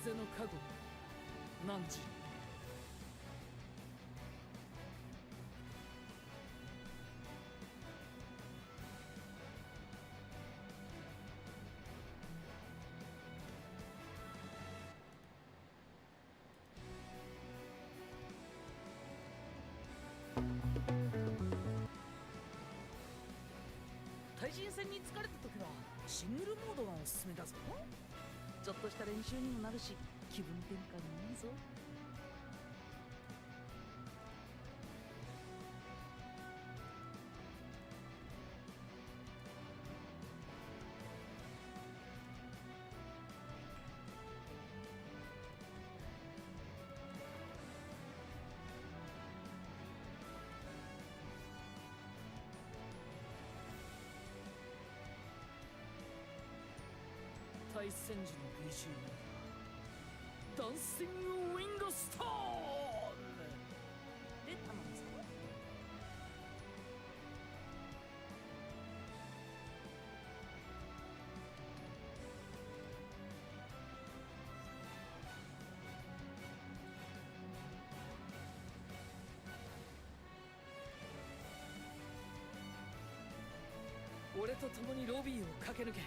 風の加護何時。対人戦に疲れた時はシングルモードがおすすめだぞ。ちょっとした練習にもなるし気分転換にいいぞ。対戦時の BGM ダンシングウィンドストーンで頼むぞ。俺と共にロビーを駆け抜け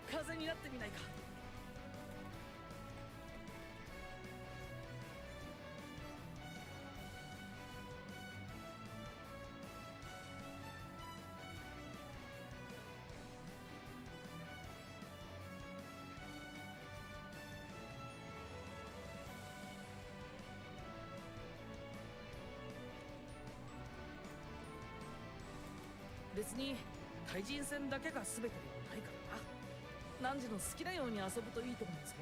風になってみないか。別に対人戦だけが全てではないからな。何時の好きなように遊ぶといいと思うぞ。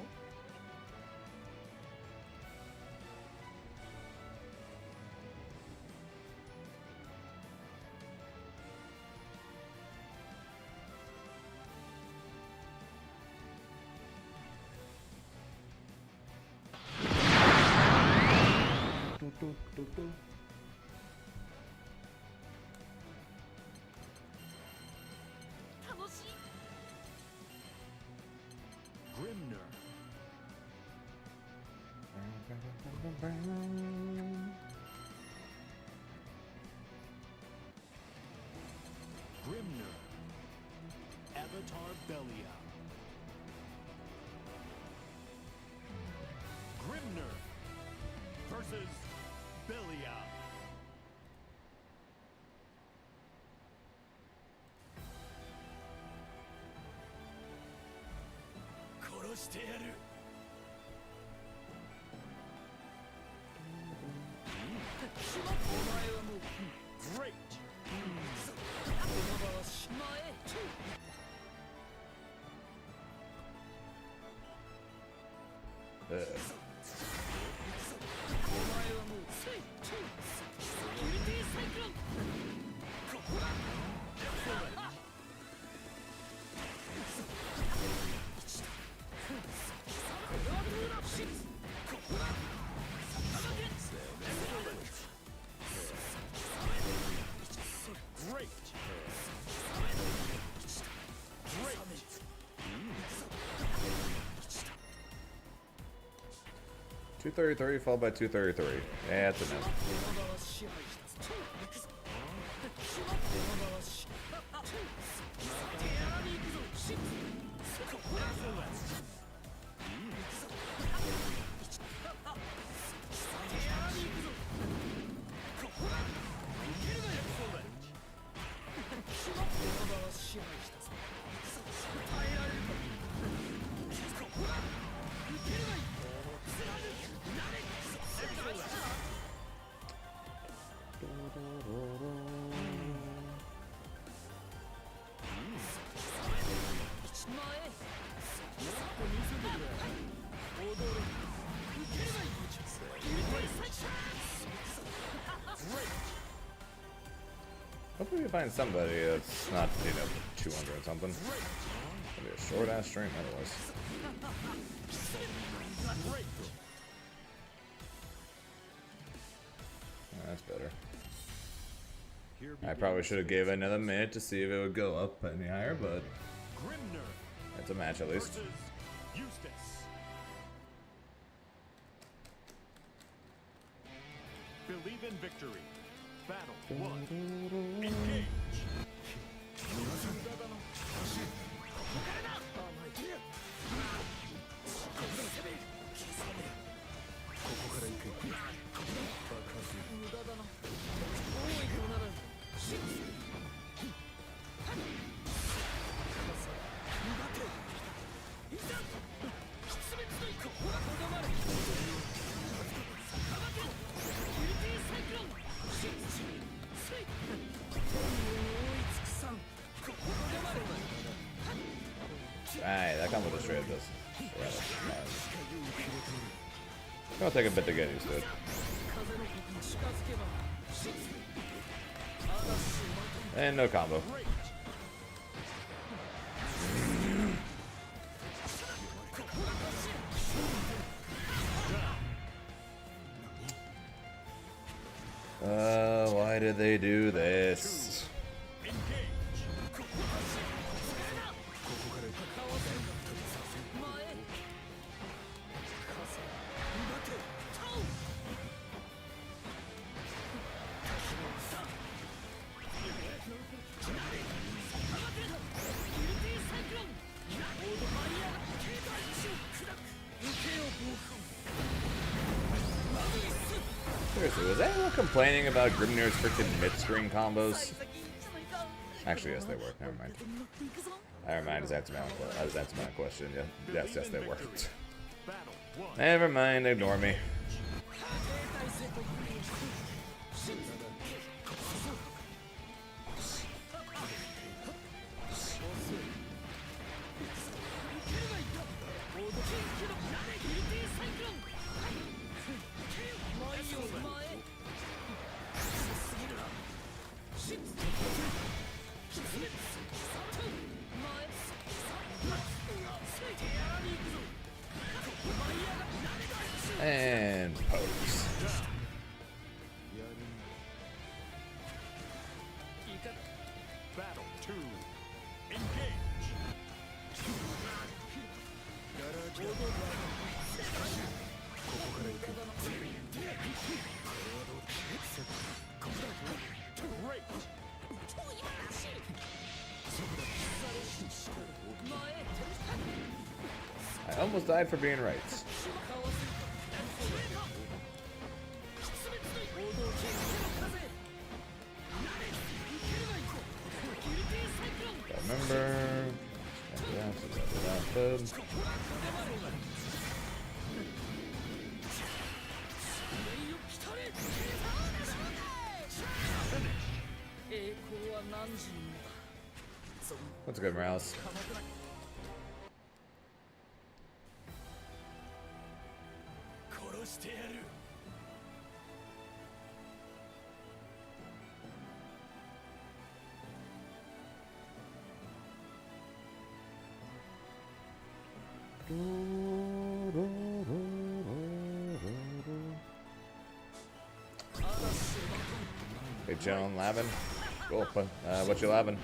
楽しい。Grimner. Grimner. Avatar Belia. Grimner versus Belia. Great. Great. 233 followed by 233. Yeah, that's enough. Hopefully we find somebody that's not, 200 or something. It'll be a short ass stream otherwise. That's better. I probably should have gave it another minute to see if it would go up any higher, but it's a match at least. believe in victory. Battle 1. Engage. Alright, that combo destroyed this. It's gonna take a bit to get used to it. And no combo. Why did they do this? Seriously, was anyone complaining about Grimnir's freaking mid-screen combos? Actually, yes, they were. Never mind. Never mind. I just answered my question. Yeah. Yes, they were. Never mind. Ignore me. And pose. Battle 2. Engage. Great. I almost died for being right. Remember. That's good, Morales. Hey, Joan, Lavin. Cool. What you lavin?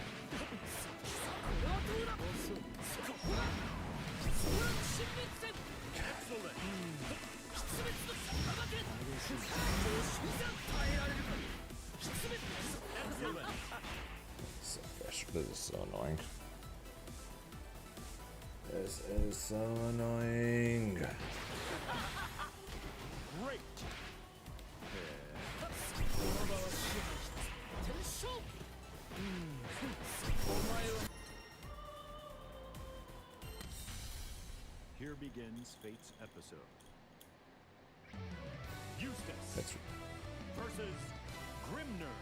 So fresh. This is so annoying. This is so annoying. Great. Here begins Fate's episode. Eustace That's versus Grimner.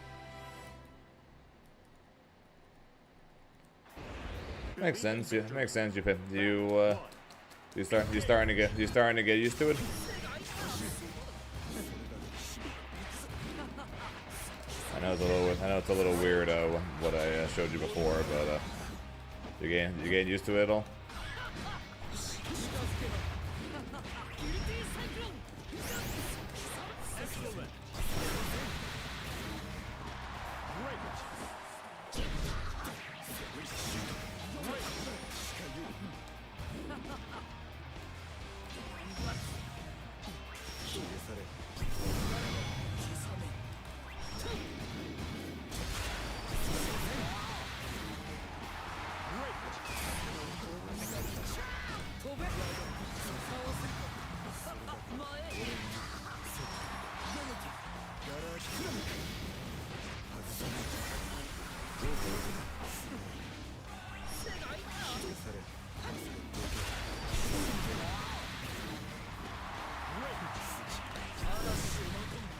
makes sense. Yeah, makes sense. You starting to get used to it. I know it's a little weird what I showed you before, but you getting used to it at all?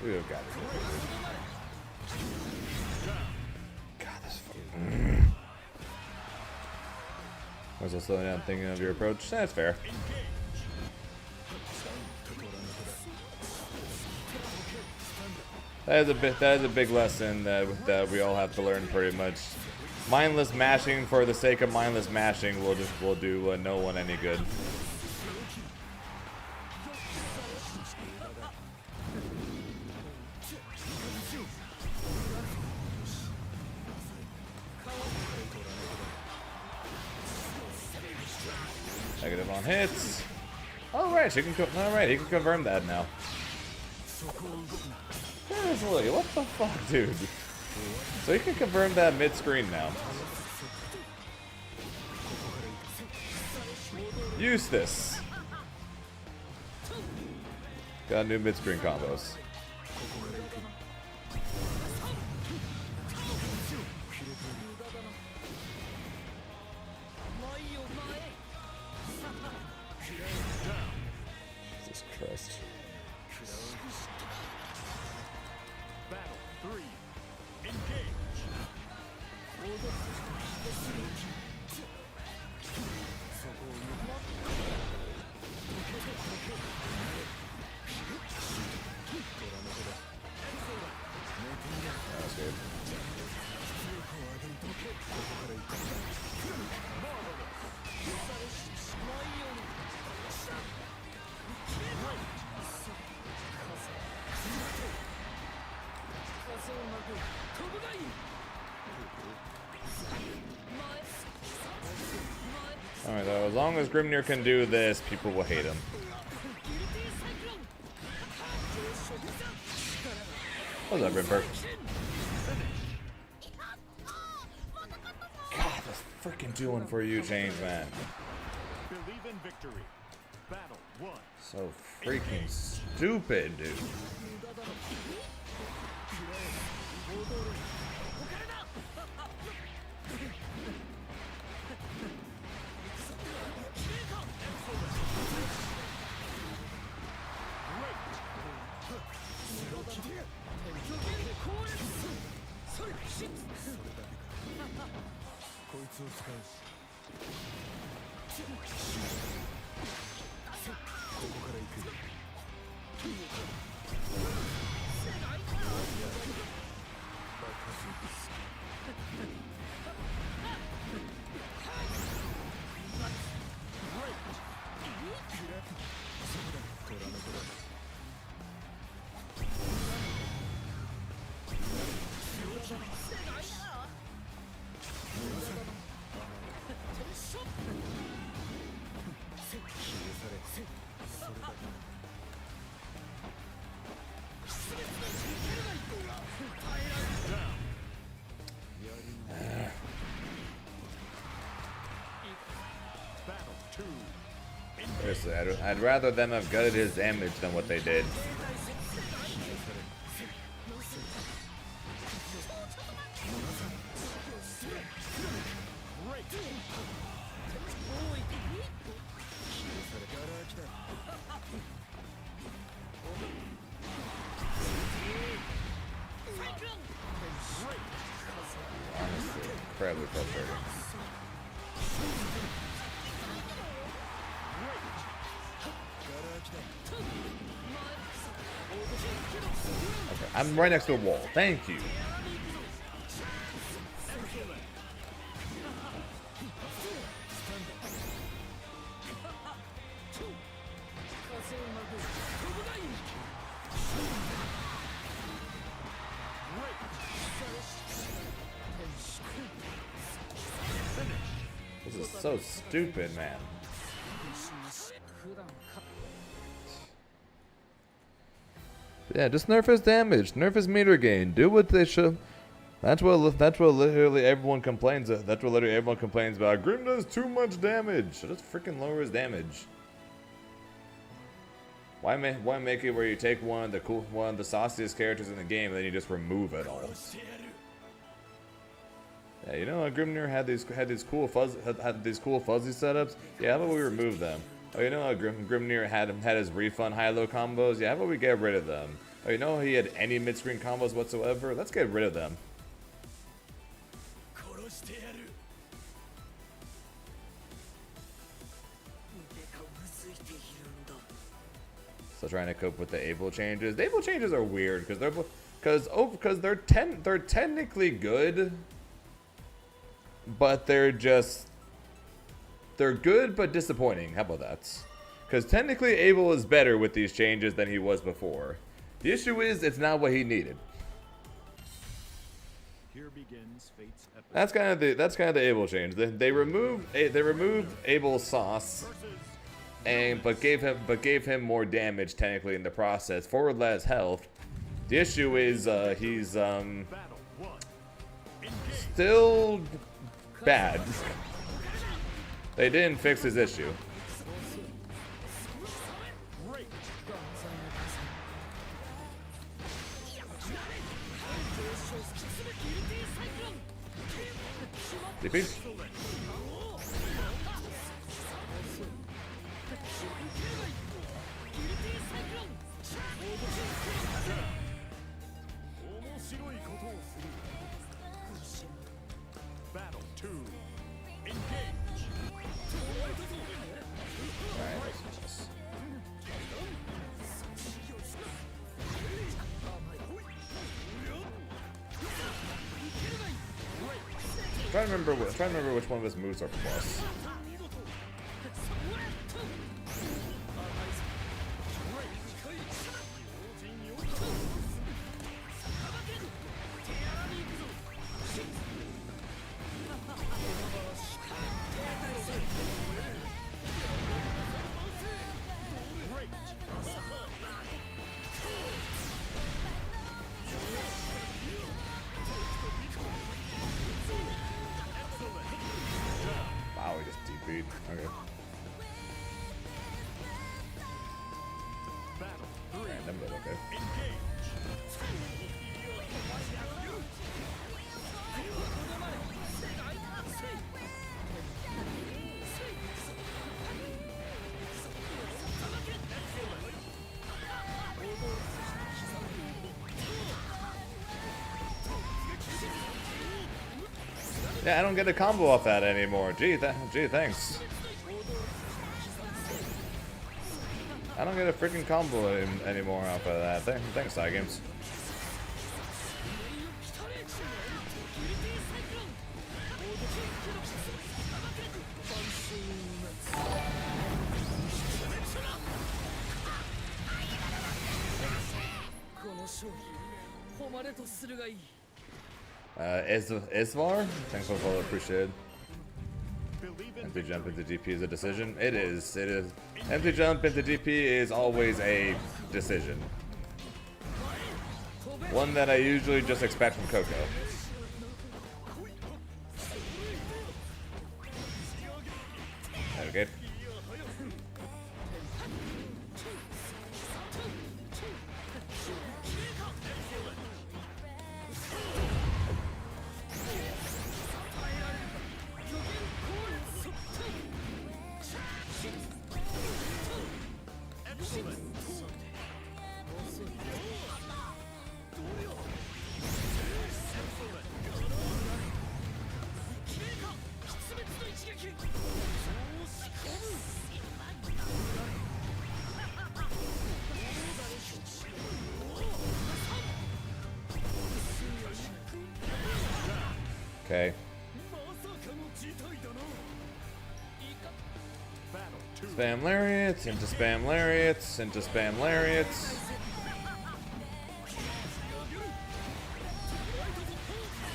We have got it. God, this fucking. Was I slowing down thinking of your approach? That's fair. That is a big lesson that we all have to learn pretty much. Mindless mashing for the sake of mindless mashing will do no one any good. Negative on hits. All right, he can confirm that now. Seriously, what the fuck, dude? So he can confirm that mid-screen now. Use this. Got new mid-screen combos. Jesus Christ. Battle 3. Engage. That's good. Alright, though, as long as Grimnir can do this, people will hate him. What's up, Rimper? God, this freaking doing for you, James, man. Believe in victory. Battle 1. So freaking stupid, dude. Seriously, I'd rather them have gutted his damage than what they did. Honestly, incredibly frustrating. Okay, I'm right next to a wall. Thank you. This is so stupid, man. Yeah, just nerf his damage, nerf his meter gain, do what they should. That's what literally everyone complains. That's what literally everyone complains about. Grim does too much damage. So just freaking lower his damage. Why make it where you take one of the sauciest characters in the game and then you just remove it all? Yeah, you know, Grimnir had these cool fuzzy setups. Yeah, how about we remove them? Oh, you know how Grimnir had his refund high-low combos? Yeah, how about we get rid of them? Oh, you know he had any mid-screen combos whatsoever? Let's get rid of them. Still trying to cope with the able changes. The able changes are weird because they're technically good, but they're good but disappointing. How about that? Because technically Abel is better with these changes than he was before. The issue is it's not what he needed. Here begins fate's epic. That's kind of the Abel change. They removed Abel's sauce, but gave him more damage technically in the process for less health. The issue is he's still bad. They didn't fix his issue. DP? Battle 2. Engage. Try to remember which one of his moves are plus. Wow, he just DP'd. Okay. Random, but okay. Yeah, I don't get a combo off that anymore. Gee, thanks. I don't get a freaking combo anymore off of that. Thanks, Side Games. Isvar? Thanks for the follow, appreciated. Empty jump into DP is a decision. It is. Empty jump into DP is always a decision. One that I usually just expect from Coco. Okay. Okay. Spam lariats, into spam lariats, into spam lariats.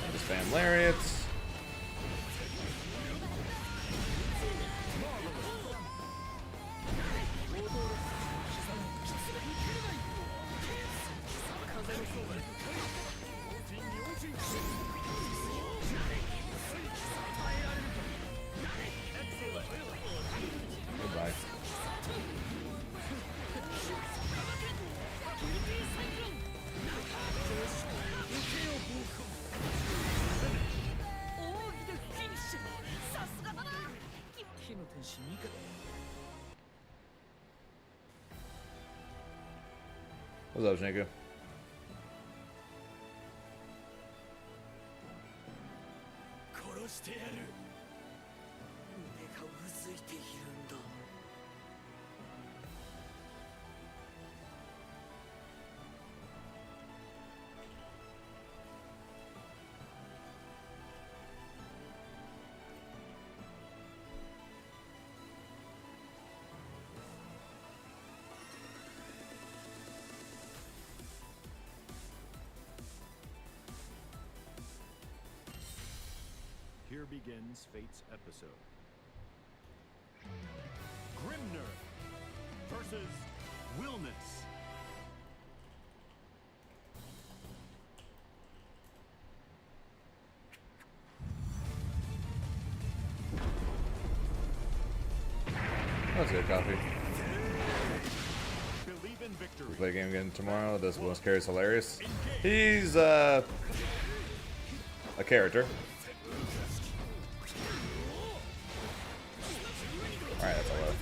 Into spam lariats. Goodbye. What's up, Shanku? Here begins Fate's episode. Grimner versus Willness. That's good coffee. Believe in victory. We play a game again tomorrow. This Willis Carey's hilarious. He's a character. Alright, that's all left.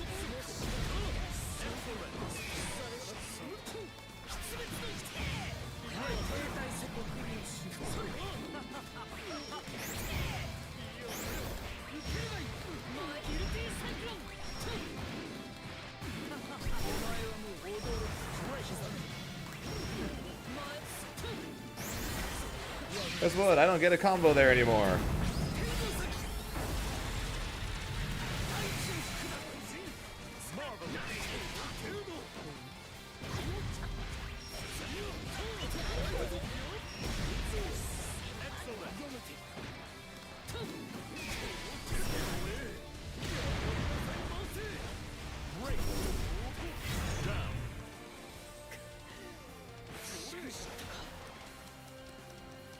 Guess what? I don't get a combo there anymore.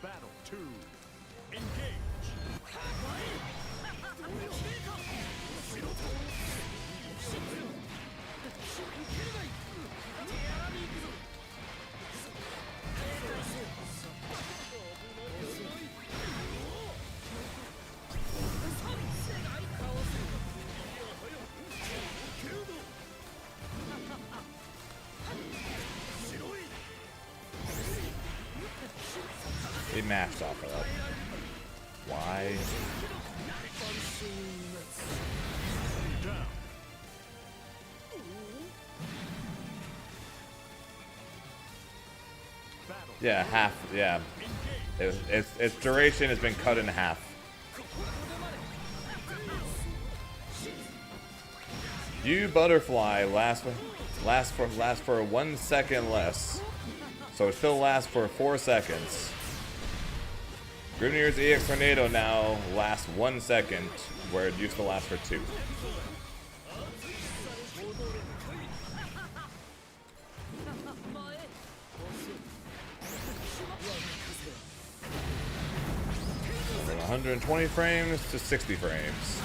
Battle 2. Engage. He mashed off of that. Why? Yeah, half. Yeah, its duration has been cut in half. You butterfly lasts for 1 second less, so it still lasts for 4 seconds. Grimnir's EX Tornado now lasts 1 second, where it used to last for 2. From 120 frames to 60 frames.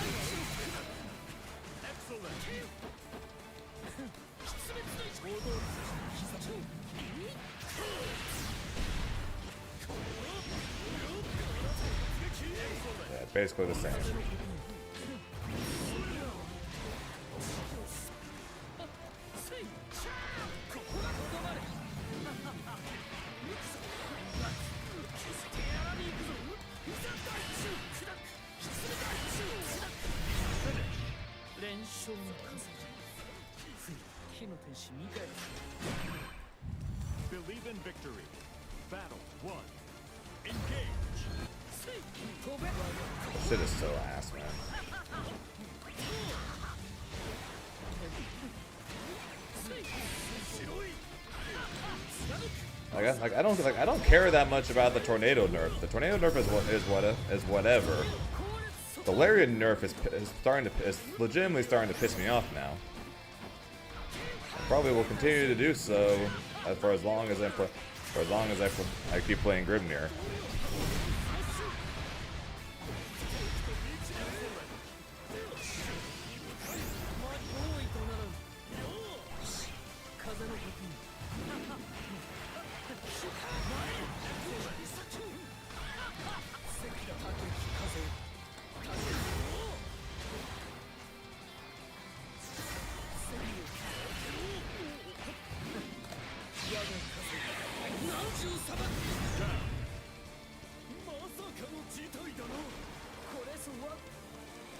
Basically the same. Believe in victory. Battle 1. Engage. This shit is so ass, man. I don't care that much about the tornado nerf. The tornado nerf is whatever. The lariat nerf is legitimately starting to piss me off now. Probably will continue to do so for as long as I keep playing Grimnir.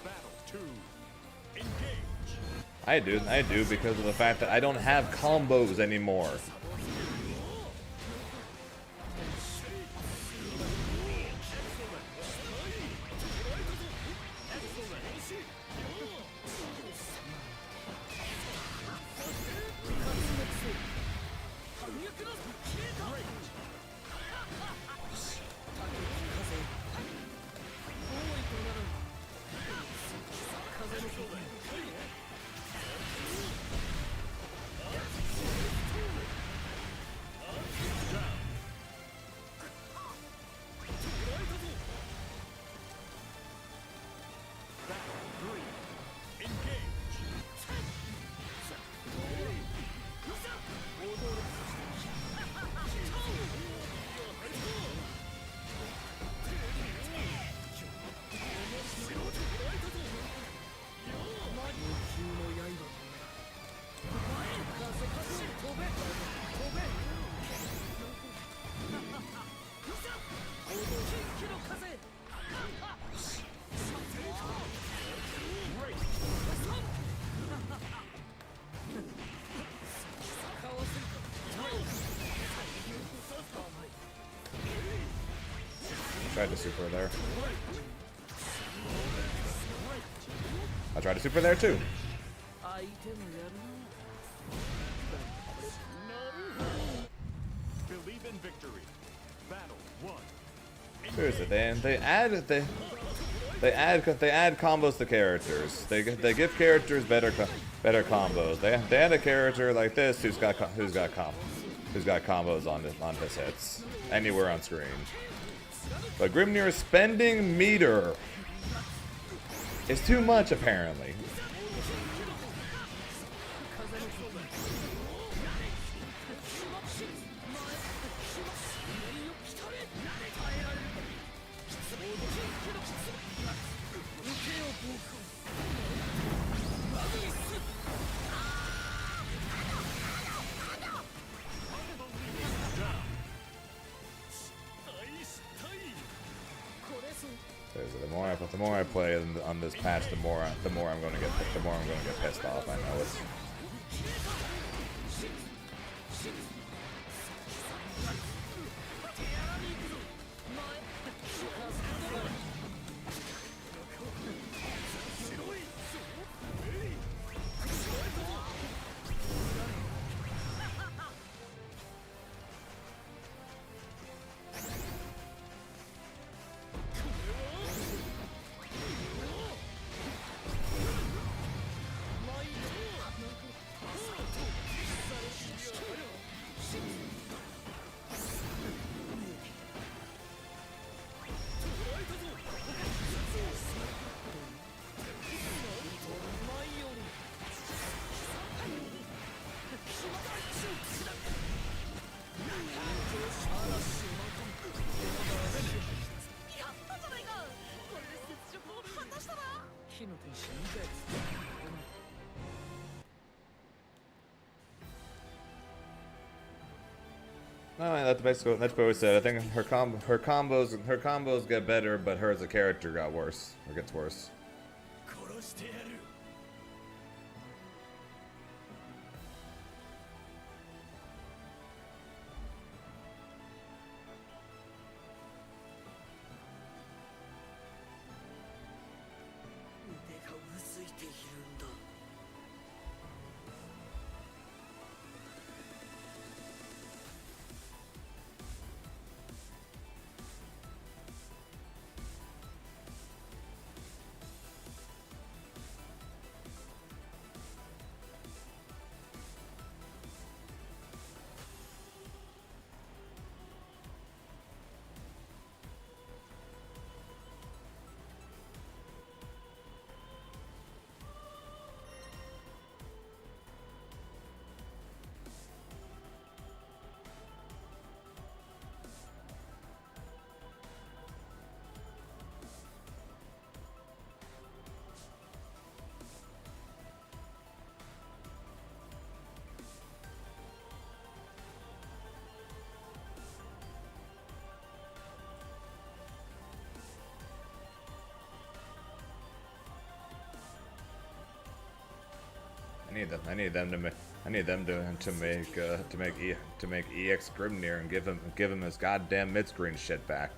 Battle 2. Engage. I do because of the fact that I don't have combos anymore. Tried to super there. I tried to super there too. Believe in victory. Battle 1. Seriously, they add combos to characters. They give characters better combos. They add a character like this who's got combos on his hits anywhere on screen. But Grimnir's spending meter is too much, apparently. The more I play on this patch, the more I'm going to get pissed off. I know it's. No, that's basically what I said. I think her combos get better, but her as a character got worse or gets worse. I need them to make. I need them to make EX Grimnir and give him his goddamn mid-screen shit back.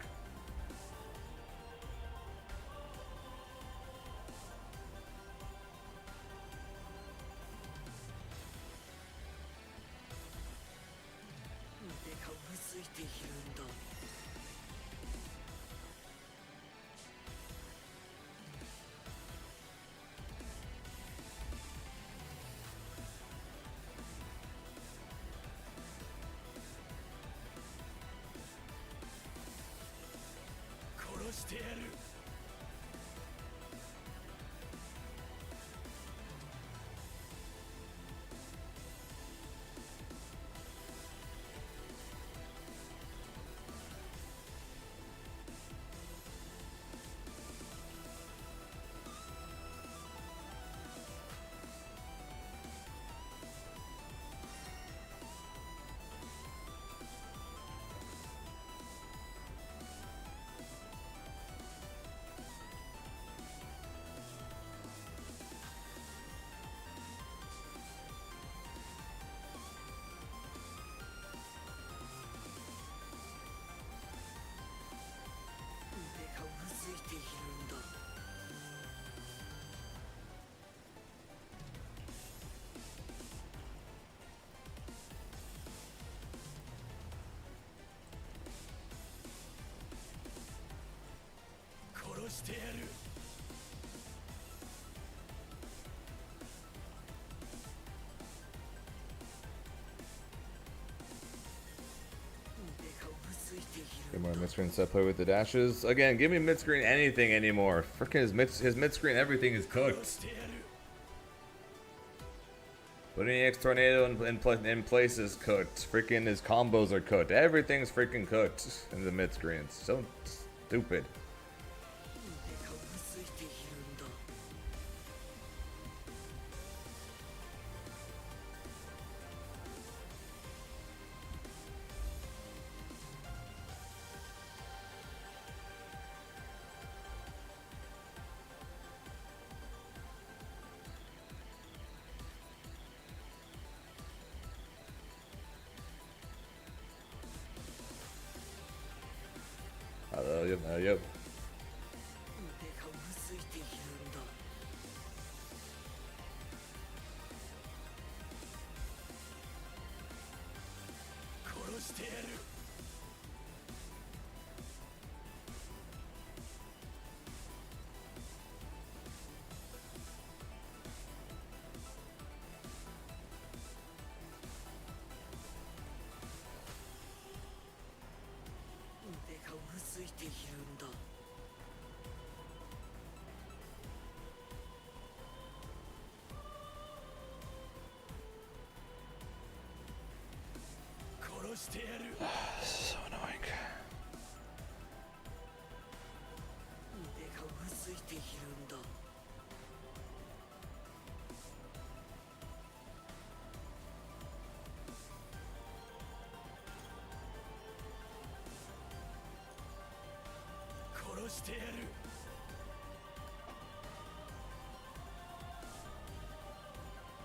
Get more mid-screen stuff, play with the dashes. Again, give me mid-screen anything anymore. Frickin' his mid-screen everything is cooked. Putting EX Tornado in place is cooked. Freaking his combos are cooked. Everything's freaking cooked in the mid-screen. It's so stupid. Yep. So annoying.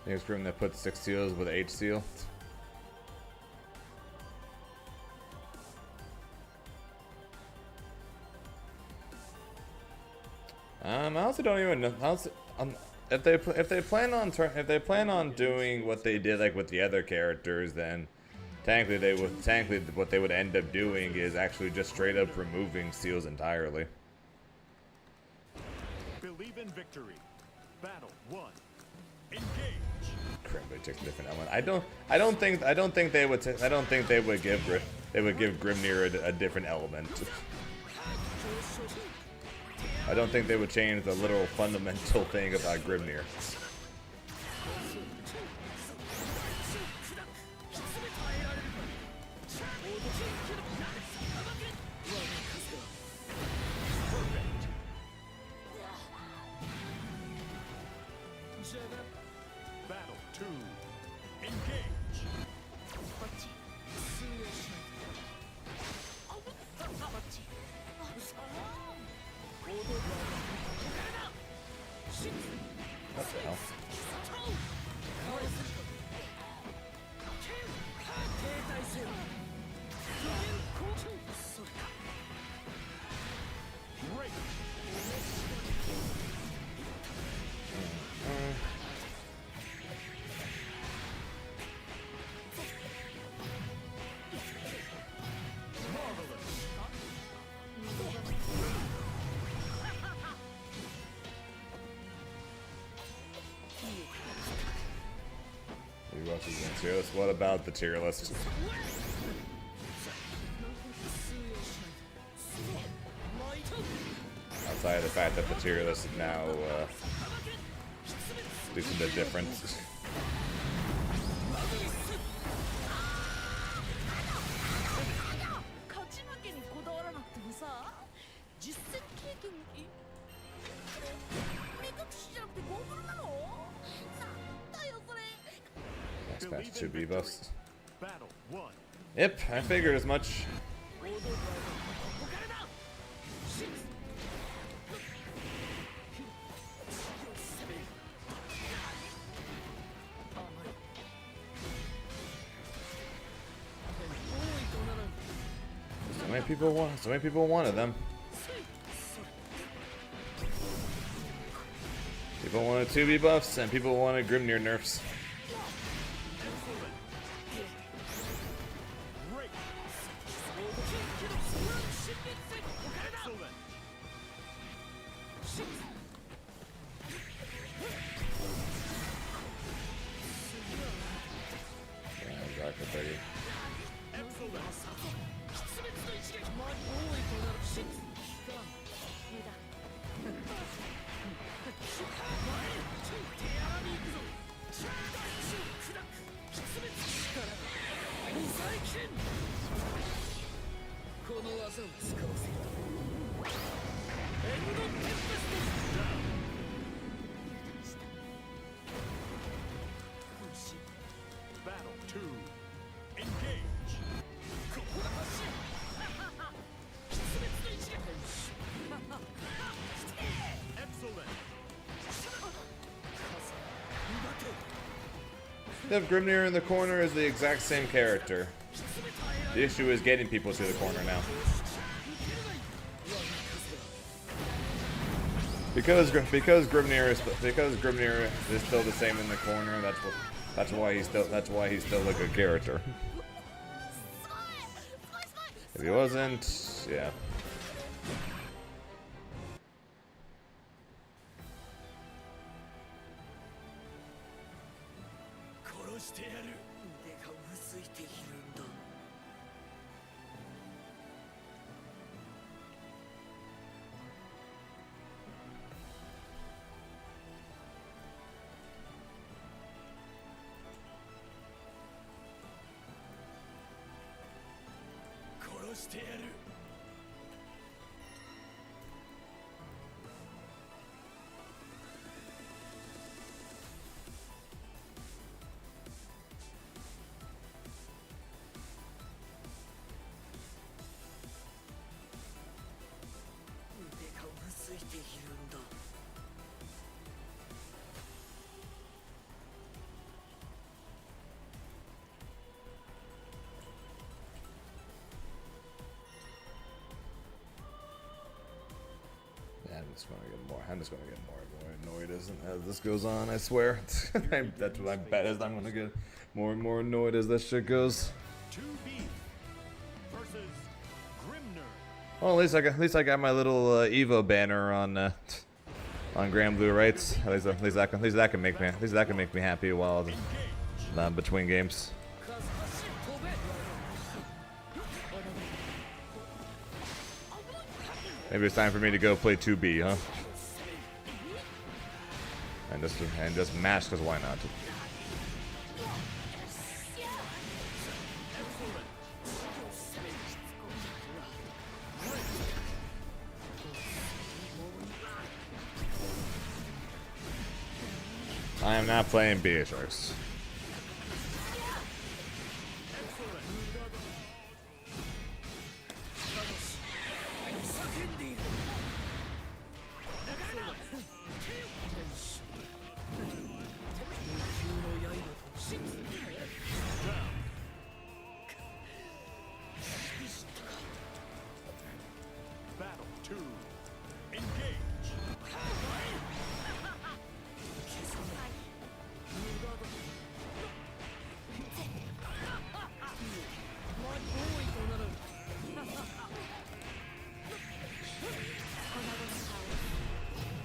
Next room that puts 6 seals with H seal. I also don't even know if they plan on doing what they did like with the other characters, then technically what they would end up doing is actually just straight up removing seals entirely. Believe in victory. Battle 1. Engage. They took a different element. I don't think they would give Grimnir a different element. I don't think they would change the literal fundamental thing about Grimnir. Battle 2. Engage. What the hell? Tier list. What about the tier list? Outside of the fact that the tier list is now due to the difference. 勝ち負けにこだわらなくてもさ、実戦経験に目隠しじゃなくてゴーグルなの？なんだよそれ。 Next patch 2B buffs. Battle 1. Yep, I figured as much. So many people wanted them. People wanted 2B buffs and people wanted Grimnir nerfs. Battle 2. Engage. Excellent. If Grimnir in the corner is the exact same character. The issue is getting people to the corner now. Because Grimnir is still the same in the corner. That's why he's still a good character. If he wasn't, yeah. I'm just gonna get more and more annoyed as this goes on. I swear. That's what I bet is I'm gonna get more and more annoyed as this shit goes. 2B versus Grimnir. Well, at least I got my little Evo banner on Grand Blue Rights. At least that can make me happy while between games. Maybe it's time for me to go play 2B, huh? And just mash, cause why not? I am not playing Beatrix. Battle 2. Engage.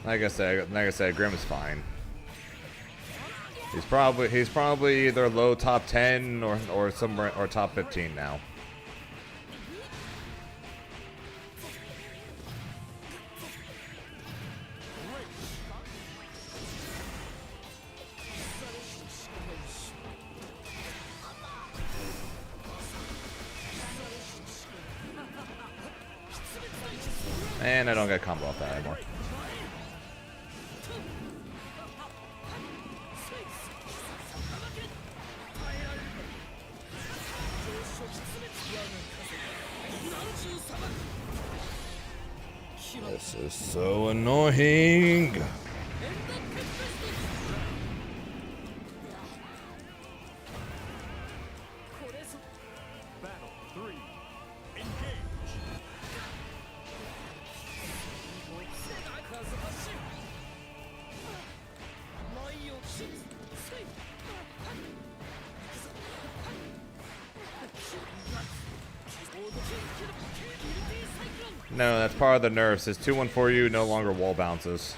Like I said, Grim is fine. He's probably either low top 10 or somewhere or top 15 now. And I don't get combo off that anymore. This is so annoying. Battle 3. Engage. No, that's part of the nerfs. It's 2-1 for you, no longer wall bounces.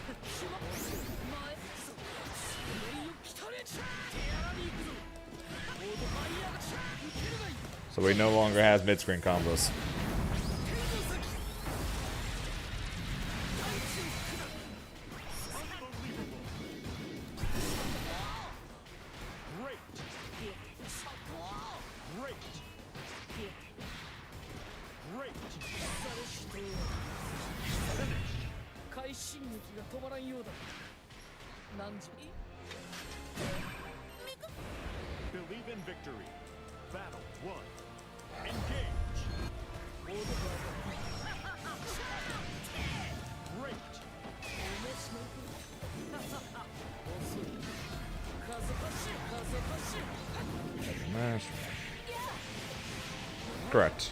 So he no longer has mid-screen combos. Believe in victory. Battle 1. Engage. Great. Smash. Correct.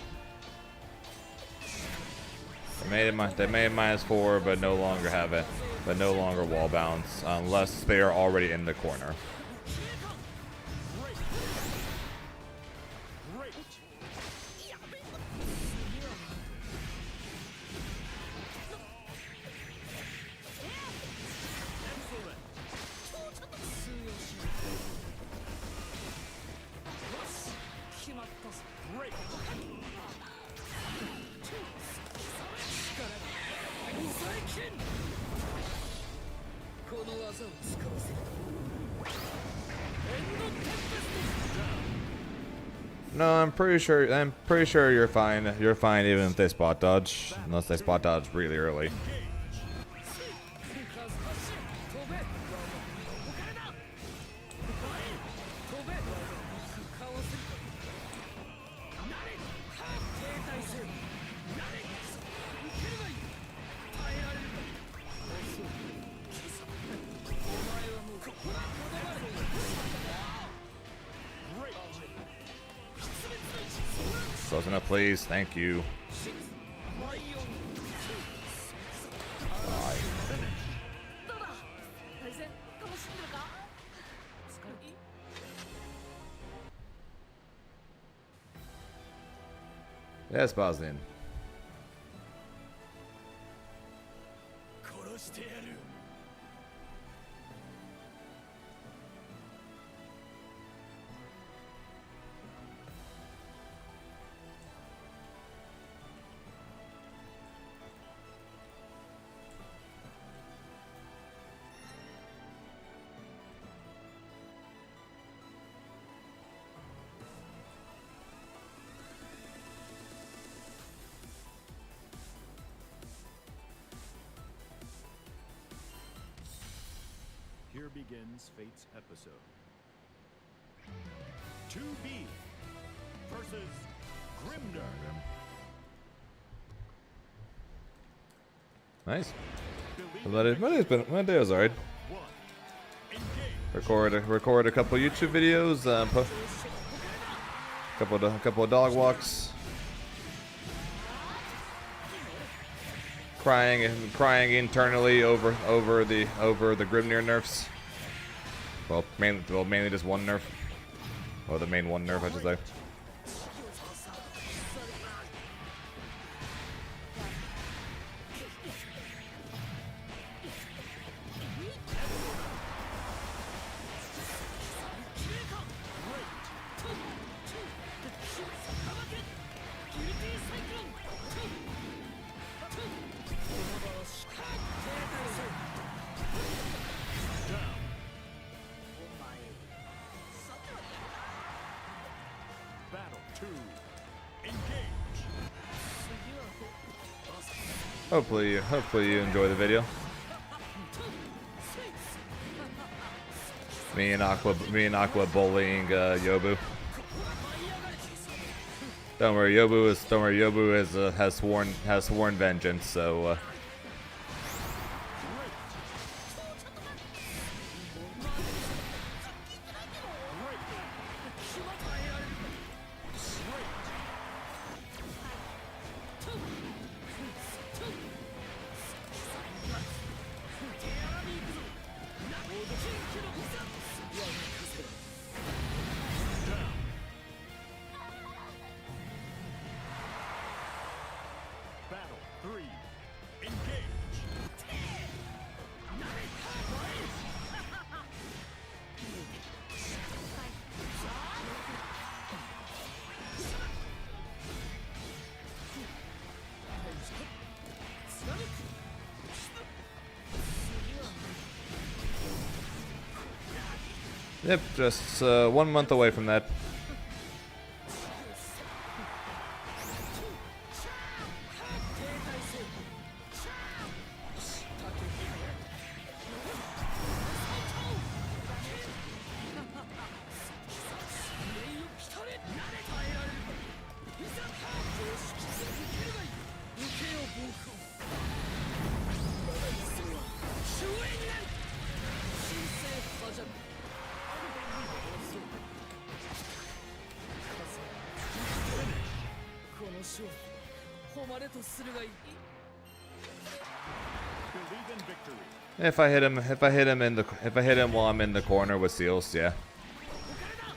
They made it -4, but no longer have it. But no longer wall bounce unless they are already in the corner. No, I'm pretty sure you're fine. You're fine even if they spot dodge, unless they spot dodge really early. Close enough, please. Thank you. Yes, Bosnian. Here begins Fate's episode. 2B versus Grimner. Nice. My day was alright. Record a couple YouTube videos. Couple of dog walks. Crying internally over the Grimnir nerfs. Well, mainly just one nerf, or the main one nerf, I should say. Hopefully you enjoy the video. Me and Aqua bullying Yobu. Don't worry, Yobu has sworn vengeance, so Battle 3. Engage. yep, just 1 month away from that. Believe in victory. If I hit him while I'm in the corner with seals, yeah.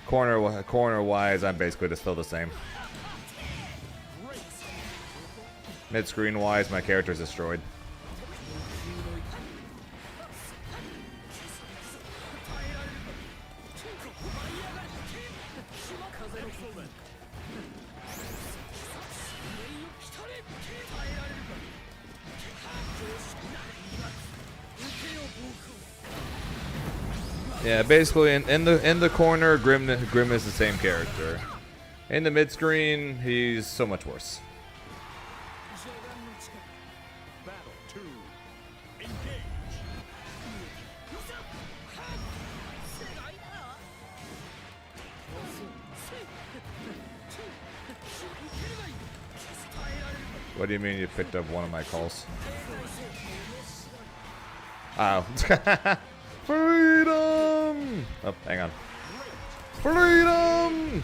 Corner wise, I'm basically just still the same. Mid screen wise, my character's destroyed. Yeah, basically in the corner, Grim is the same character. In the mid screen, he's so much worse. Battle 2. Engage. What do you mean you picked up one of my calls? Oh. Freedom! Oh, hang on. Freedom!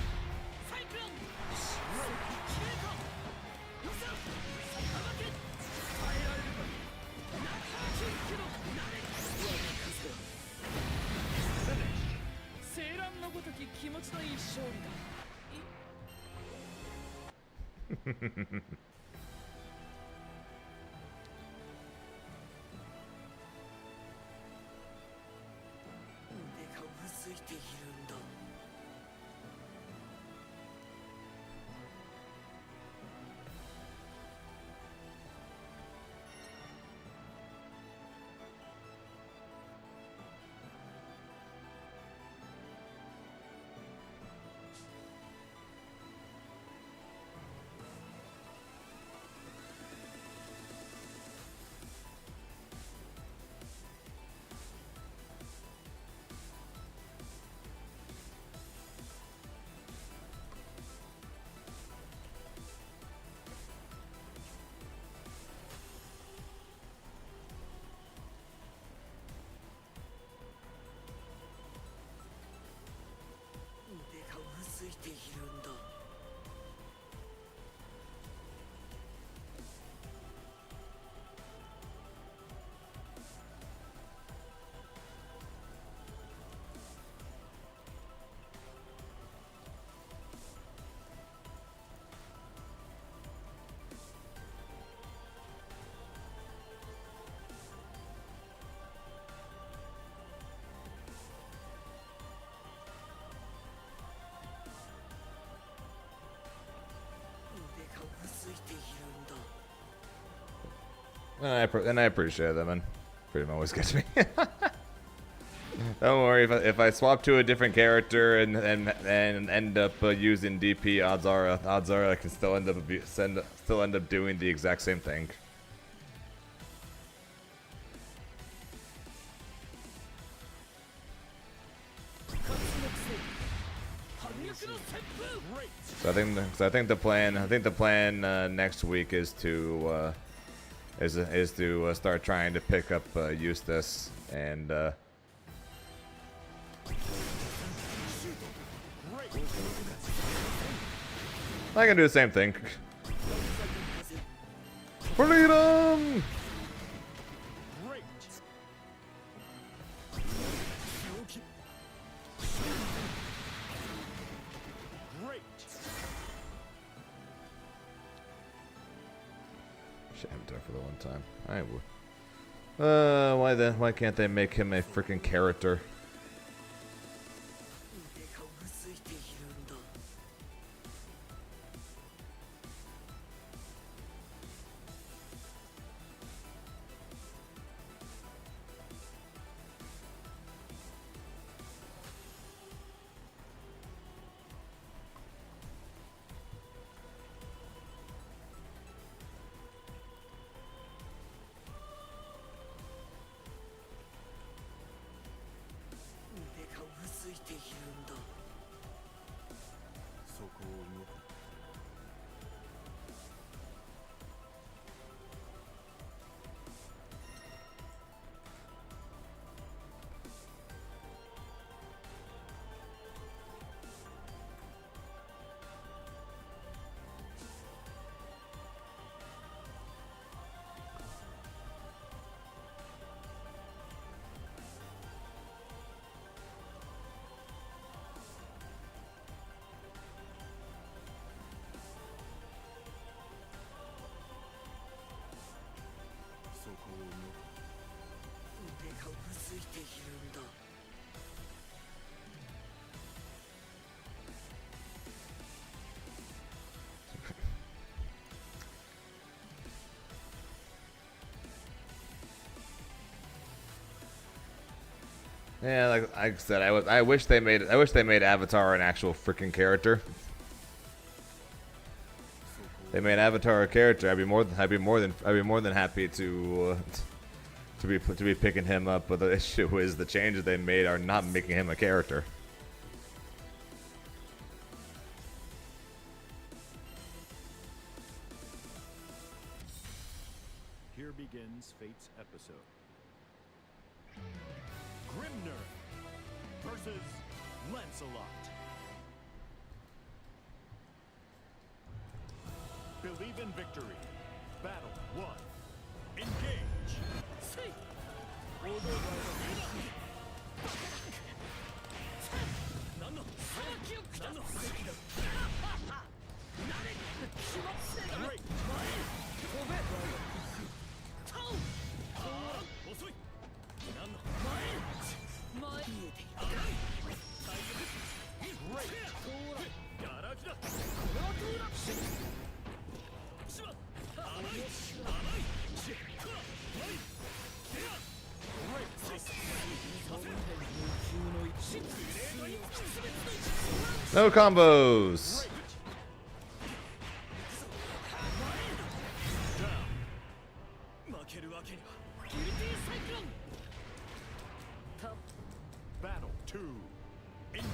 And I appreciate that, man. Freedom always gets me. Don't worry, if I swap to a different character and end up using DP, odds are I can still end up doing the exact same thing. So I think the plan next week is to start trying to pick up Eustace and I can do the same thing. Freedom! Avatar for the one time. I would. Why can't they make him a freaking character? Yeah, like I said, I wish they made Avatar an actual freaking character. They made Avatar a character. I'd be more than happy to be picking him up. But the issue is the changes they made are not making him a character. Here begins Fate's episode. Grimner versus Lancelot. Believe in victory. Battle 1. Engage. Great. No combos. Battle 2. Engage.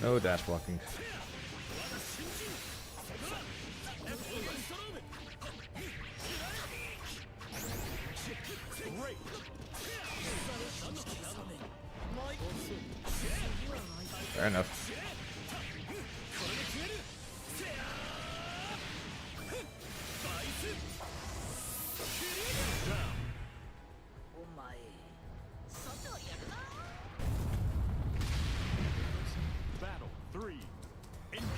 No dash blocking. Fair enough. Battle 3. Engage.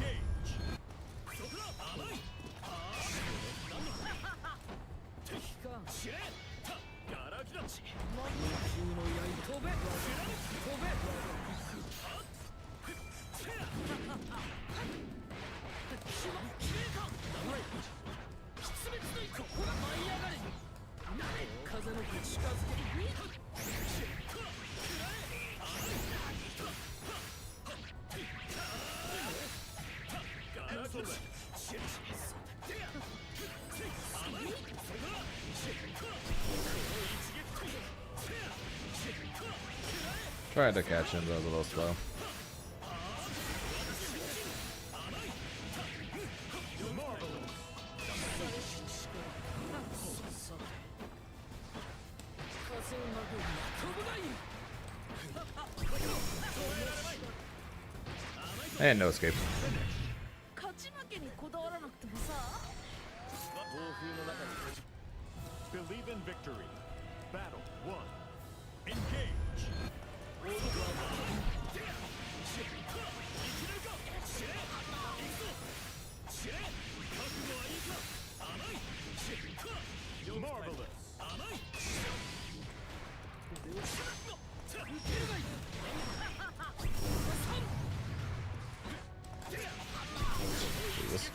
Tried to catch him, but I was a little slow. And no escape. Believe in victory. Battle 1. Engage. Marvelous. Jesus.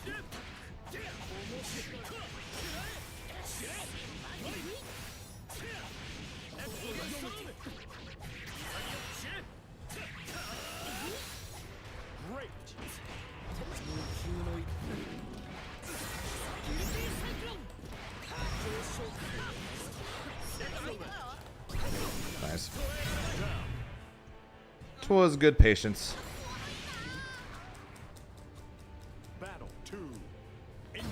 Great. Nice. 'Twas good patience. Battle 2. Engage.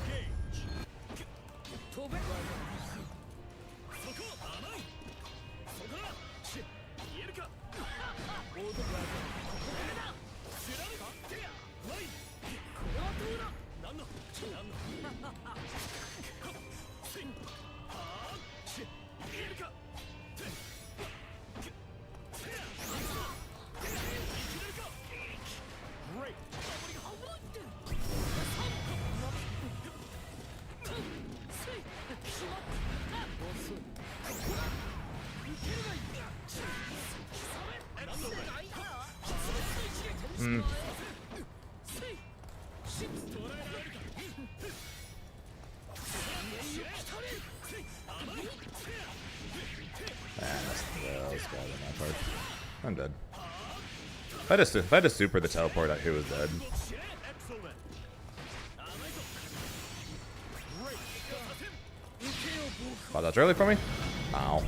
Great. That's bad on my part. I'm dead. If I just super the teleport, he was dead. Excellent. Wow, that's early for me? Ow.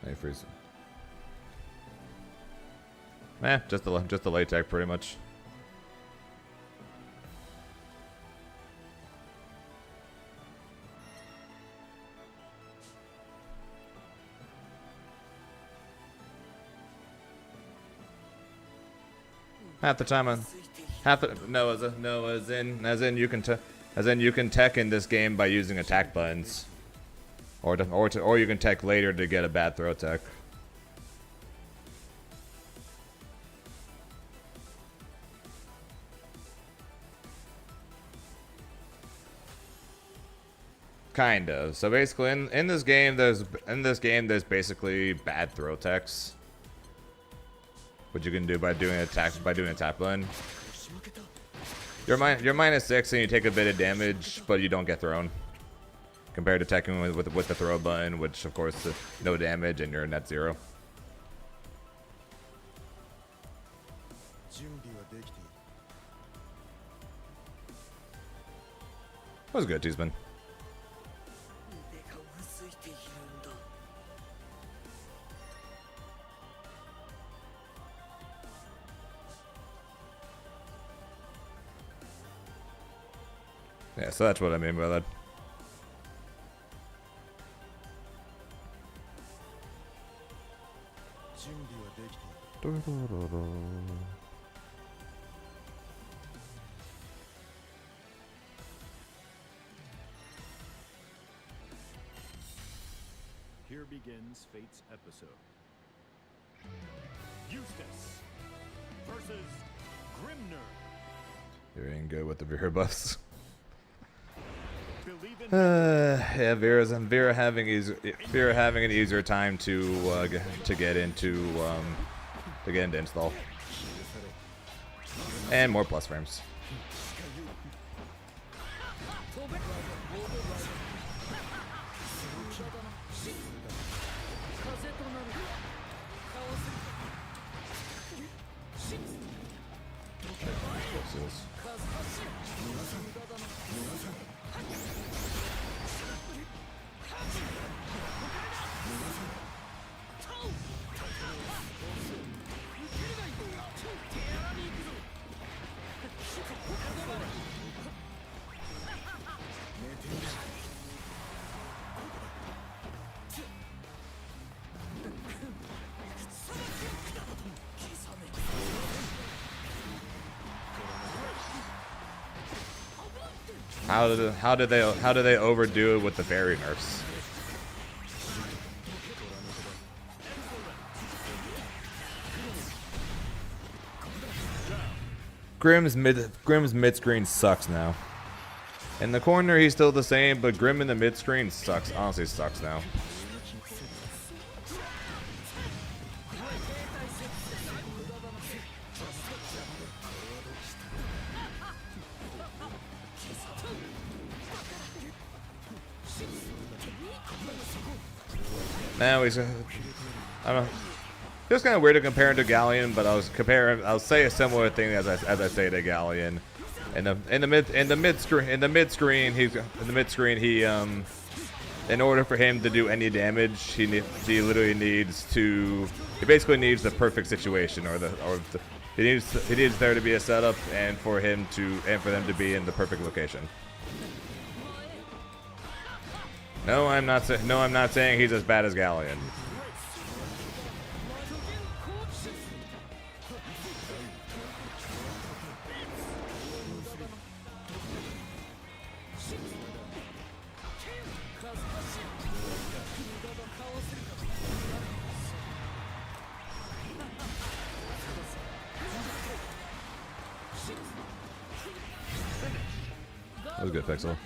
Hey, freeze. Just the late tech, pretty much. Half the time, as in you can tech in this game by using attack buttons, or you can tech later to get a bad throw tech. Kind of. So basically, in this game, there's basically bad throw techs, which you can do by doing attack button. You're -6 and you take a bit of damage, but you don't get thrown. Compared to teching with the throw button, which of course is no damage and you're net 0. That was good, T-Spin. Yeah, so that's what I mean by that. Here begins Fate's episode. Eustace versus Grimner. You're ain't good with the Vera buffs. Believe in Yeah, Vera having an easier time to get into install, and more plus frames. How did they overdo it with the fairy nerfs? Grimm's mid screen sucks now. In the corner he's still the same, but Grimm in the mid screen sucks. Honestly sucks now. Now he's, I don't know. It was kind of weird to compare him to Galleon, but I'll say a similar thing as I say to Galleon. In the mid screen, he in order for him to do any damage, he literally needs to, he basically needs the perfect situation, he needs there to be a setup and for them to be in the perfect location. No, I'm not saying he's as bad as Galleon. That was a good pixel.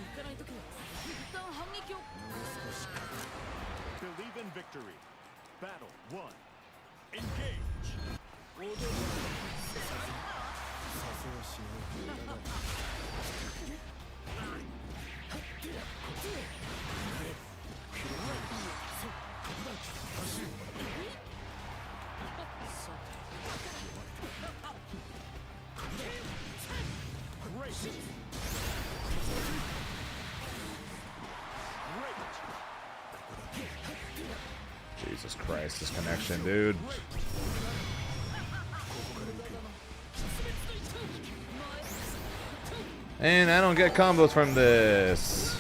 Believe in victory. Battle 1. Engage. Jesus Christ, this connection, dude. And I don't get combos from this.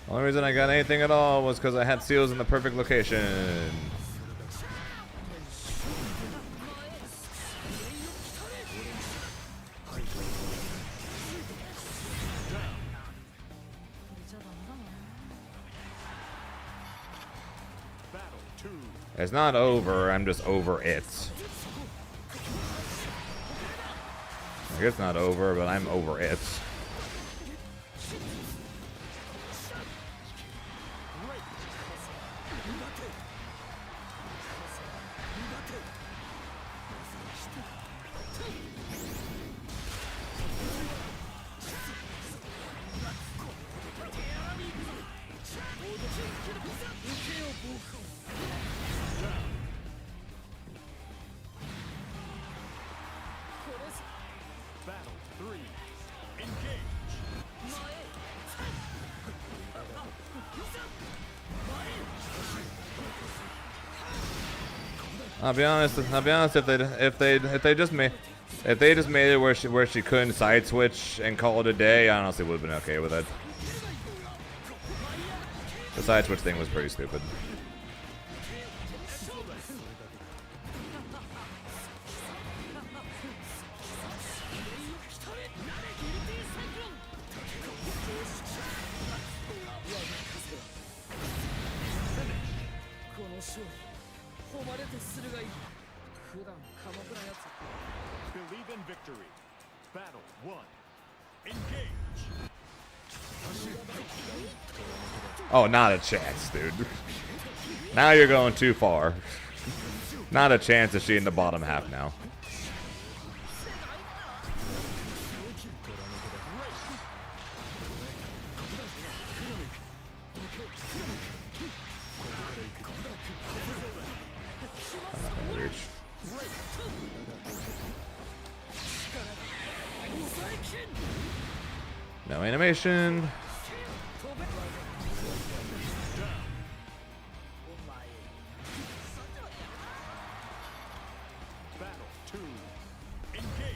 The only reason I got anything at all was because I had seals in the perfect location. It's not over, I'm just over it. Like, it's not over, but I'm over it. Battle 3. Engage. I'll be honest. If they just made it where she couldn't side switch and call it a day, I honestly would have been okay with it. The side switch thing was pretty stupid. Believe in victory. Battle 1. Engage. Oh, not a chance, dude. Now you're going too far. Not a chance is she in the bottom half now. I'm not gonna reach. No animation. Battle 2. Engage.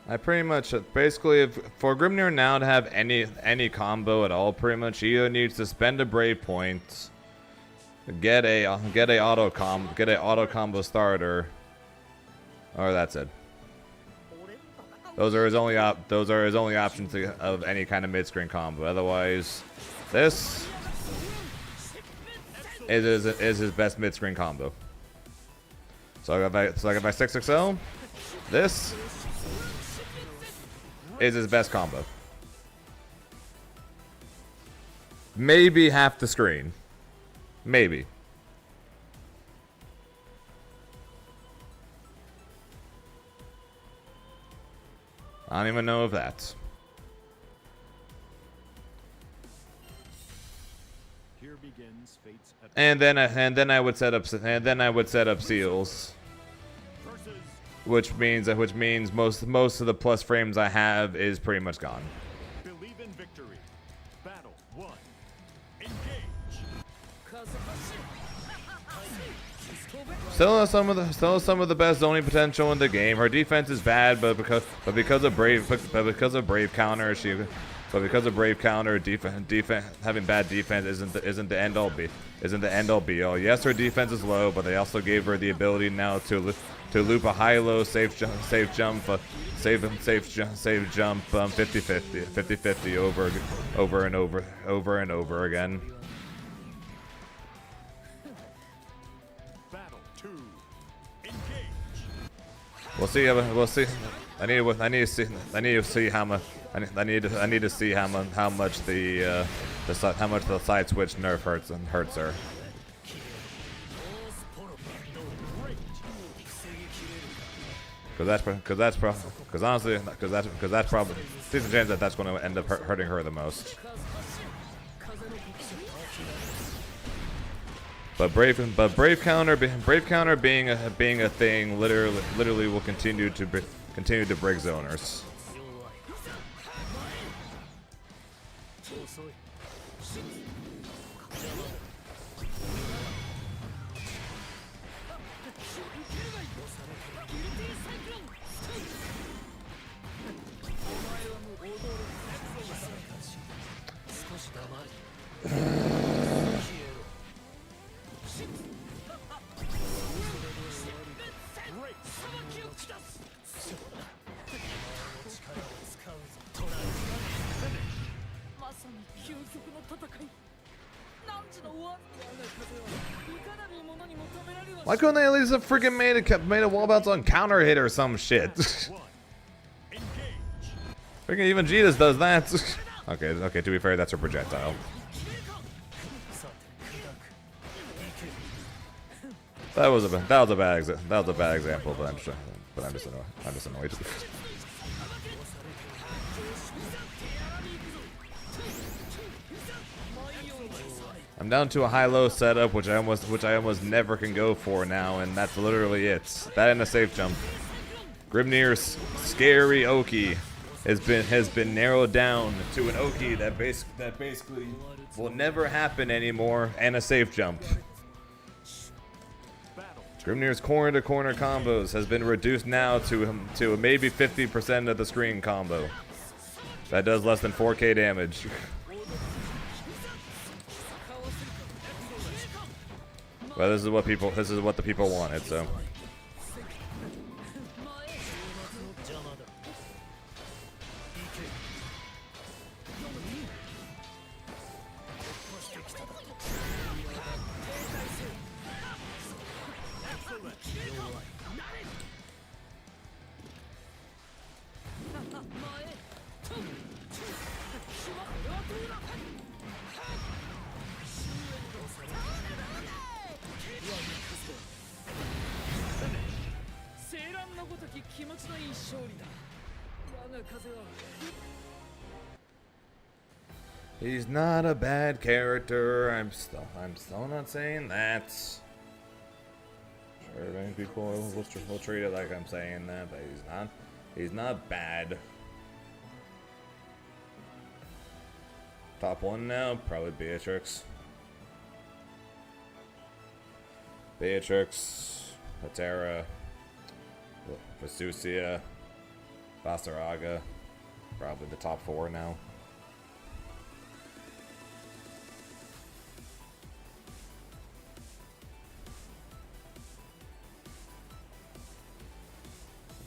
I pretty much basically for Grimnir now to have any combo at all, pretty much he either needs to spend a brave point, get a auto combo starter, or that's it. Those are his only options of any kind of mid-screen combo. Otherwise, this is his best mid-screen combo. So if I 6XL, this is his best combo. Maybe half the screen. Maybe. I don't even know if that's. Here begins fate's And then I would set up seals. Which means most of the plus frames I have is pretty much gone. Believe in victory. Battle 1. Engage. Still has some of the best zoning potential in the game. Her defense is bad, but because of brave counter, having bad defense isn't the end all be all. Yes, her defense is low, but they also gave her the ability now to loop a high-low safe jump 50-50 over and over again. Battle 2. Engage. We'll see. I need to see how much the side switch nerf hurts her. Because that's probably decent chance that's going to end up hurting her the most. But brave counter being a thing literally will continue to break zoners. Why couldn't they at least have freaking made a wall bounce on counter hit or some shit? Freaking even Jetus does that. Okay. To be fair, that's a projectile. That was a bad example, but I'm just annoyed. I'm down to a high-low setup, which I almost never can go for now, and that's literally it. That and a safe jump. Grimnir's scary Oki has been narrowed down to an Oki that basically will never happen anymore, and a safe jump. Grimnir's corner-to-corner combos has been reduced now to maybe 50% of the screen combo. That does less than 4K damage. But this is what the people wanted, so. He's not a bad character. I'm still not saying that. Sure, many people will treat it like I'm saying that, but he's not bad. Top one now, probably Beatrix. Beatrix, Patera, Vesusia, Basaraga. Probably the top 4 now.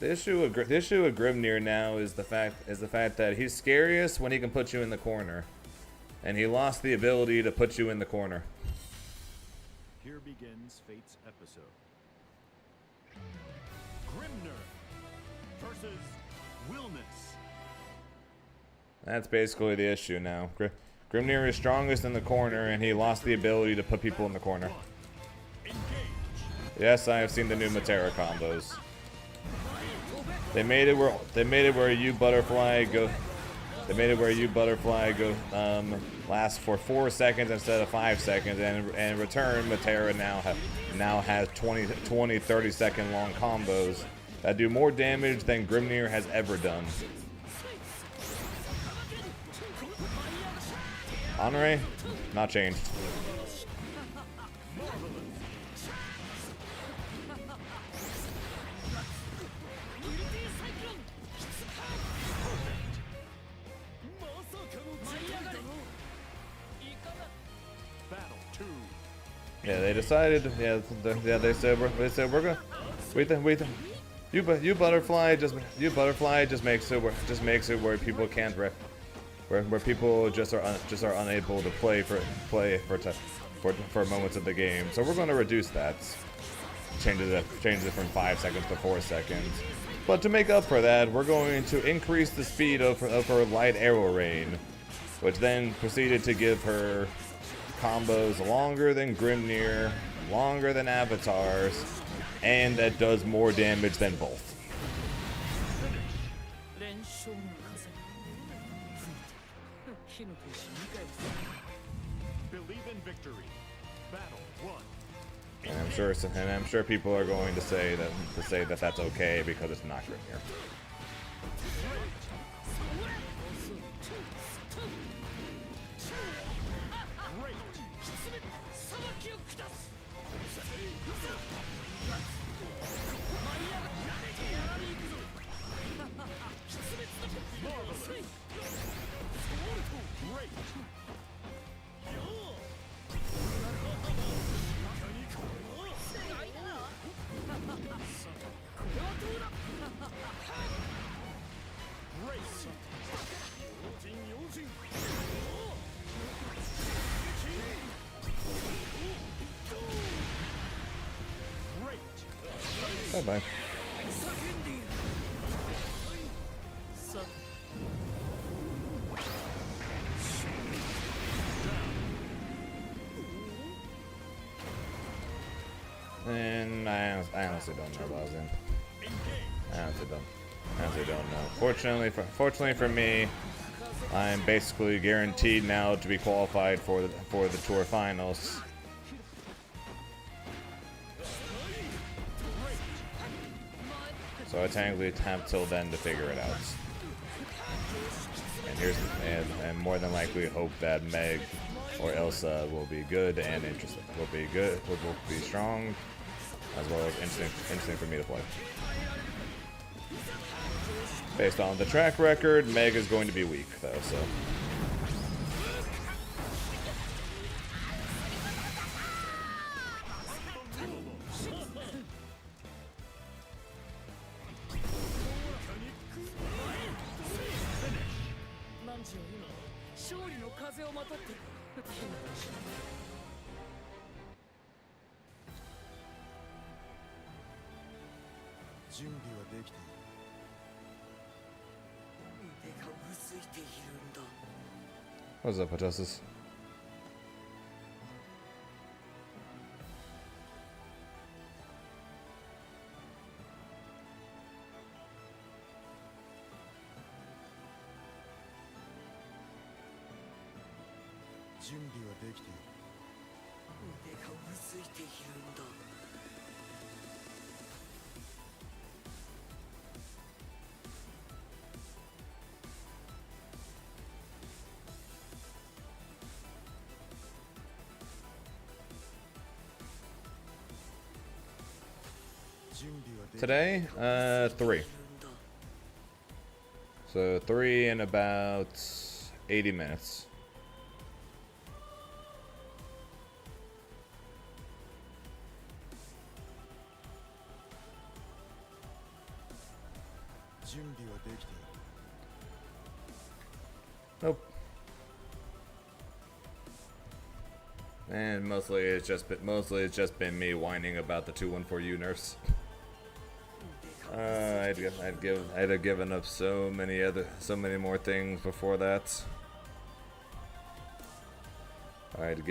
The issue with Grimnir now is the fact that he's scariest when he can put you in the corner, and he lost the ability to put you in the corner. Here begins Fate's episode. Grimnir versus Willness. That's basically the issue now. Grimnir is strongest in the corner, and he lost the ability to put people in the corner. Yes, I have seen the new Matera combos. They made it where you butterfly go. They made it where you butterfly go lasts for 4 seconds instead of 5 seconds, and in return, Matera now has 20, 30 second long combos that do more damage than Grimnir has ever done. Honore, not changed. Yeah, they decided. Yeah, they said we're gonna. You butterfly just makes it where people can't where people just are unable to play for moments of the game. So we're going to reduce that. Changes it from 5 seconds to 4 seconds. But to make up for that, we're going to increase the speed of her light arrow rain, which then proceeded to give her combos longer than Grimnir, longer than Avatars, and that does more damage than both. Believe in victory. Battle 1. And I'm sure people are going to say that that's okay because it's not Grimnir. Bye-bye. And I honestly don't know about him. I honestly don't know. Fortunately for me, I'm basically guaranteed now to be qualified for the tour finals. So I technically have till then to figure it out. And more than likely hope that Meg or Elsa will be good and interesting. Will be strong, as well as interesting for me to play. Based on the track record, Meg is going to be weak though, so. What's up, Justice? Today, 3. So 3 in about 80 minutes. Nope. And mostly it's just been me whining about the 214U nerfs. I'd have given up so many more things before that. I would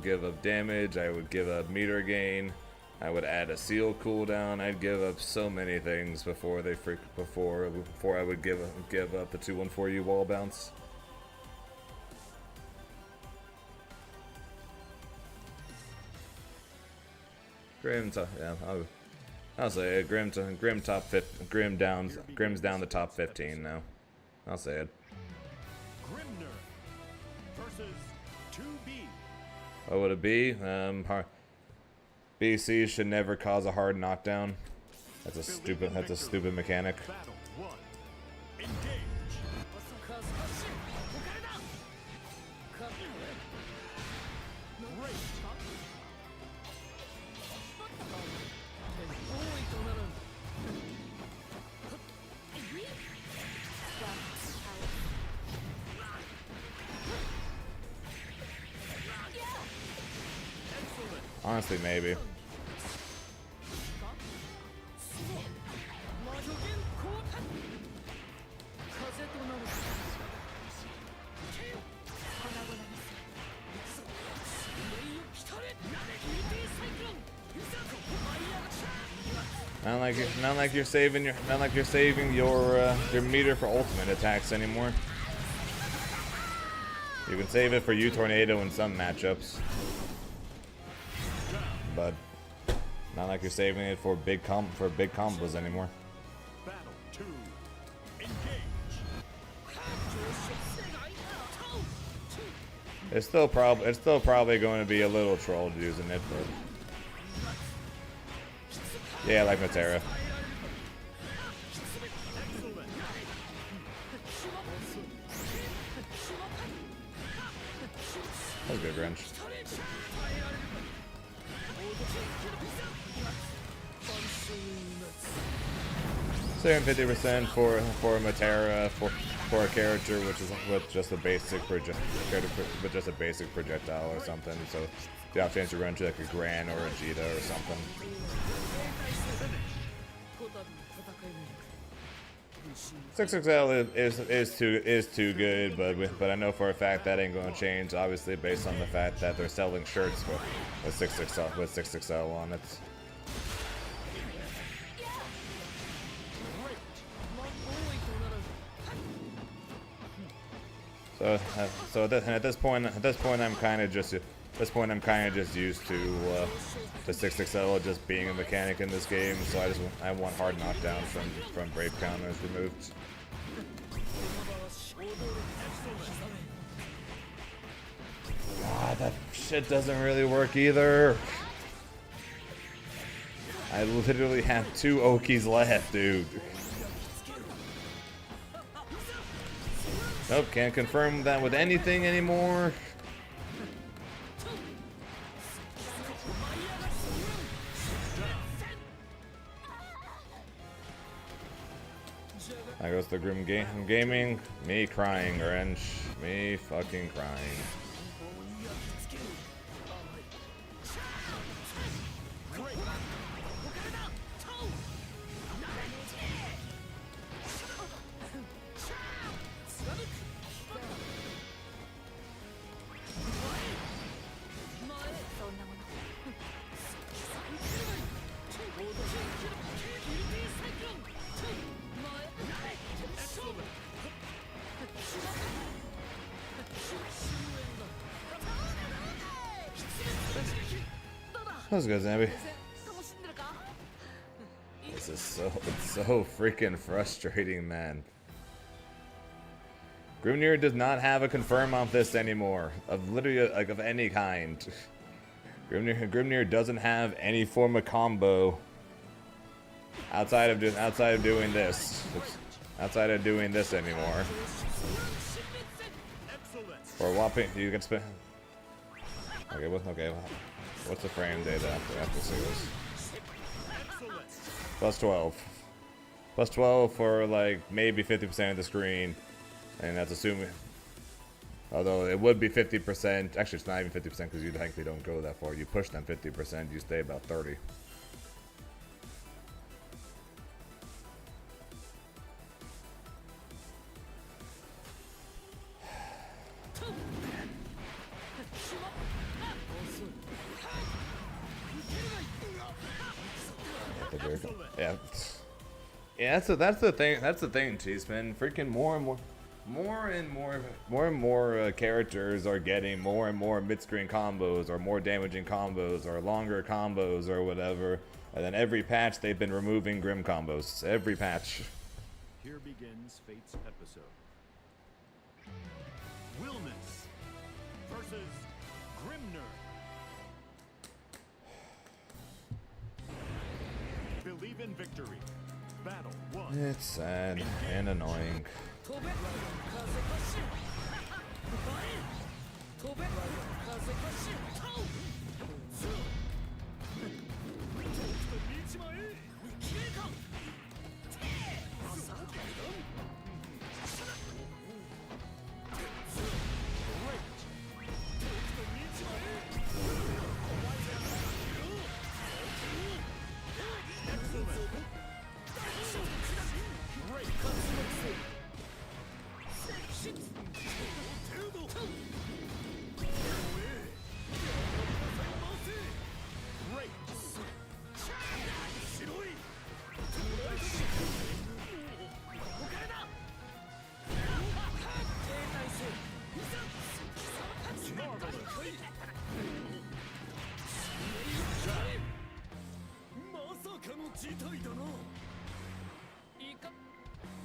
give up damage, I would give up meter gain, I would add a seal cooldown, I'd give up so many things before I would give up the 214U wall bounce. Grim's down the top 15 now. I'll say it. Grimner versus 2B. What would it be? BC should never cause a hard knockdown. That's a stupid mechanic. Battle 1. Engage. Great. Honestly, maybe. Not like you're saving your meter for ultimate attacks anymore. You can save it for U-Tornado in some matchups, but not like you're saving it for big combos anymore. Battle 2. Engage. It's still probably going to be a little trolled using it, but yeah, like Matera. That was good, Grinch. 750% for Matera for a character which is with just a basic projectile or something. So you have a chance to run to like a Gran or a Jita or something. 6XL is too good, but I know for a fact that ain't going to change. Obviously, based on the fact that they're selling shirts with 6XL on it. So at this point I'm kind of just used to the 6XL just being a mechanic in this game. So I want hard knockdown from Brave counters removed. God, that shit doesn't really work either. I literally have 2 Okis left, dude. Nope, can't confirm that with anything anymore. There goes the Grim Gaming. Me crying, Grinch. Me fucking crying. That was good, Zambi. It's so freaking frustrating, man. Grimnir does not have a confirm on this anymore, of literally like of any kind. Grimnir doesn't have any form of combo Outside of doing this anymore. For whopping, you can spend. Okay, what's the frame data after series? Plus 12. Plus 12 for like maybe 50% of the screen, and that's assuming. Although it would be 50%. Actually, it's not even 50% because you technically don't go that far. You push them 50, you stay about 30. Yeah. Yeah, that's the thing. That's the thing, Cheeseman. Freaking more and more characters are getting more and more mid-screen combos, or more damaging combos, or longer combos, or whatever. And then every patch they've been removing Grim combos. Every patch. Here begins Fate's episode. Wilness versus Grimner. Believe in victory. Battle 1. It's sad and annoying.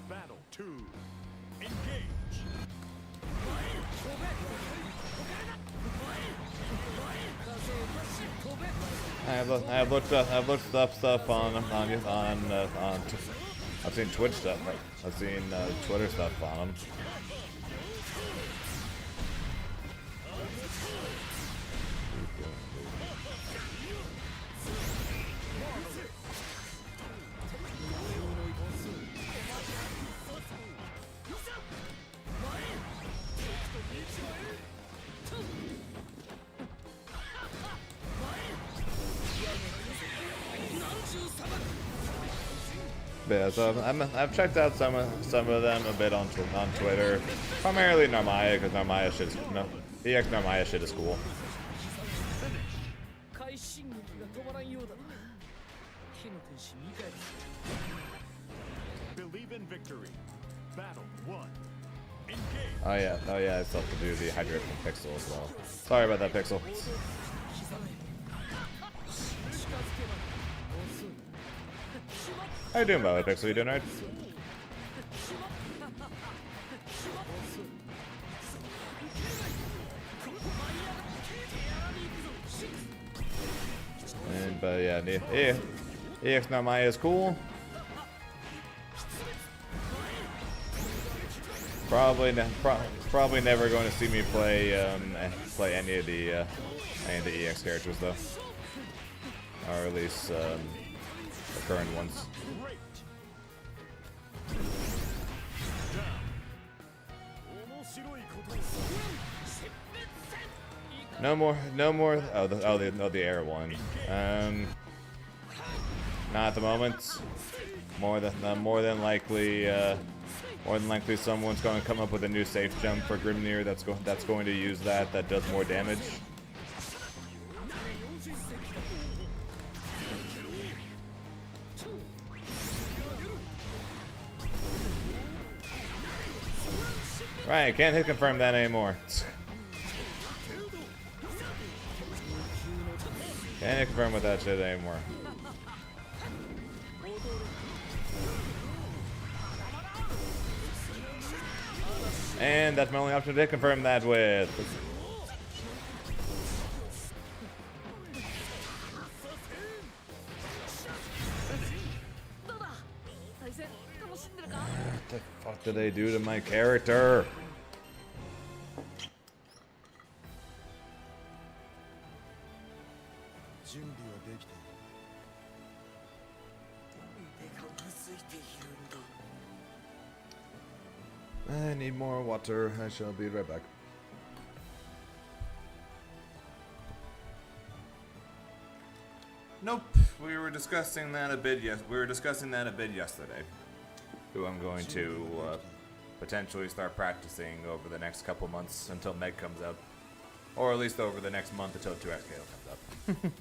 Battle 2. Engage. I've looked stuff on I've seen Twitch stuff. I've seen Twitter stuff on them. Yeah, so I've checked out some of them a bit on Twitter, primarily Narmaya, because Narmaya shit is EX Narmaya shit is cool. Believe in victory. Battle 1. Engage. Oh yeah, I still have to do the Hydra from Pixel as well. Sorry about that, Pixel. How you doing, by the way, Pixel? You doing right? But yeah, EX Narmaya is cool. Probably never going to see me play any of the EX characters though, or at least the current ones. No more. Oh, the air one. Not at the moment. More than likely someone's going to come up with a new safe jump for Grimnir that's going to use that does more damage. Right, can't hit confirm that anymore. Can't hit confirm with that shit anymore. And that's my only option to confirm that with. the fuck did they do to my character? I need more water. I shall be right back. Nope. We were discussing that a bit. Yesterday. Who I'm going to potentially start practicing over the next couple months until Meg comes out, or at least over the next month until 2XKO comes up.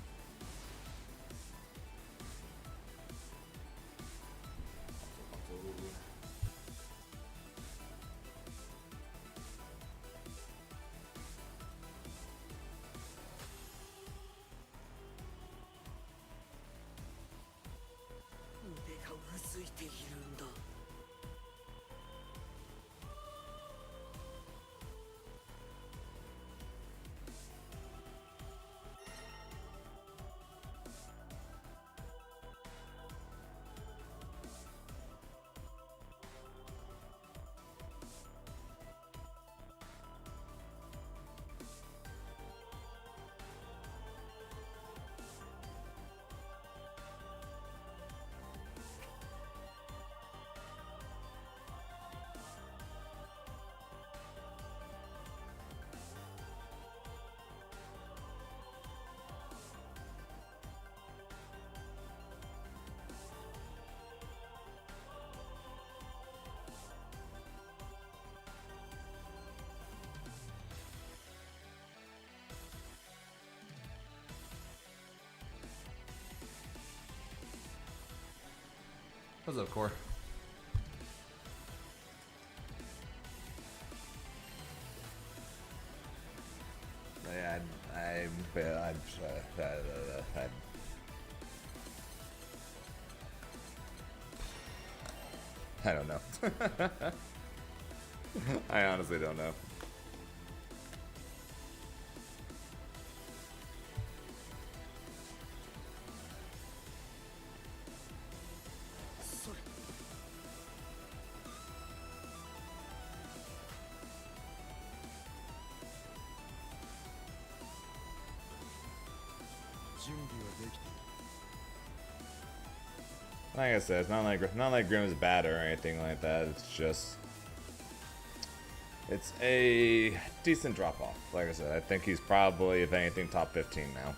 What's up, Core? I don't know. I honestly don't know. Like I said, it's not like Grimm is bad or anything like that. It's just, it's a decent drop off. Like I said, I think he's probably, if anything, top 15 now.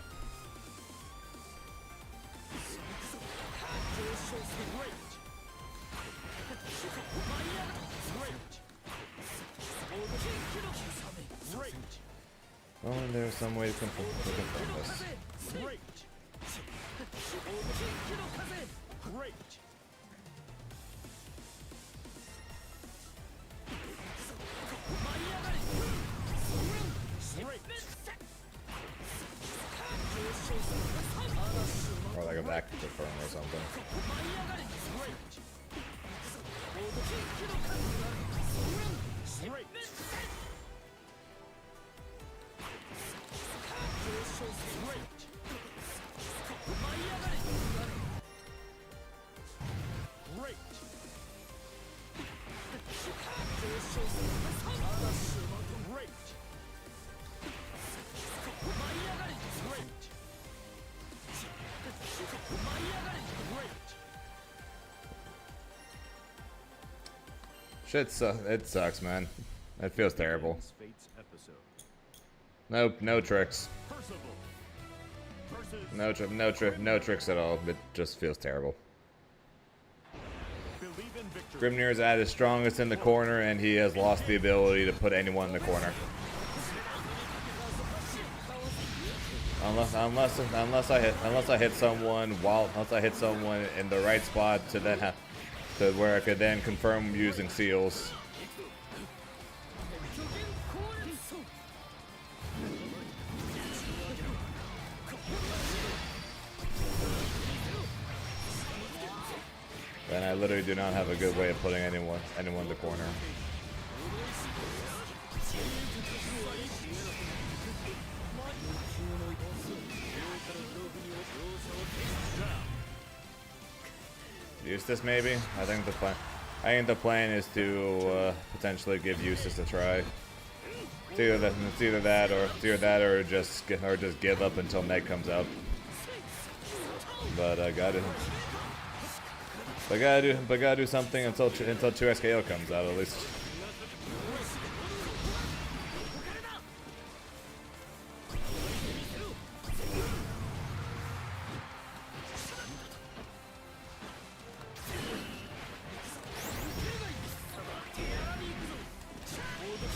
Oh, and there's some way to confirm this. Great. Or like a back confirm or something. Shit, it sucks, man. It feels terrible. Nope, no tricks. No tricks at all. It just feels terrible. Grimnir is at his strongest in the corner, and he has lost the ability to put anyone in the corner. Unless I hit someone in the right spot to then have to where I could then confirm using seals. And I literally do not have a good way of putting anyone in the corner. Use this maybe? I think the plan. I think the plan is to potentially give Eustace a try. It's either that or just give up until Meg comes out. But I gotta do something until 2SKO comes out at least.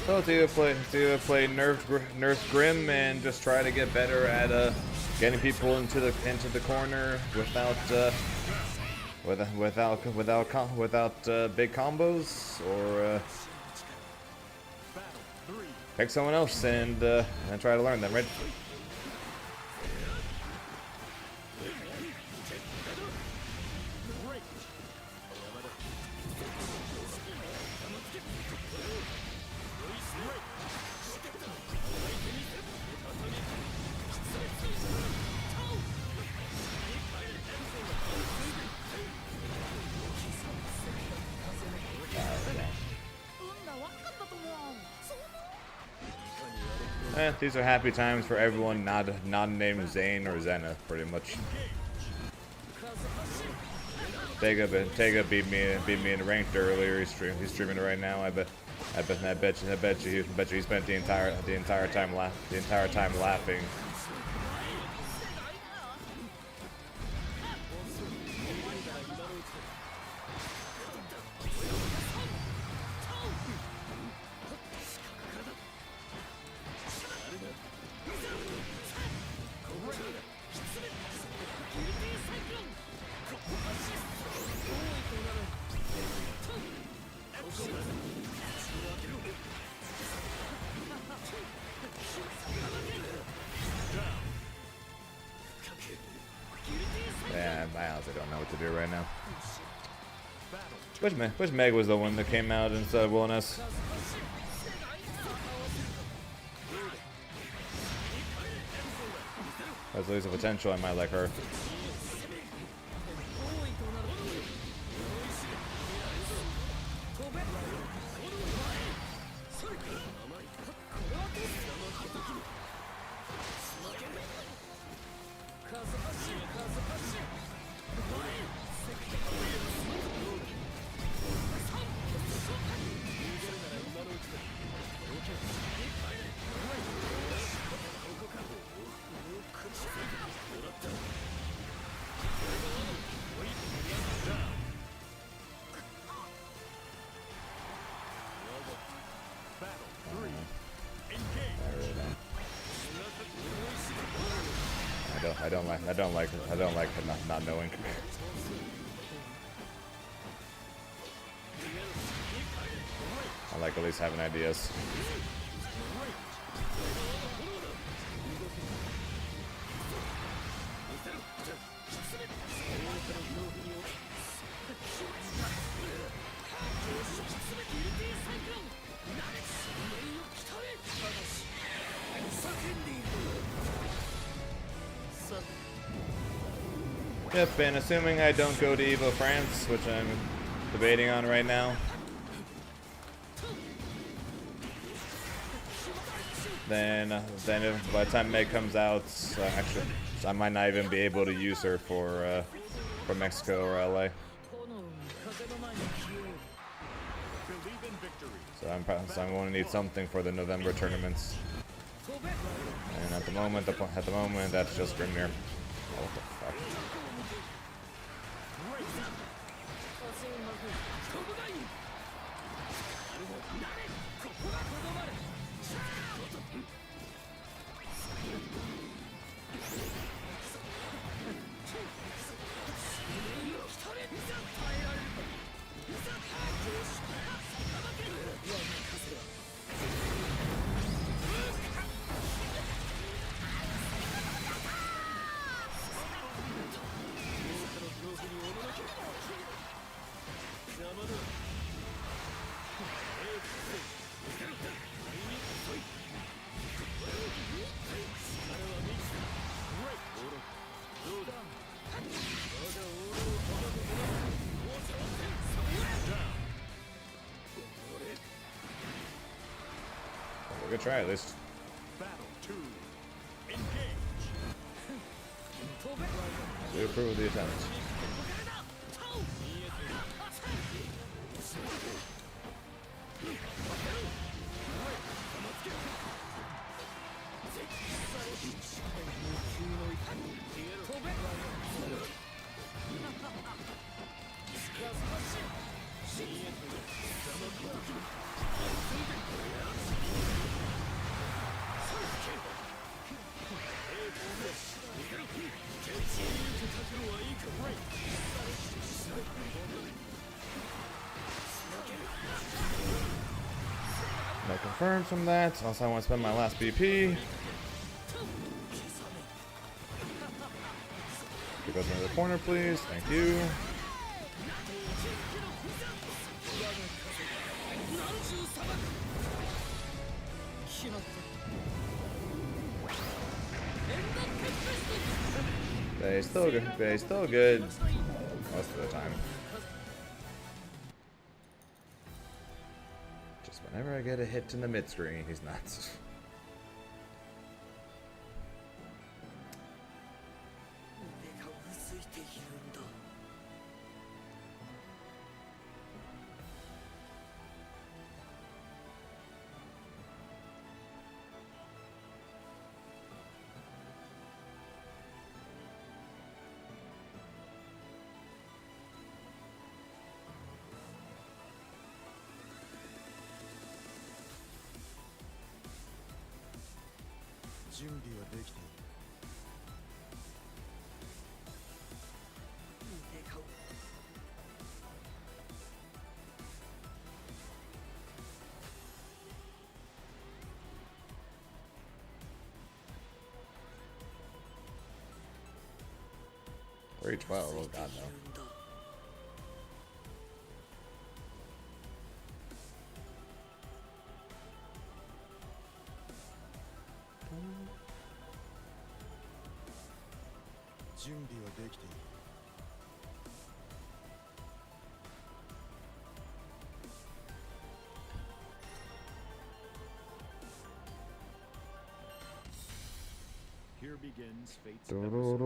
So to play Nerfed Grim and just try to get better at getting people into the corner without big combos, or pick someone else and try to learn them, right? These are happy times for everyone not named Zane or Zenith, pretty much. Tega beat me in ranked earlier. He's streaming it right now. I bet you he spent the entire time laughing. Yeah, I honestly don't know what to do right now. Which Meg was the one that came out instead of Wellness? There's at least a potential I might like her. I don't like not knowing. I like at least having ideas. Yep, and assuming I don't go to Evo France, which I'm debating on right now, then if by the time Meg comes out, actually, I might not even be able to use her for Mexico or LA. So I'm going to need something for the November tournaments. And at the moment, that's just Grimnir. Oh, what the fuck? try at least. Battle 2. Engage. We approve of the attempt. No confirms from that, unless I want to spend my last BP. Keep us into the corner, please. Thank you. They're still good. They're still good most of the time. Just whenever I get a hit in the mid screen, he's nuts. Or 12, oh god no. Here begins Fate's episode.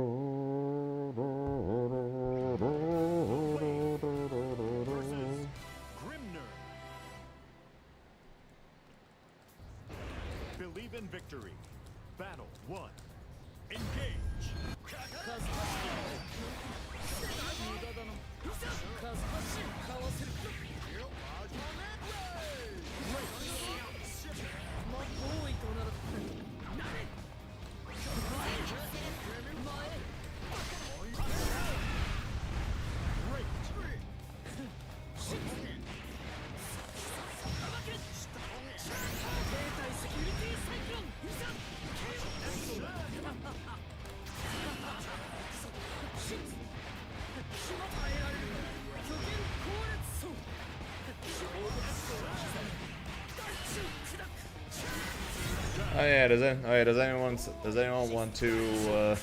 Versus Grimner. Believe in victory. Battle 1. Engage. Oh yeah, does anyone want to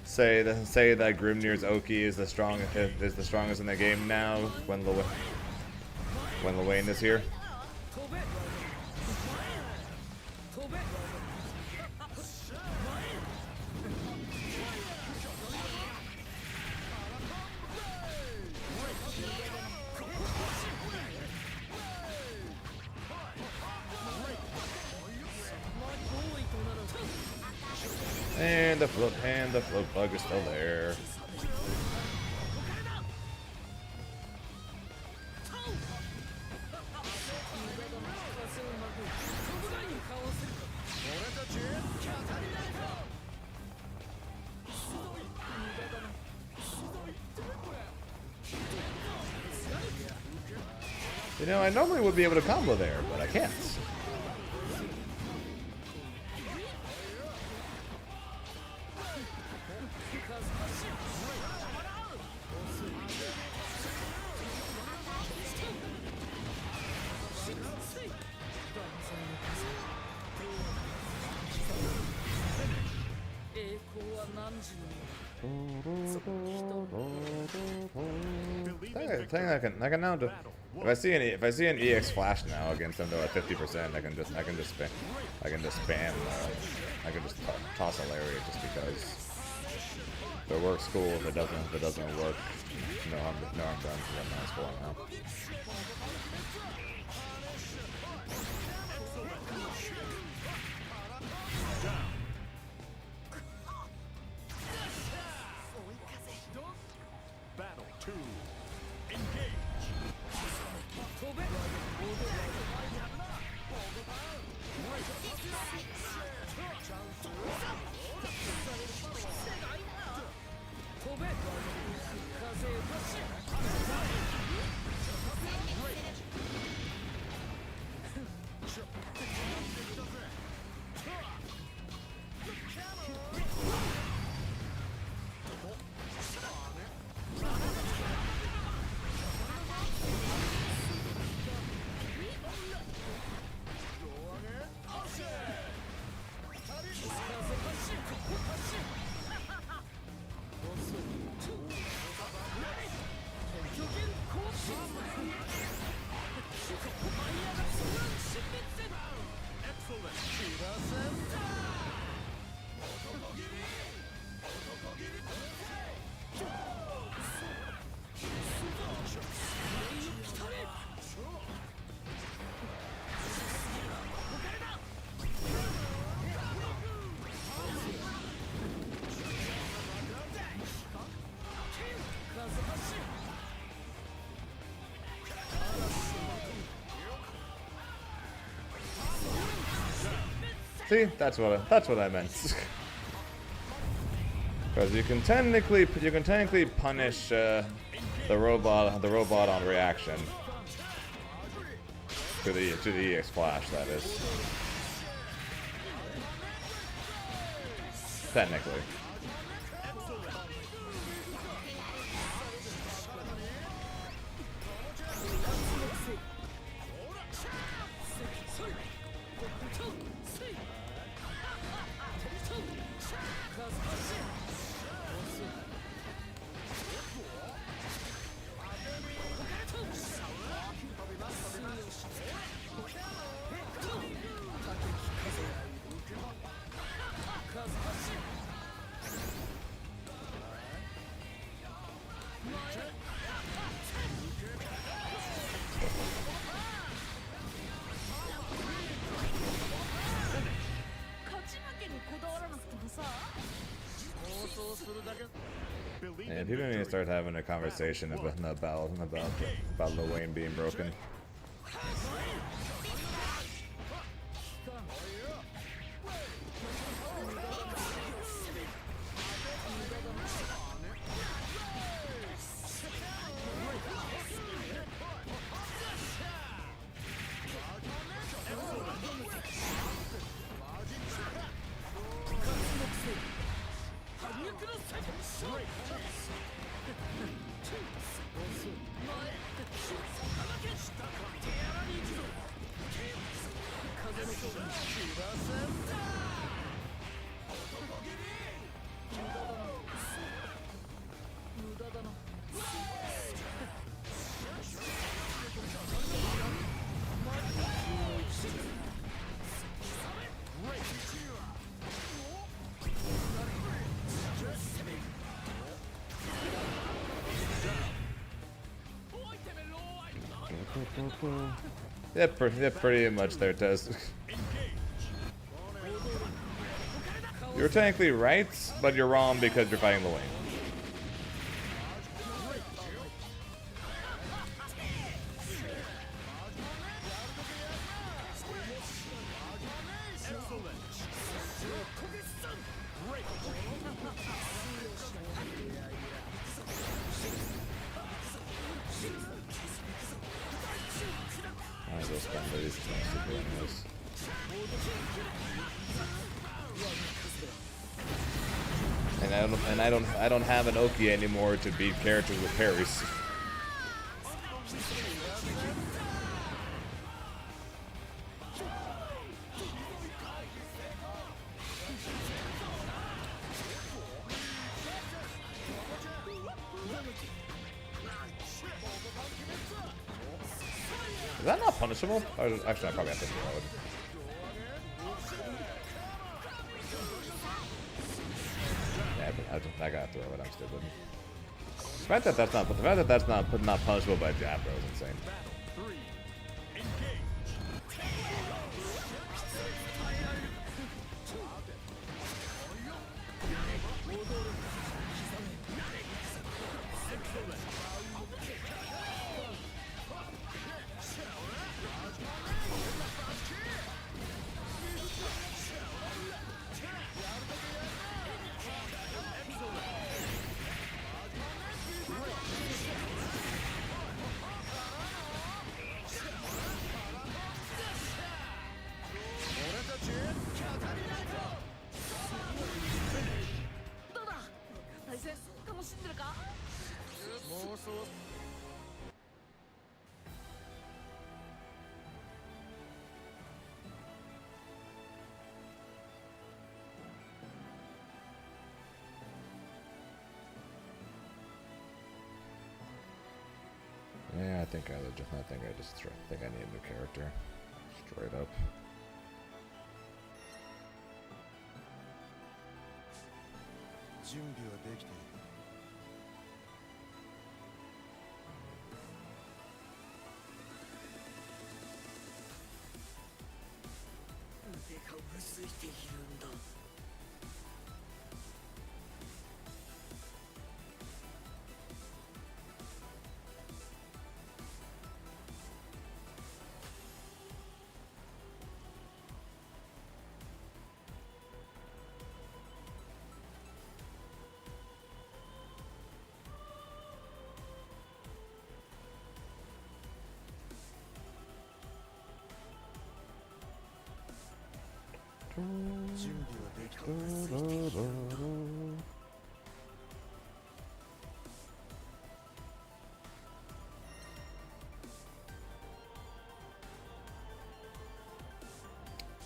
say that Grimnir's Oki is the strongest in the game now when Lewayne is here? And the float bug is still there. You know, I normally would be able to combo there, but I can't. I think I can now do. If I see an EX flash now against them, they're at 50%. I can just spam. I can just spam. I can just toss a lariat just because. If it works, cool. If it doesn't work, no, I'm done. I'm not scoring now. Battle 2. Engage. See, that's what I meant. Because you can technically punish the robot on reaction to the EX flash. That is technically. And people need to start having a conversation about Lil Wayne being broken. Yeah, pretty much there, Tez. You're technically right, but you're wrong because you're fighting Lil Wayne. I don't have an Oki anymore to beat characters with parries. Is that not punishable? Or, actually, I probably have to throw it. Yeah, I gotta throw it. I'm stupid. The fact that that's not punishable by jab throw is insane. Yeah, I think I need a new character. Straight up.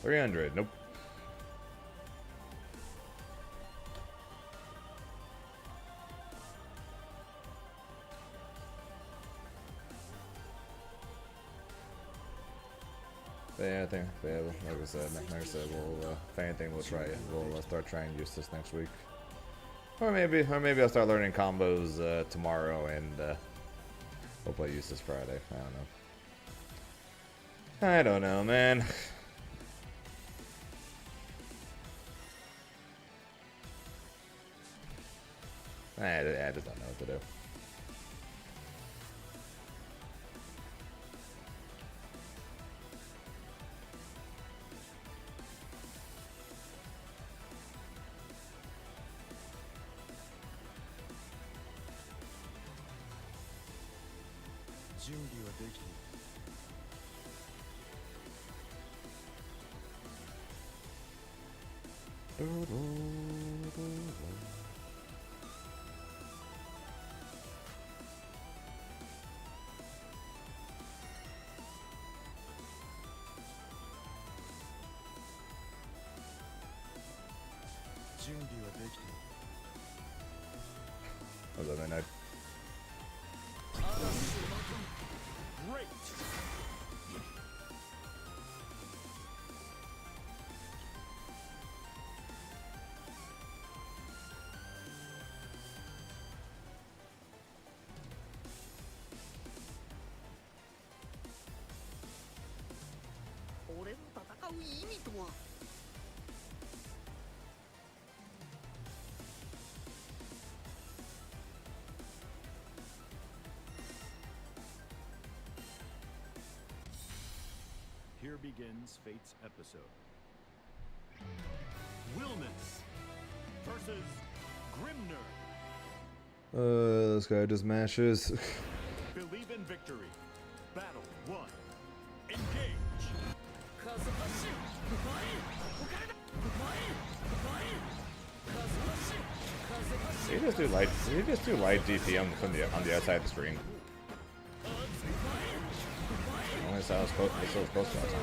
$300. Nope. Yeah, I think, yeah, like I said, we'll, if anything, we'll start trying to use this next week. Or maybe I'll start learning combos, tomorrow, and, hopefully use this Friday. I don't know, man. I just don't know what to do. How's that, midnight? Great. Here begins Fate's episode. Wilmus versus Grimner. This guy just mashes. Believe in victory. Battle 1. Engage. He just do light DP on the outside of the screen. That's how it's supposed to all the time.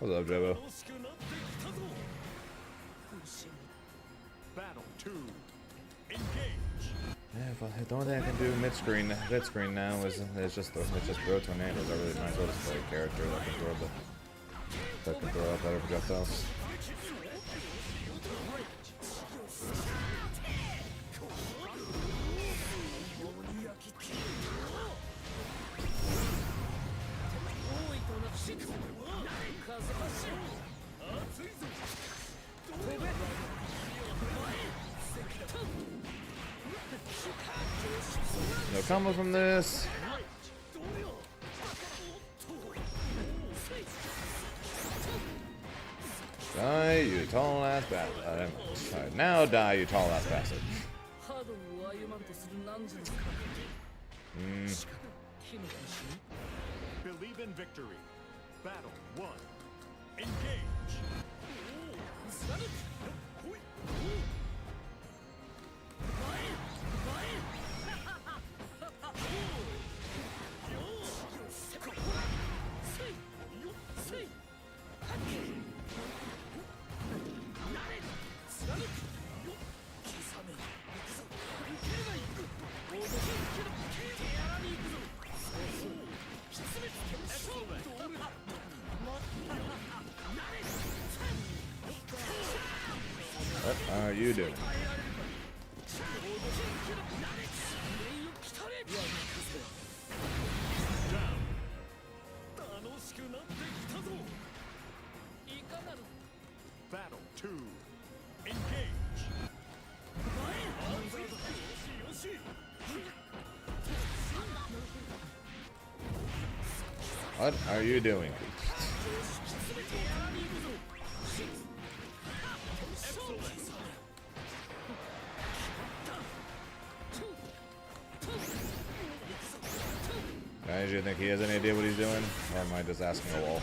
What's up, Jobo? Battle 2. Engage. Yeah, but the only thing I can do mid screen now is just throw tornadoes. I really might as well just play a character that can throw out better projectiles. No combo from this. Die, you tall ass bastard. Now die, you tall ass bastard. Believe in victory. Battle 1. Engage. What are you doing? Battle 2. Engage. What are you doing? Guys, do you think he has any idea what he's doing? Or am I just asking a wall?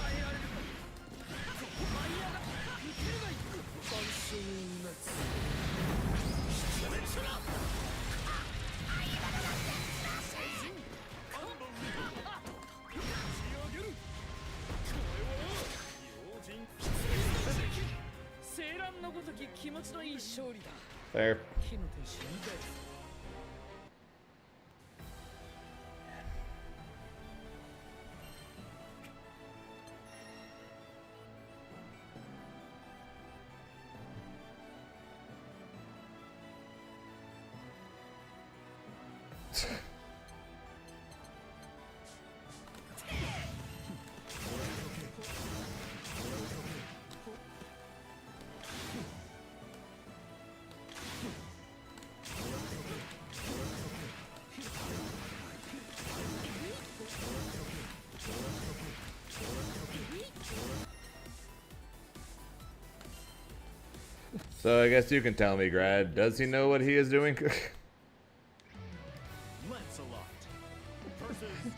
Fair. So I guess you can tell me, Grad. Does he know what he is doing?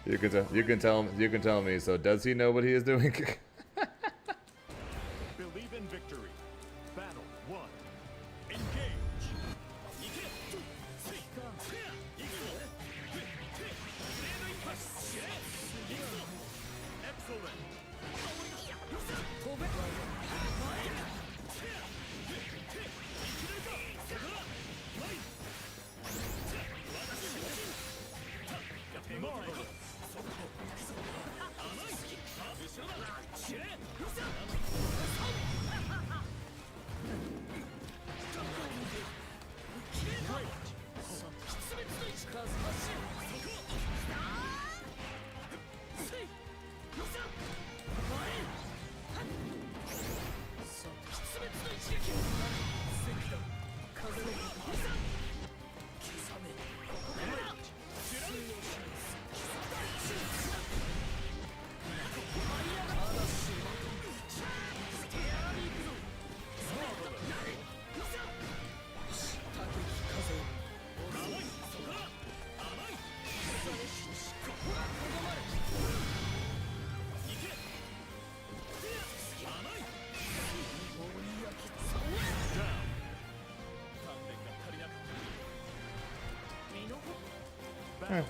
You can tell me. So does he know what he is doing? Believe in victory. Battle 1. Engage. Excellent.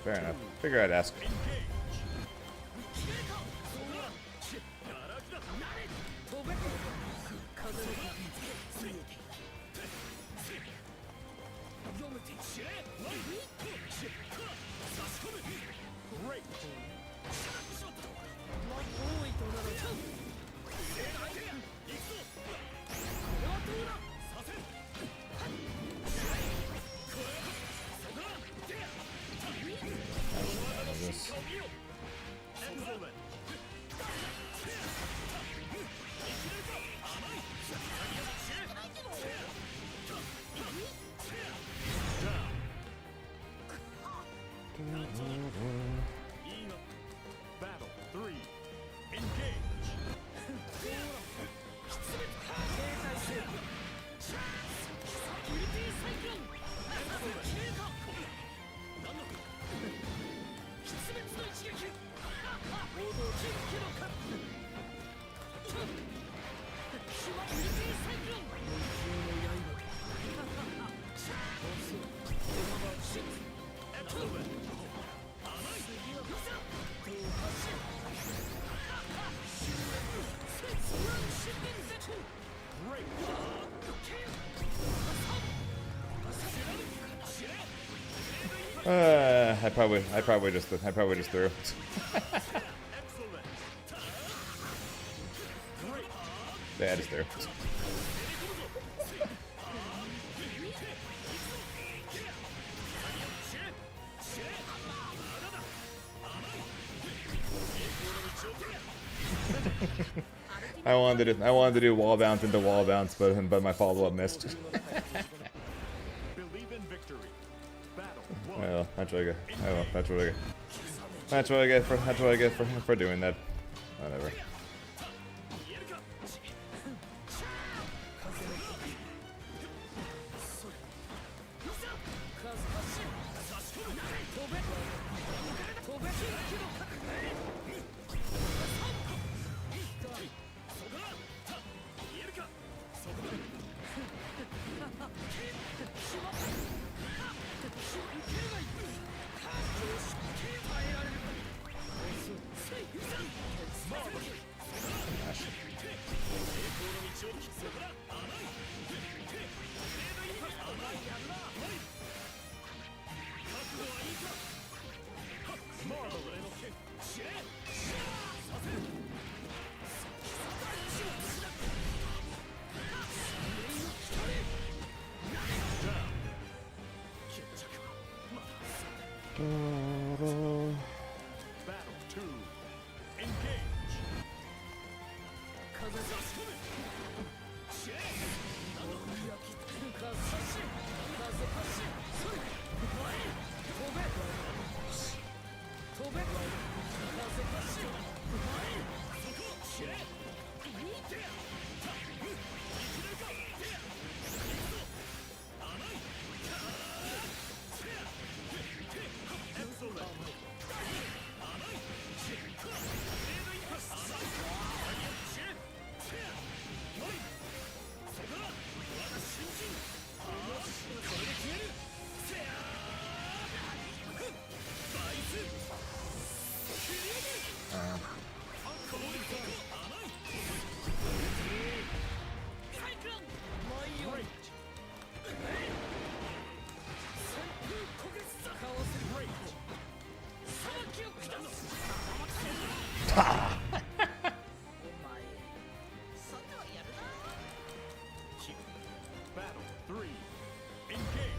Fair enough. Figure I'd ask. Great. Excellent. Battle 3. Engage. I probably just threw. Yeah, I just threw. I wanted to do wall bounce into wall bounce, but my follow up missed. Believe in victory. Battle 1. Well, that's what I get. Oh, well, that's what I get. That's what I get for doing that. Whatever. Battle 2. Engage. Battle 3. Engage.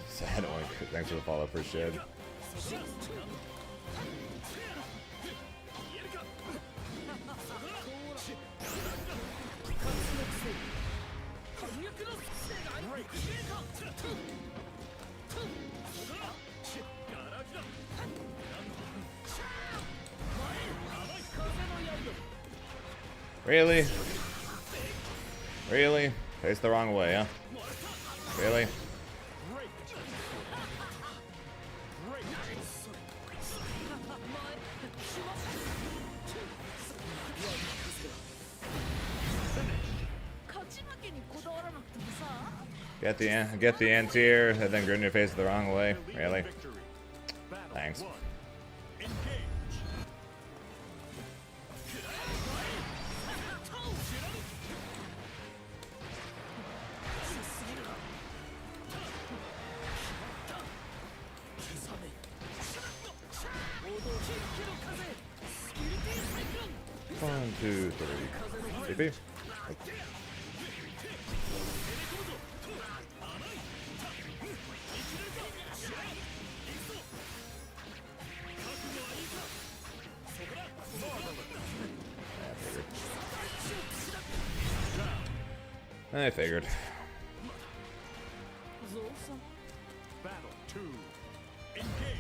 Sad one. Thanks for the follow for shed. Really? Really? Faced the wrong way, huh? Really? Get the anti-air, and then grin your face the wrong way. Really? Victory. Battle Thanks. 1. Engage. One, two, three. TP. I figured. Battle 2. Engage.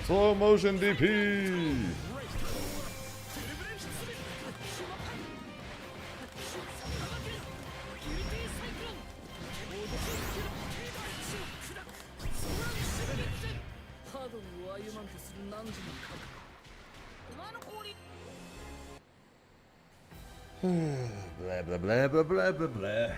Slow motion DP. Blah blah blah blah blah blah blah.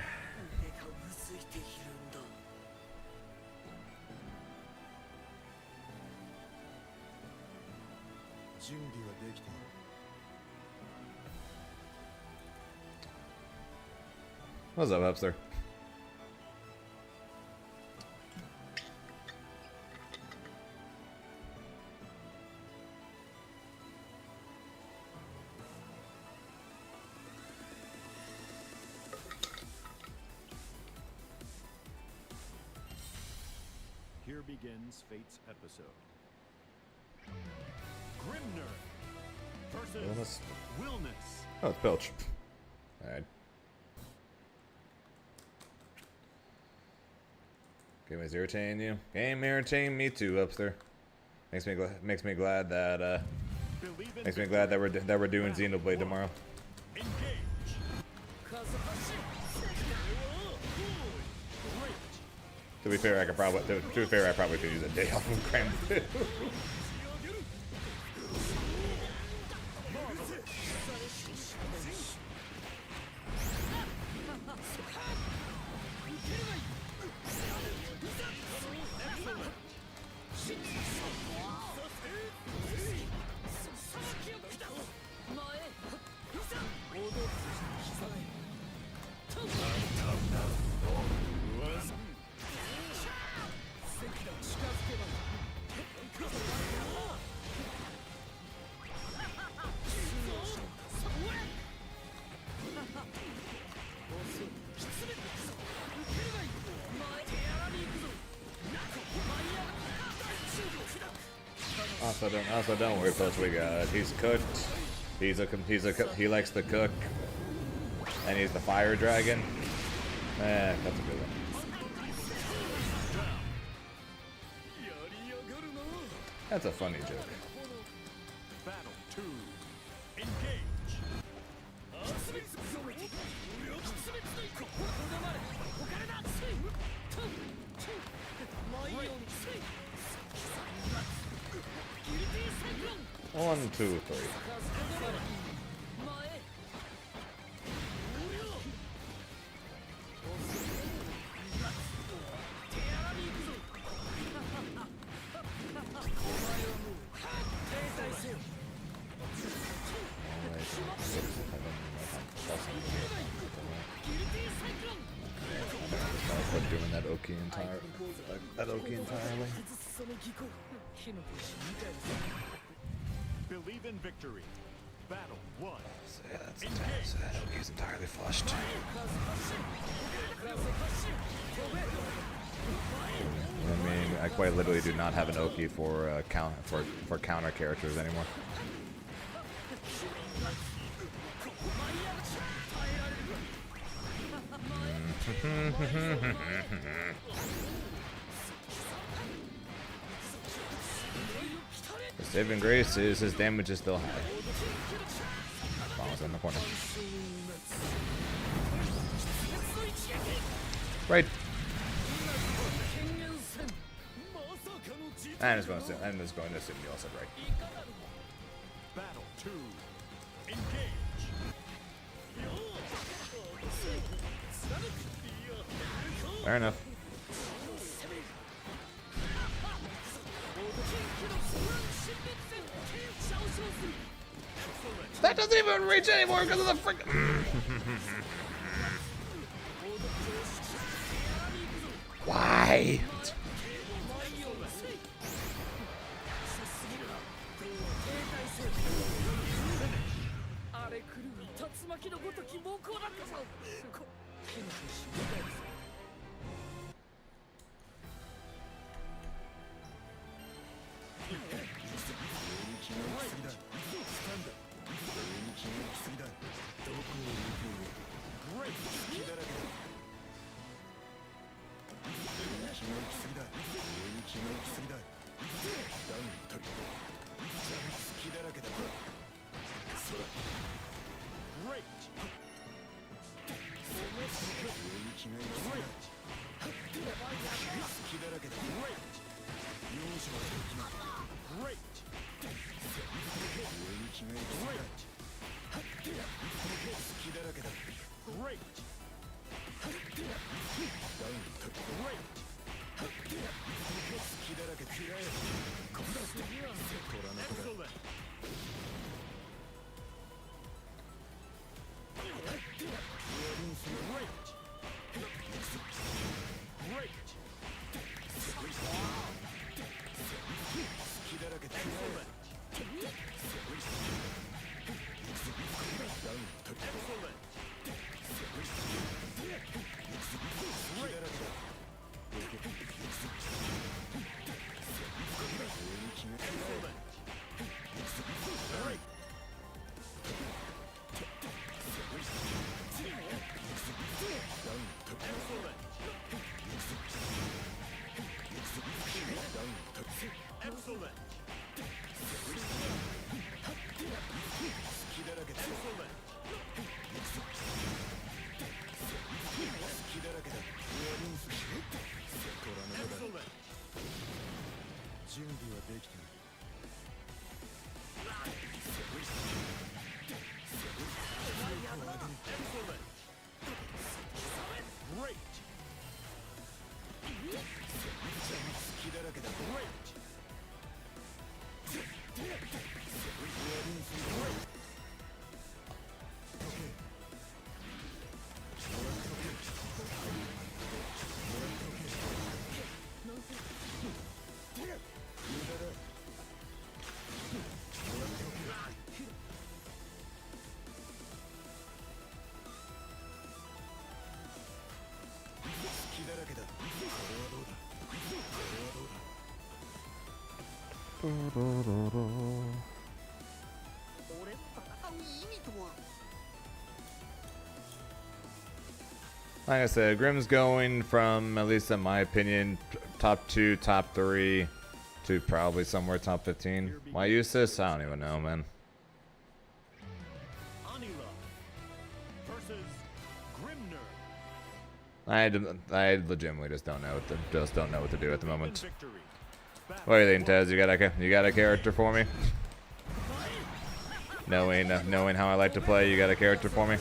What's up, Hupster? Here begins Fate's episode. Grimner versus Willness. Oh, it's Pilch. Alright. Game is irritating you. Game irritating me too, Hupster. Makes me glad that we're doing Xenoblade tomorrow. Engage. To be fair, I probably could use a day off of Cram too. Also, don't worry, Pilch. We got. He's cooked. He likes to cook, and he's the fire dragon. That's a good one. That's a funny joke. Battle 2. Engage. One, two, three. Quit doing that Oki entirely. Believe in victory. Battle 1. So yeah, that Oki's entirely flushed. I mean, I quite literally do not have an Oki for counter characters anymore. The saving grace is his damage is still high. Almost in the corner. Right. I'm just going to assume you all said right. Battle 2. Engage. Fair enough. That doesn't even reach anymore because of the frick. Why? Like I said, Grimm's going from, at least in my opinion, top 2, top 3 to probably somewhere top 15. Why use this? I don't even know, man. I legitimately just don't know what to do at the moment. What do you think, Tez? You got a character for me? Knowing how I like to play, you got a character for me?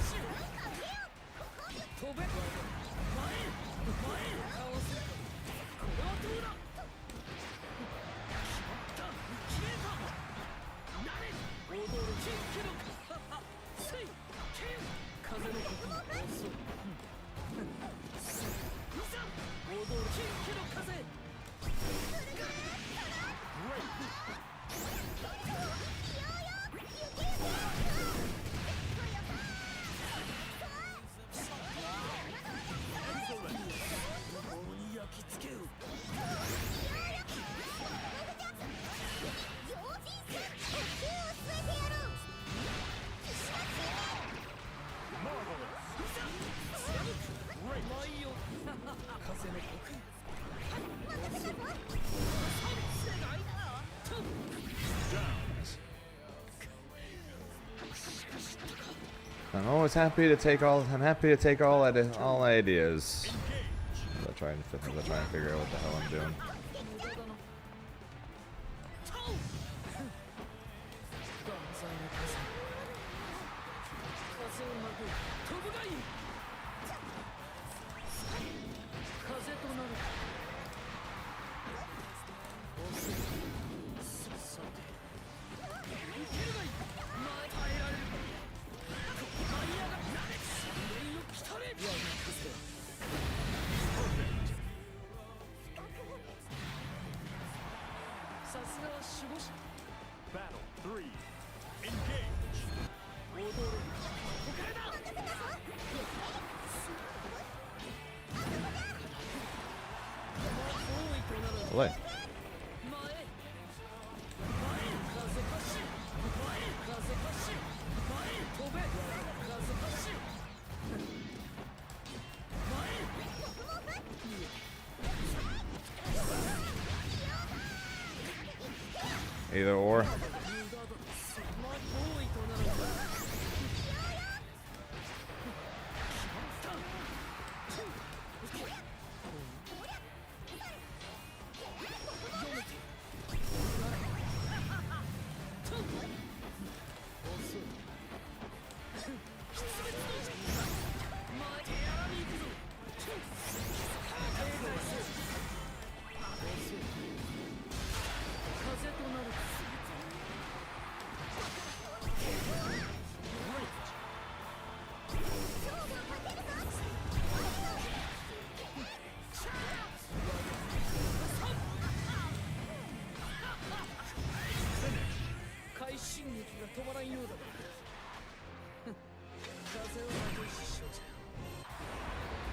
I'm always happy to take all. I'm happy to take all ideas. As I try and figure out what the hell I'm doing. Battle 3. Engage. Play. Either or.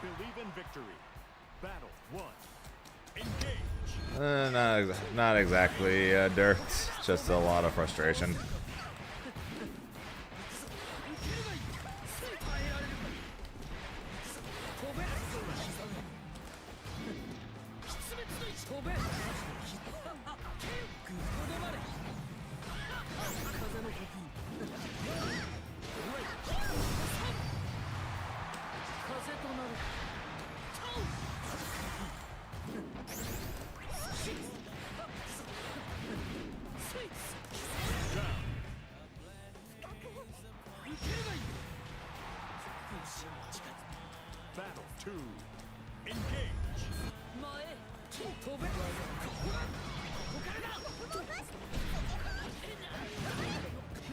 Believe in victory. Battle 1. Engage. Not exactly dirt. Just a lot of frustration. Battle 2. Engage.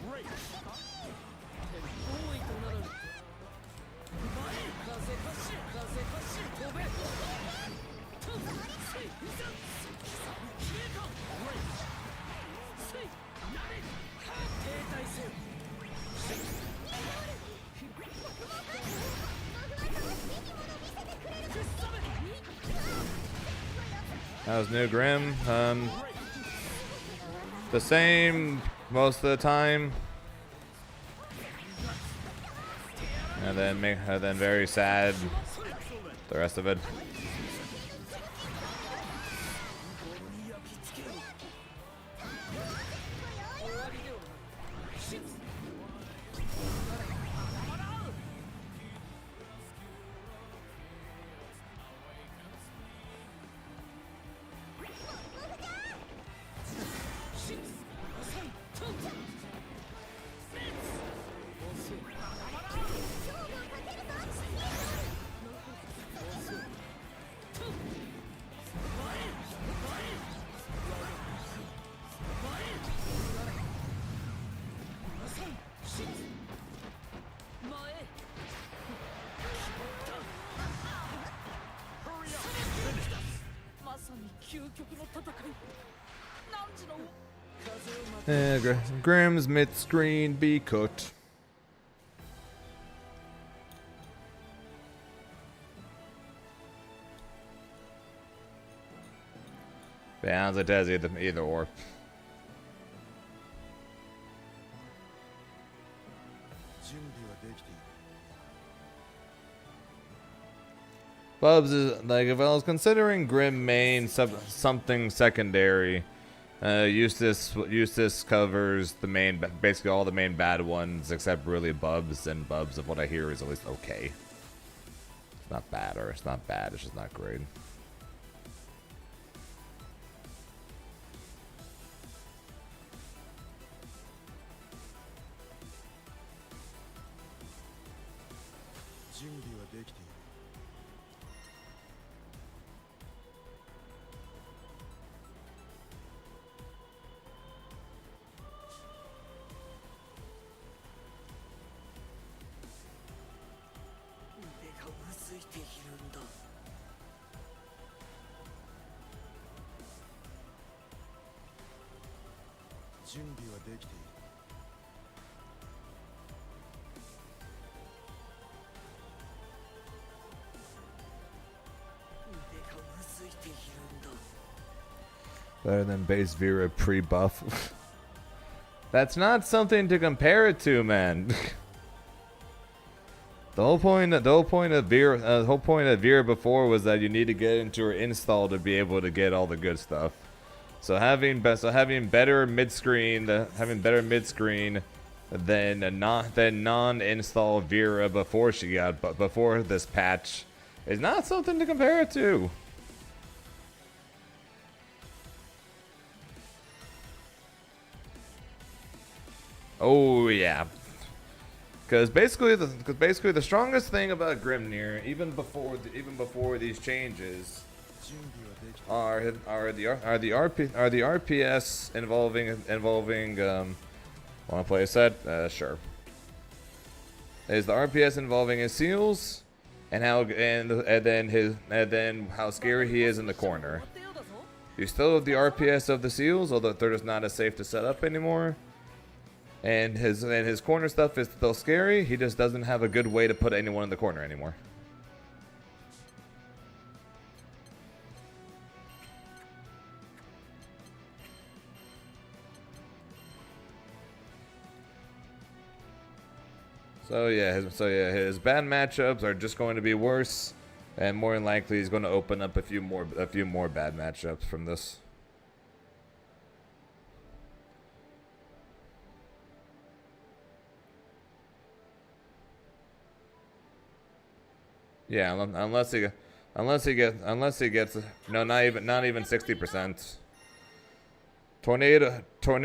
Great. That was New Grim. The same most of the time. And then very sad the rest of it. Grim's mid-screen be cooked. Sounds like that's either or. Bubs is like, if I was considering Grim main something secondary, Eustace covers the main, basically all the main bad ones except really Bubs, and Bubs, of what I hear, is at least okay. It's not bad, or it's not bad. It's just not great. Better than base Vera pre-buff. That's not something to compare it to, man. The whole point of Vera before was that you need to get into her install to be able to get all the good stuff. So having better mid screen than non-install Vera before this patch is not something to compare it to. Oh yeah, because basically the strongest thing about Grimnir, even before these changes, are the RPS involving want to play a set? Sure. Is the RPS involving his seals, and then how scary he is in the corner. You still have the RPS of the seals, although they're just not as safe to set up anymore. And his corner stuff is still scary. He just doesn't have a good way to put anyone in the corner anymore. So yeah, his bad matchups are just going to be worse, and more than likely he's going to open up a few more bad matchups from this. Yeah, unless he gets no, not even 60%.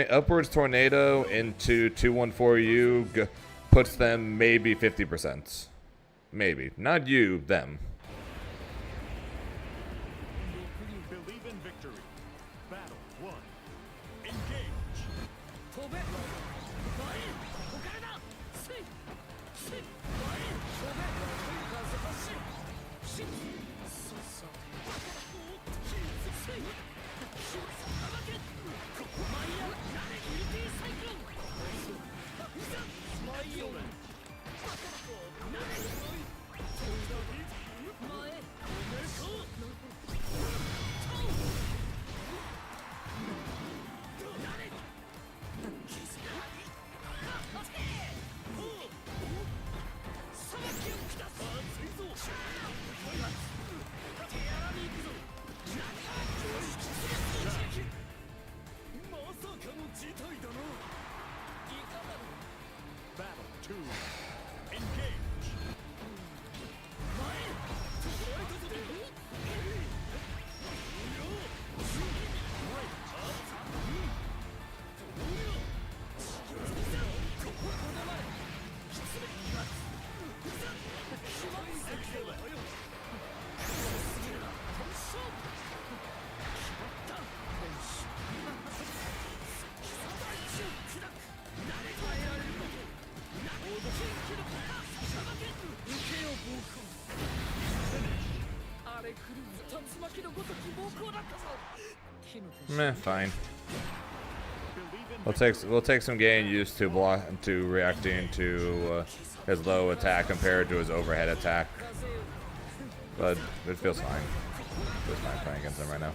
Upwards tornado into 214U puts them maybe 50%. Maybe. Not you, them. Believe in victory. Battle 1. Engage. Battle 2. Engage. Meh, fine. We'll take some getting used to reacting to his low attack compared to his overhead attack, but it feels fine. It feels fine playing against him right now.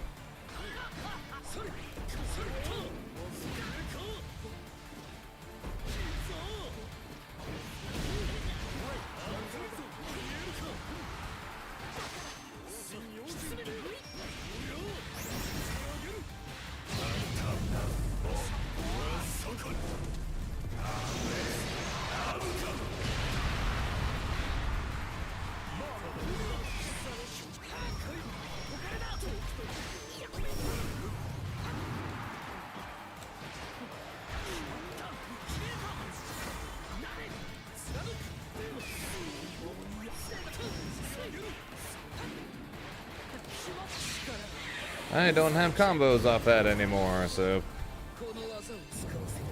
I don't have combos off that anymore, so... この技を使わせる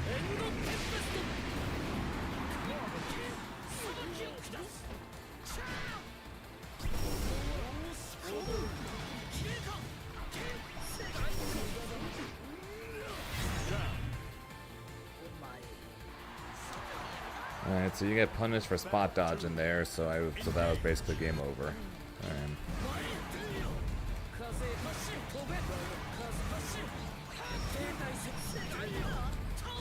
エンドテンペスト裁きを下すチャー消えか世界のお前 Alright, so you get punished for spot dodge in there, so that was basically game over. Alright. 風発進飛べ風発進停滞せ世界よタウ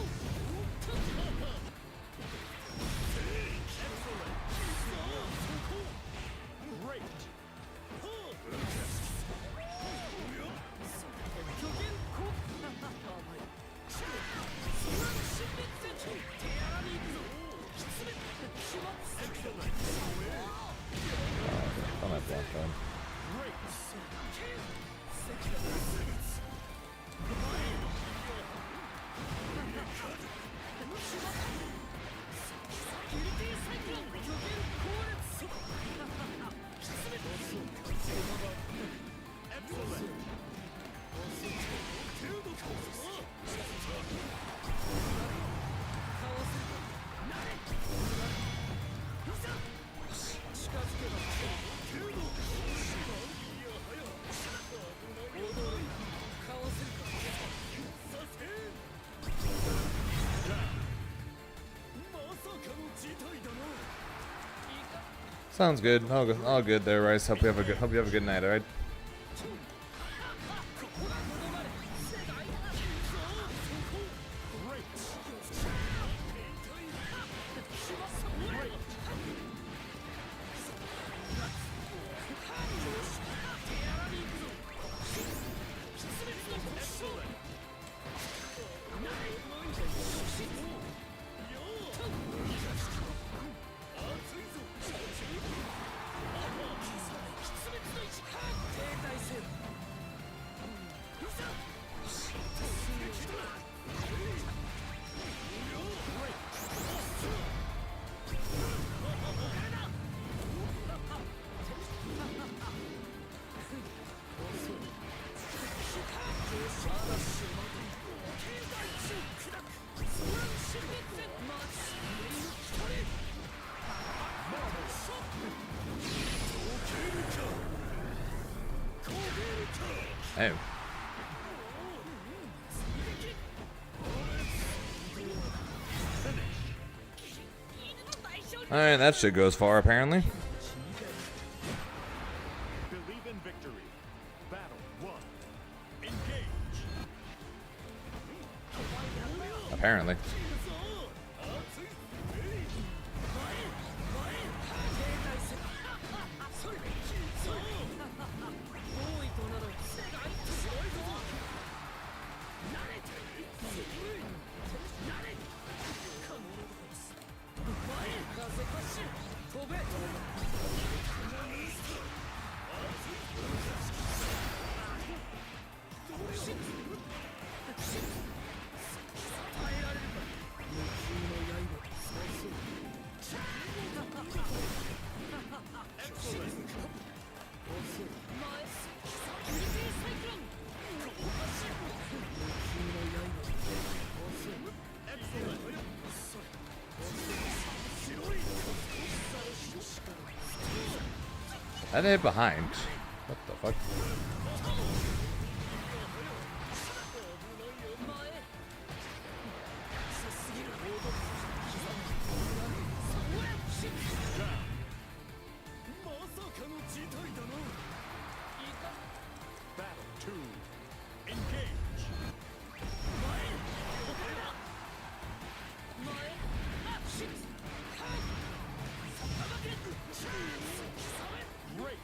Oh, that block done. Sounds good. All good there, Rice. Hope you have a good night, alright? Oh. Alright, that shit goes far, apparently. Believe in victory. Battle 1. Engage. Apparently. That hit behind. What the fuck? Battle 2. Engage. Great.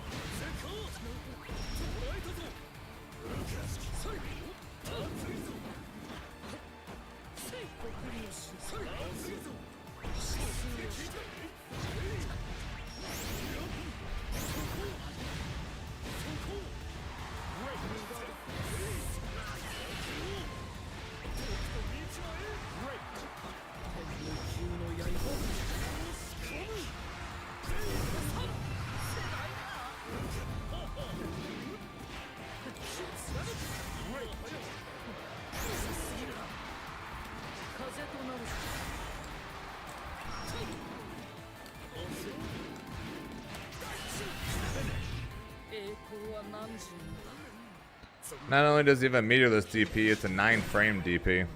Not only does he have a meterless DP, it's a 9-frame DP. Believe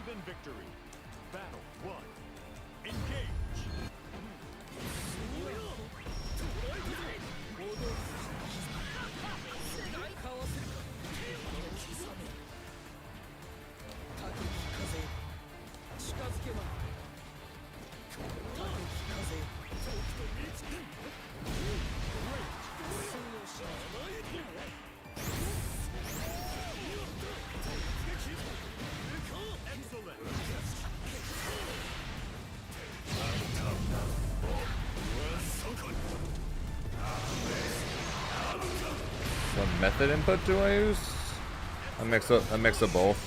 in victory. Battle 1. Engage. What method input do I use? A mix of both.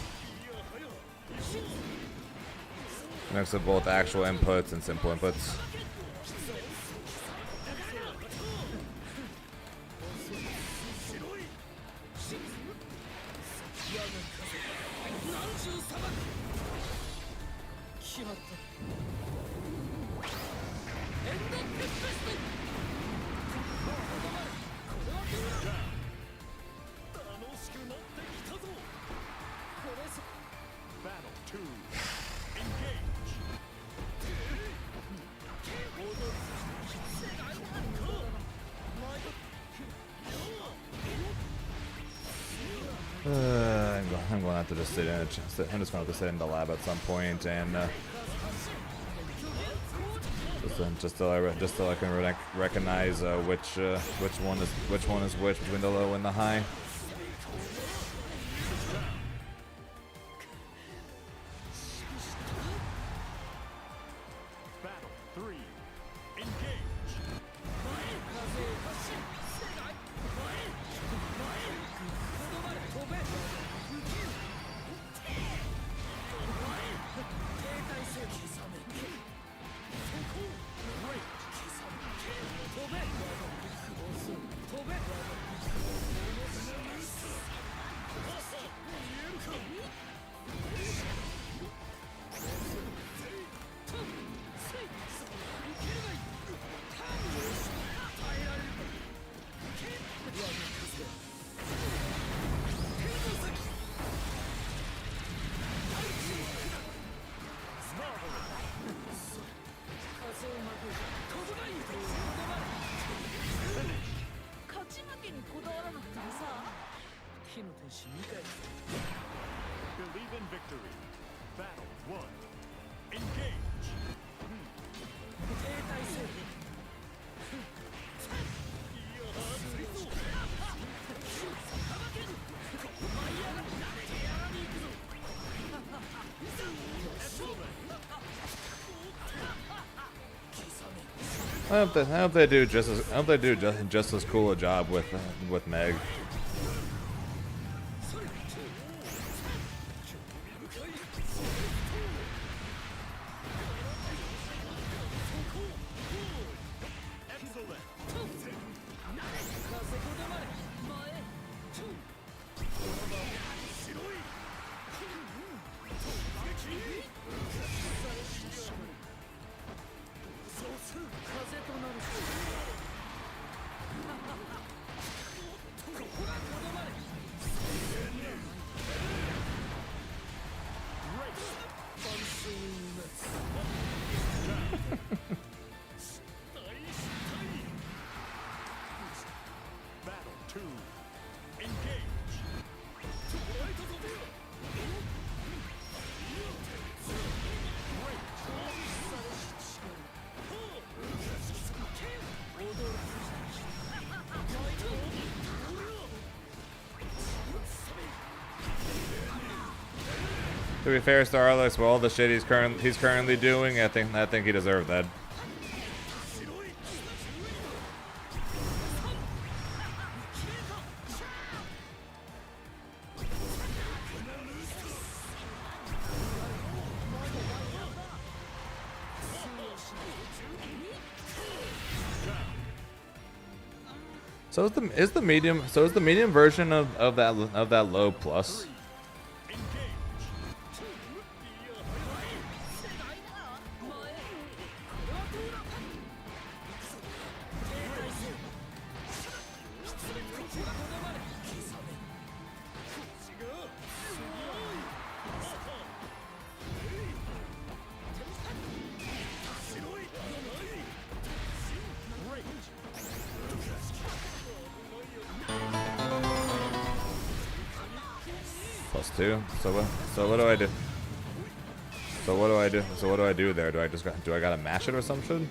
A mix of both actual inputs and simple inputs. Battle 2. Engage. I'm going to have to just sit in. I'm just going to have to sit in the lab at some point and just till I can recognize which one is which between the low and the high. Battle 3. Engage. Believe in victory. Battle 1. Engage. I hope they do just as cool a job with Meg. Battle 2. Engage. To be fair, Starlux, with all the shit he's currently doing, I think he deserved that. So is the medium version of that low plus? +2. So what do I do? So what do I do? So what do I do there? Do I gotta mash it or some shit?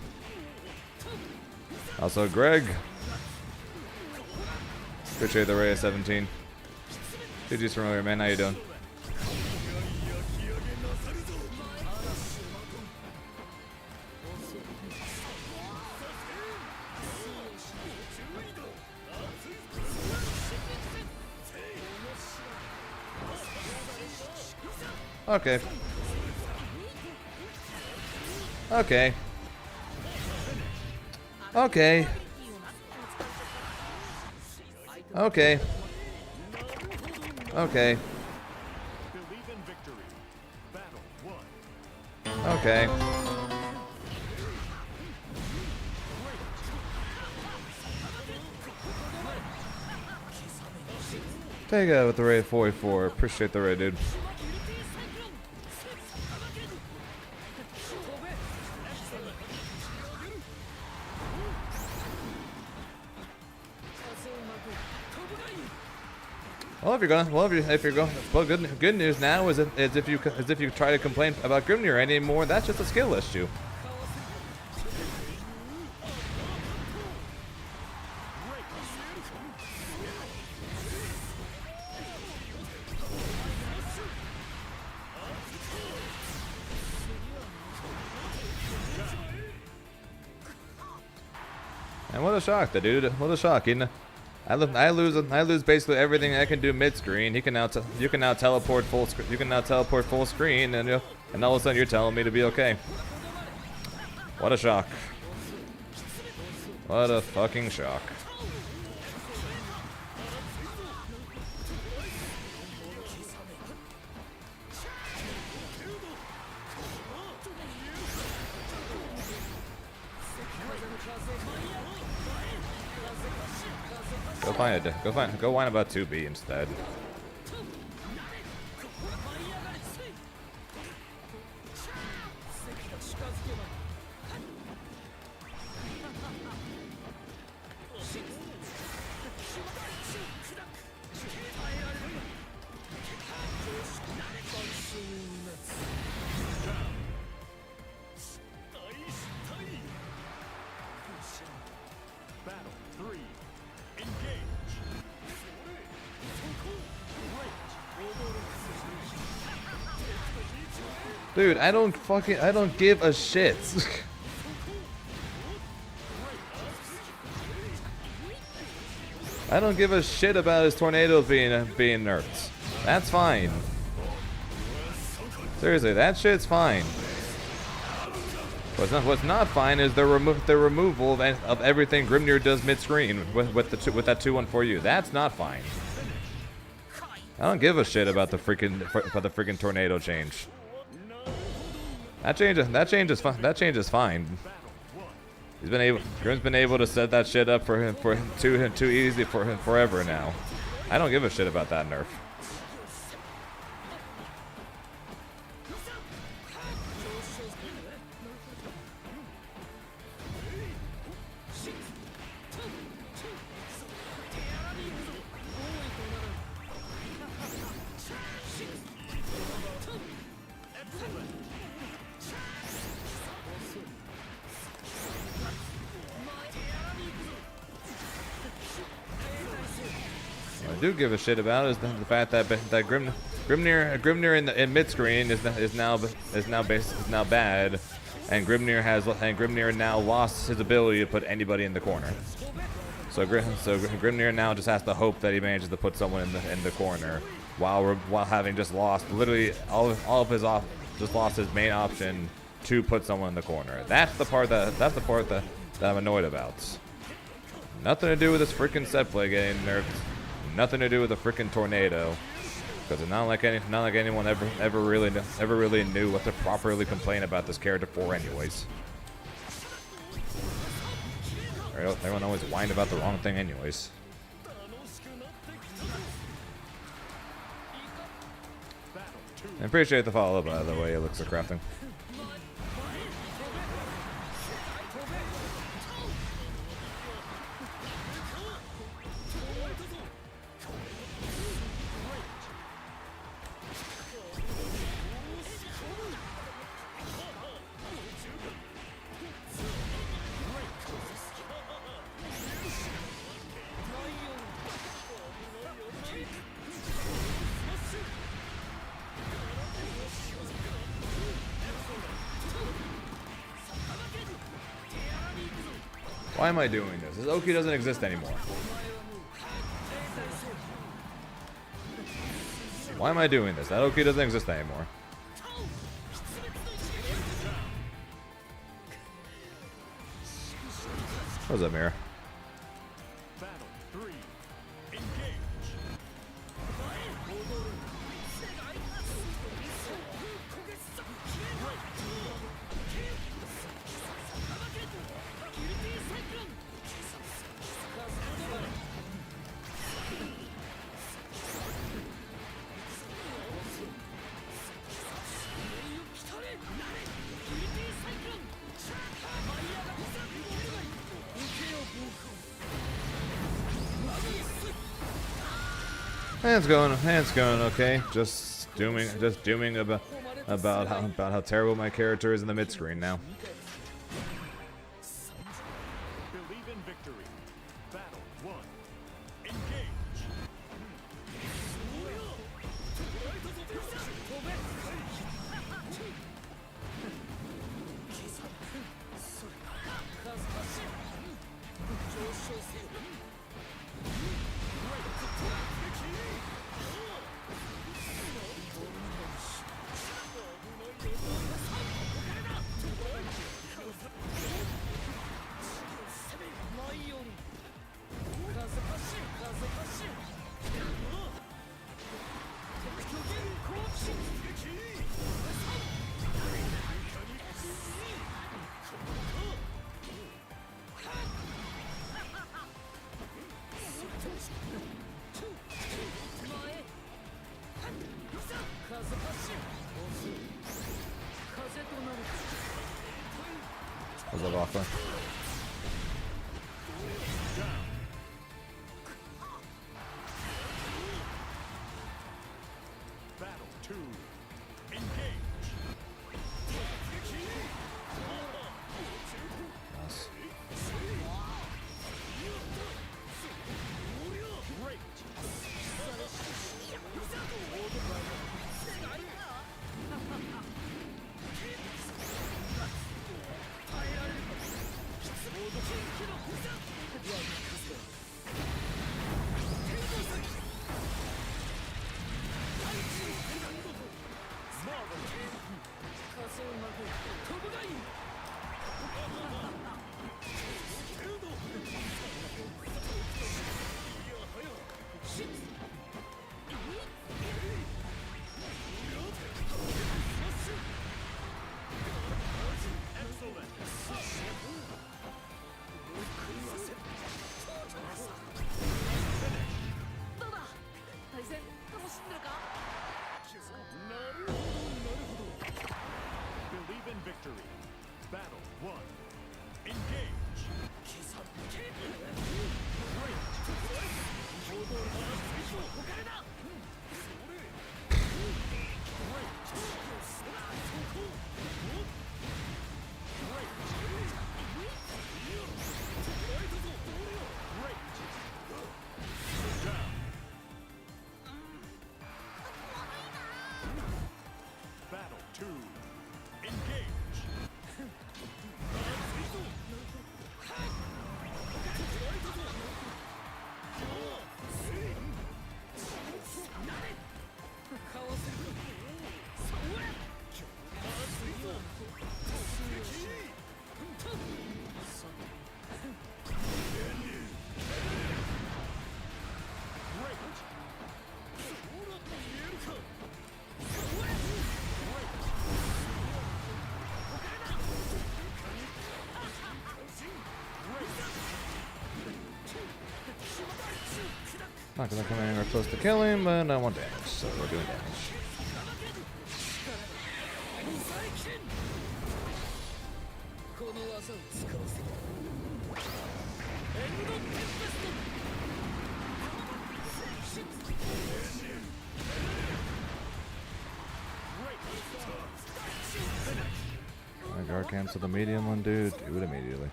Also, Greg. Appreciate the Ray of 17. GG's from earlier, man. How you doing? Okay. Okay. Okay. Okay. Okay. Believe in victory. Battle 1. Okay. Take it with the raid 44. Appreciate the raid, dude. Well, if you're going, well, good news now is if you try to complain about Grimnir anymore, that's just a skill issue. And what a shock, the dude! What a shock! I lose basically everything I can do mid screen. You can now teleport full screen. You can now teleport full screen, and all of a sudden you're telling me to be okay. What a shock! What a fucking shock! Go whine about 2B instead. Battle 3. Engage. Dude, I don't give a shit. I don't give a shit about his tornadoes being nerfed. That's fine. Seriously, that shit's fine. What's not fine is the removal of everything Grimnir does mid-screen with that 2-1-4U. That's not fine. I don't give a shit about the freaking tornado change. That change is fine. Grim's been able to set that shit up for him too easy for him forever now. I don't give a shit about that nerf. I do give a shit about is the fact that Grimnir in mid screen is now bad, and Grimnir now lost his ability to put anybody in the corner. So Grimnir now just has to hope that he manages to put someone in the corner while having just lost literally all of his just lost his main option to put someone in the corner. That's the part that I'm annoyed about. Nothing to do with this freaking set play getting nerfed. Nothing to do with the freaking tornado, because it's not like anyone ever really knew what to properly complain about this character for, anyways. Everyone always whined about the wrong thing, anyways. I appreciate the follow, by the way. It looks like crafting. Why am I doing this? This Oki doesn't exist anymore. Why am I doing this? That Oki doesn't exist anymore. What's up, Mira? Battle 3. Engage. Hands going okay. Just dooming about how terrible my character is in the mid screen now. Believe in victory. Battle 1. Engage. Was that awkward? Battle 2. Engage. Nice. Great. Believe in victory. Battle 1. Engage. Battle 2. Engage. Not gonna come anywhere close to kill him, but I want damage, so we're doing damage. I guard cancel the medium one, dude. Do it immediately.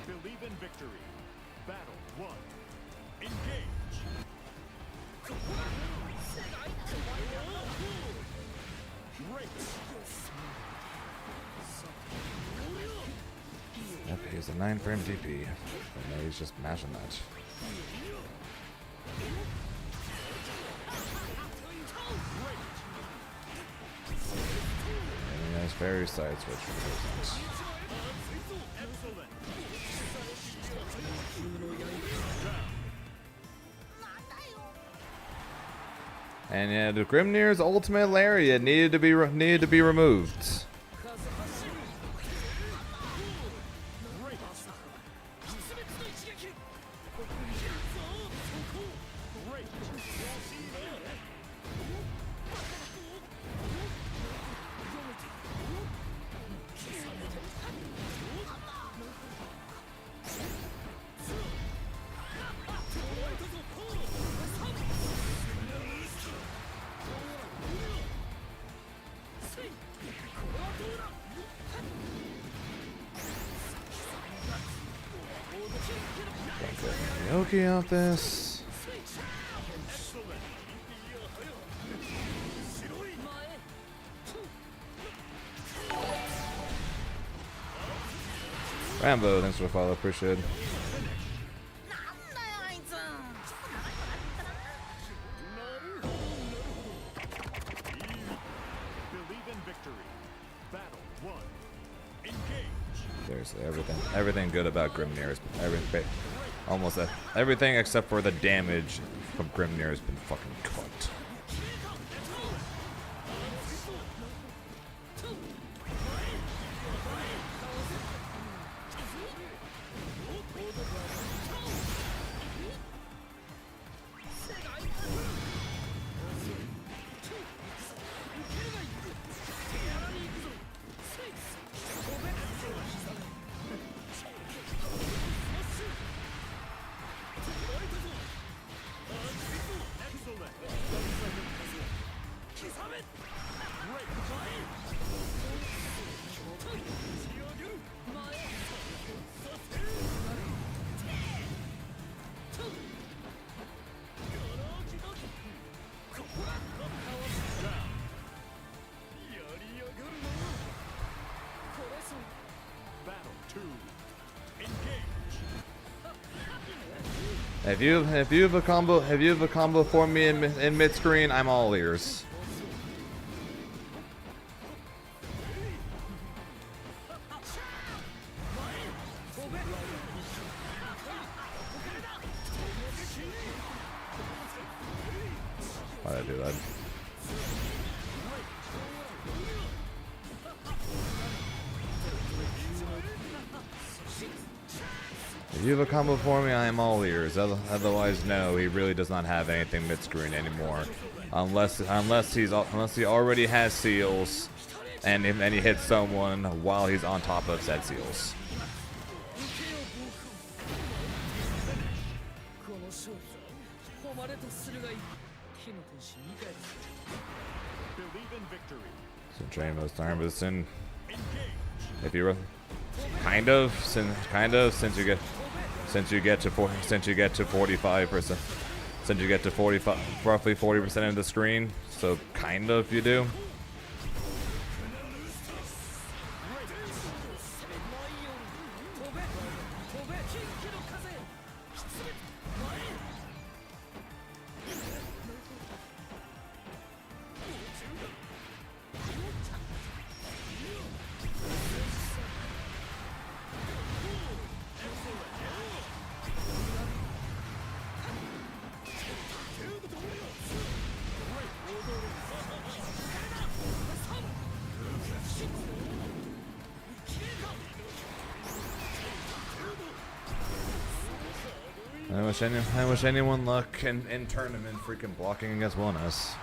Believe in victory. Battle 1. Engage. Great. he's a 9-frame DP. And now he's just mashing that. And he has very side switch for the business. And yeah, the Grimnir's ultimate lariat needed to be removed. Yoki out this. Rambo, thanks for the follow, appreciate it. Seriously, everything good about Grimnir is almost everything except for the damage from Grimnir has been fucking cut. If you have a combo for me in mid screen, I'm all ears. Why'd I do that? If you have a combo for me, I am all ears. Otherwise, no, he really does not have anything mid-screen anymore, unless he already has seals, and he hits someone while he's on top of said seals. So Dramos Darmison, if you kind of since you get to 45%, since you get to 45, roughly 40% of the screen, so kind of you do. I wish anyone luck in tournament freaking blocking against Wellness.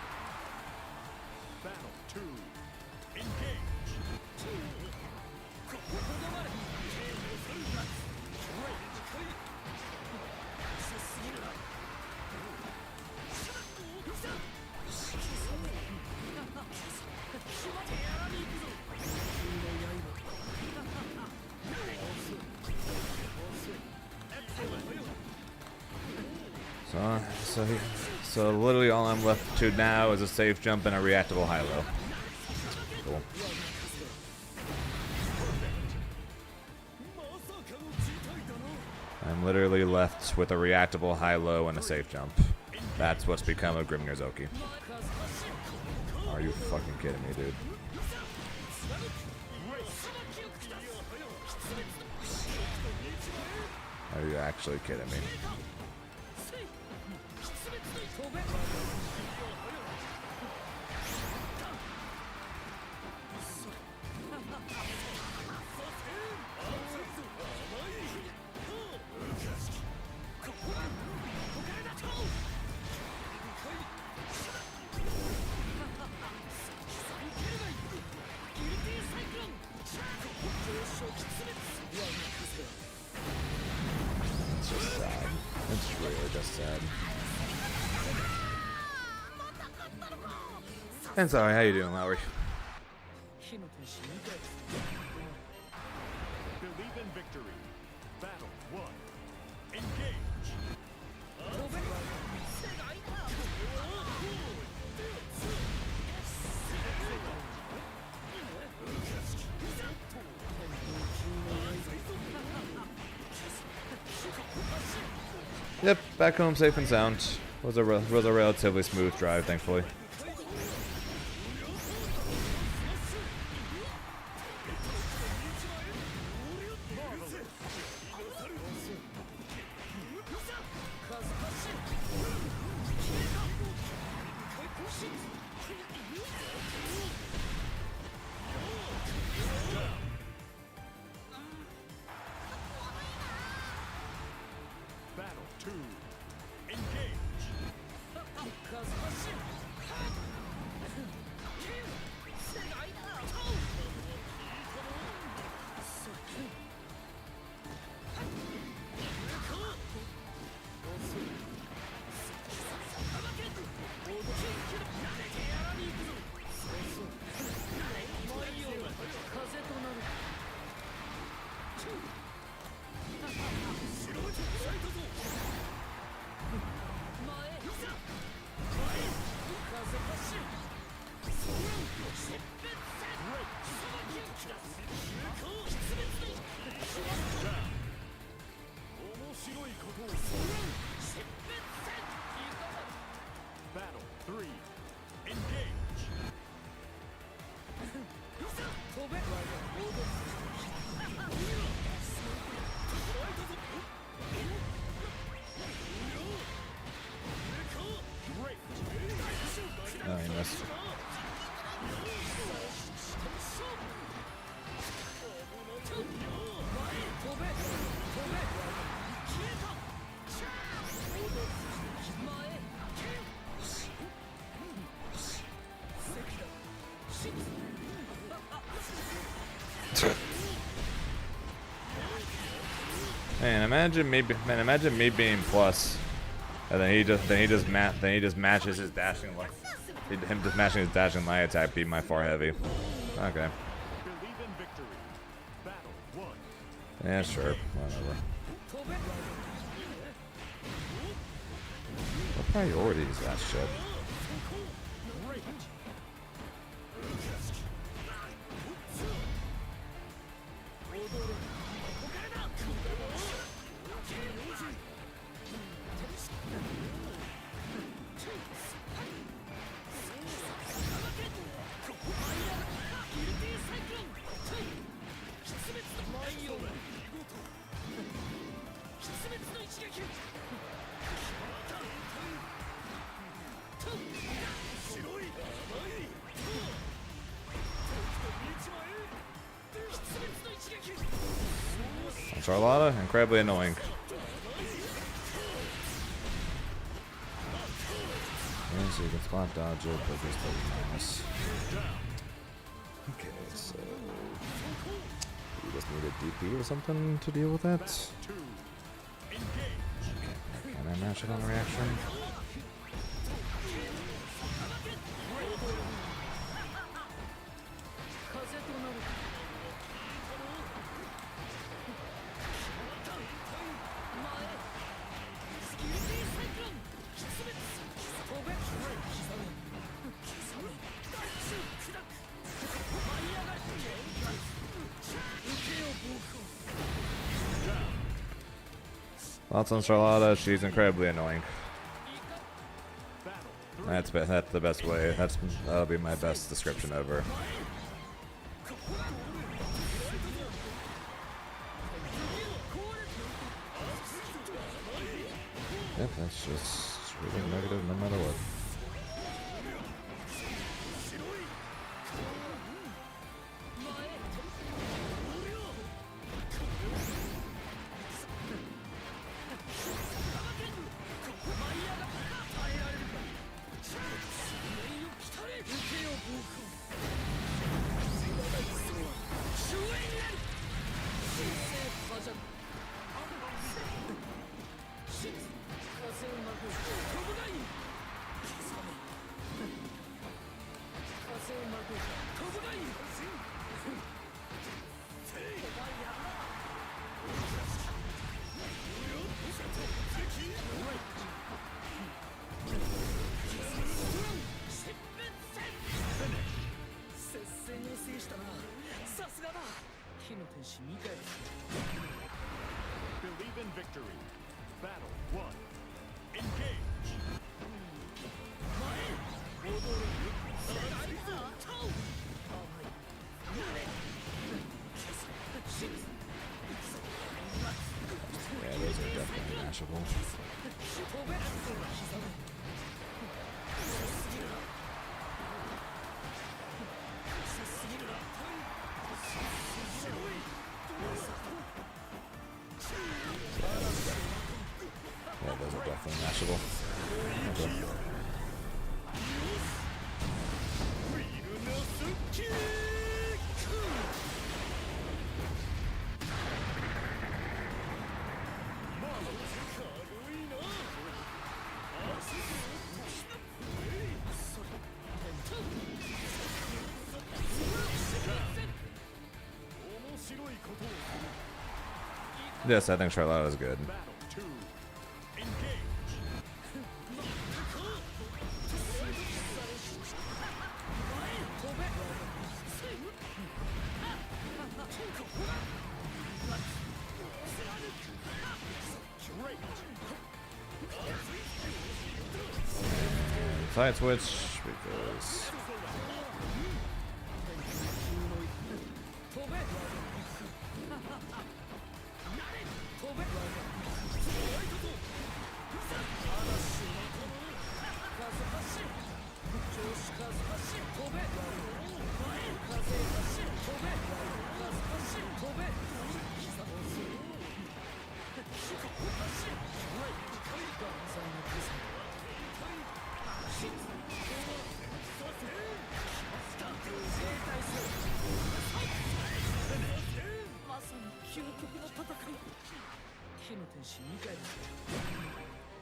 So literally all I'm left to now is a safe jump and a reactable high-low. Cool. I'm literally left with a reactable high-low and a safe jump. That's what's become of Grimnir's Oki. Are you fucking kidding me, dude? Are you actually kidding me? It's just sad. It's really just sad. And sorry, how you doing, Lowry? Believe in victory. Battle 1. Engage. Yep, back home safe and sound. Was a relatively smooth drive, thankfully. Battle 2. Engage. Battle 3. Engage. Oh, he missed. Man, imagine me being plus, and then he just matches his dashing him just matching his dashing light attack beat my far heavy. Okay. Believe in victory. Battle 1. Yeah, sure. Whatever. What priority is that shit? Charlotta, incredibly annoying. Yeah, so you can spot dodge it, but just minus. Okay, so you just need a DP or something to deal with that. Okay, can I match it on a reaction? Thoughts on Charlotta? She's incredibly annoying. That's the best way. That'll be my best description of her. Yep, that's just really negative no matter what. Believe in victory. Battle 1. Engage. Yeah, those are definitely mashable. Yeah, those are definitely mashable. Okay. Yes, I think Charlotte is good. Battle 2. Engage. Side switch because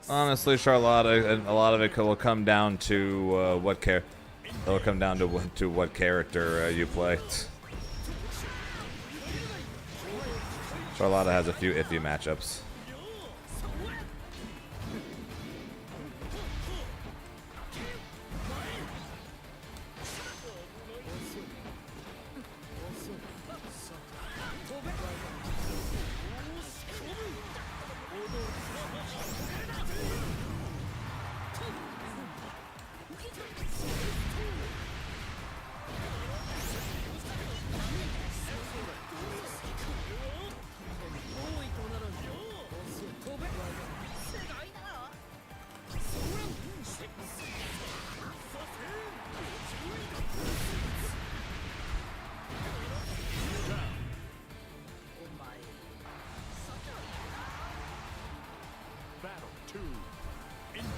honestly, Charlotta, a lot of it will come down to it'll come down to what character you play. Charlotta has a few iffy matchups. Battle 2. Engage.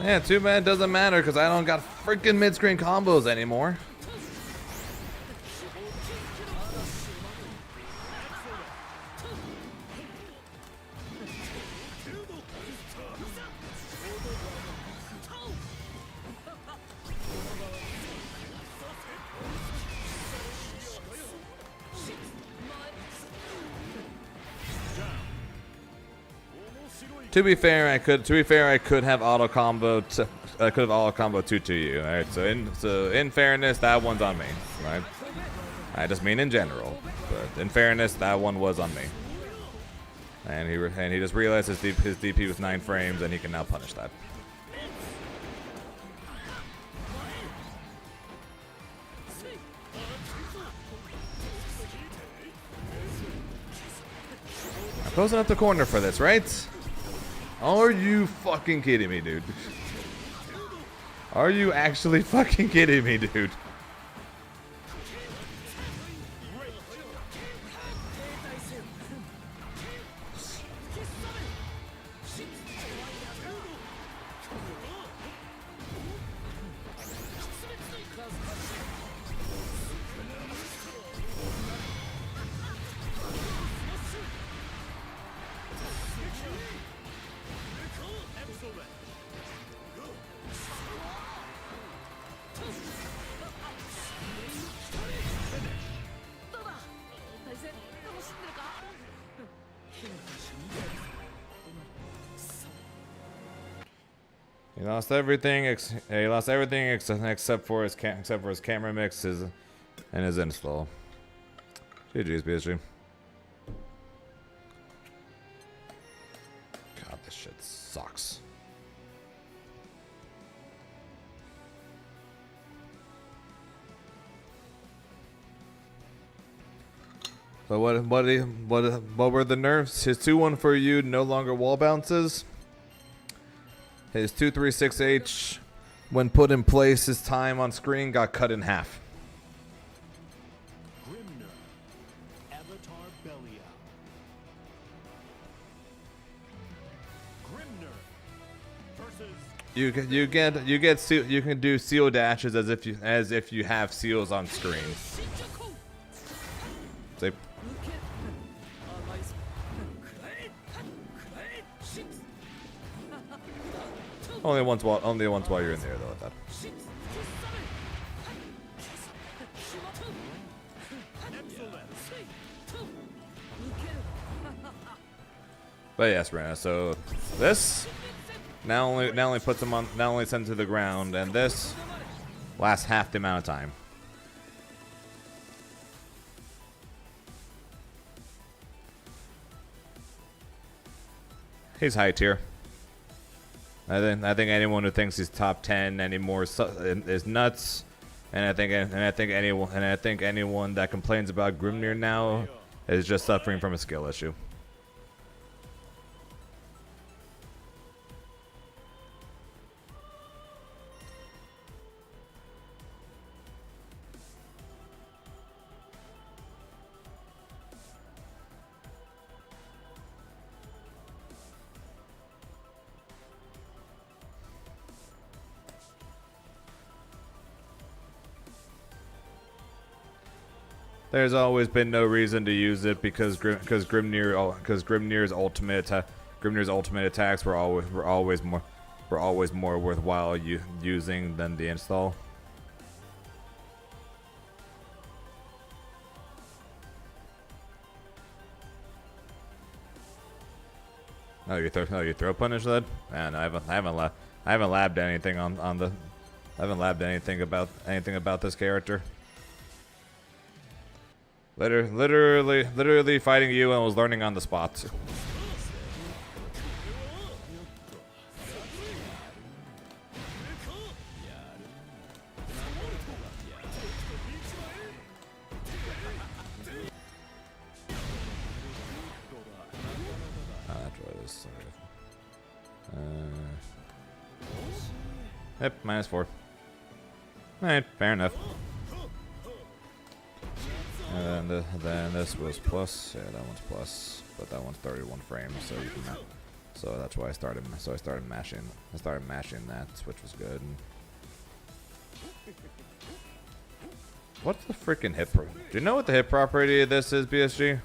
Yeah, too bad it doesn't matter because I don't got freaking mid-screen combos anymore. To be fair, I could have auto combo. I could have auto combo 2 to you. All right. So in fairness, that one's on me. Right. I just mean in general, but in fairness, that one was on me. And he just realized his DP was 9 frames, and he can now punish that. I'm closing up the corner for this, right? Are you fucking kidding me, dude? Are you actually fucking kidding me, dude? He lost everything. He lost everything except for his camera mixes and his install. GG's, PSG. God, this shit sucks. So what were the nerfs? His 2-1 for you no longer wall bounces. His 236H, when put in place, his time on screen got cut in half. You can do seal dashes as if you have seals on screen. Say. Only once while you're in there though. At that. But yes, Rena. So this now only puts him on, not only sends to the ground, and this lasts half the amount of time. He's high tier. I think anyone who thinks he's top 10 anymore is nuts, and I think anyone that complains about Grimnir now is just suffering from a skill issue. There's always been no reason to use it because Grimnir's ultimate attacks were always more worthwhile using than the install. Oh, you throw punish that? Man, I haven't labbed anything anything about this character. Literally fighting you and was learning on the spot. Yep, -4. Alright, fair enough. And then this was plus. Yeah, that one's plus, but that one's 31 frames, so you can. So that's why I started mashing. I started mashing that, which was good. What's the freaking hit pro? Do you know what the hit property of this is, BSG?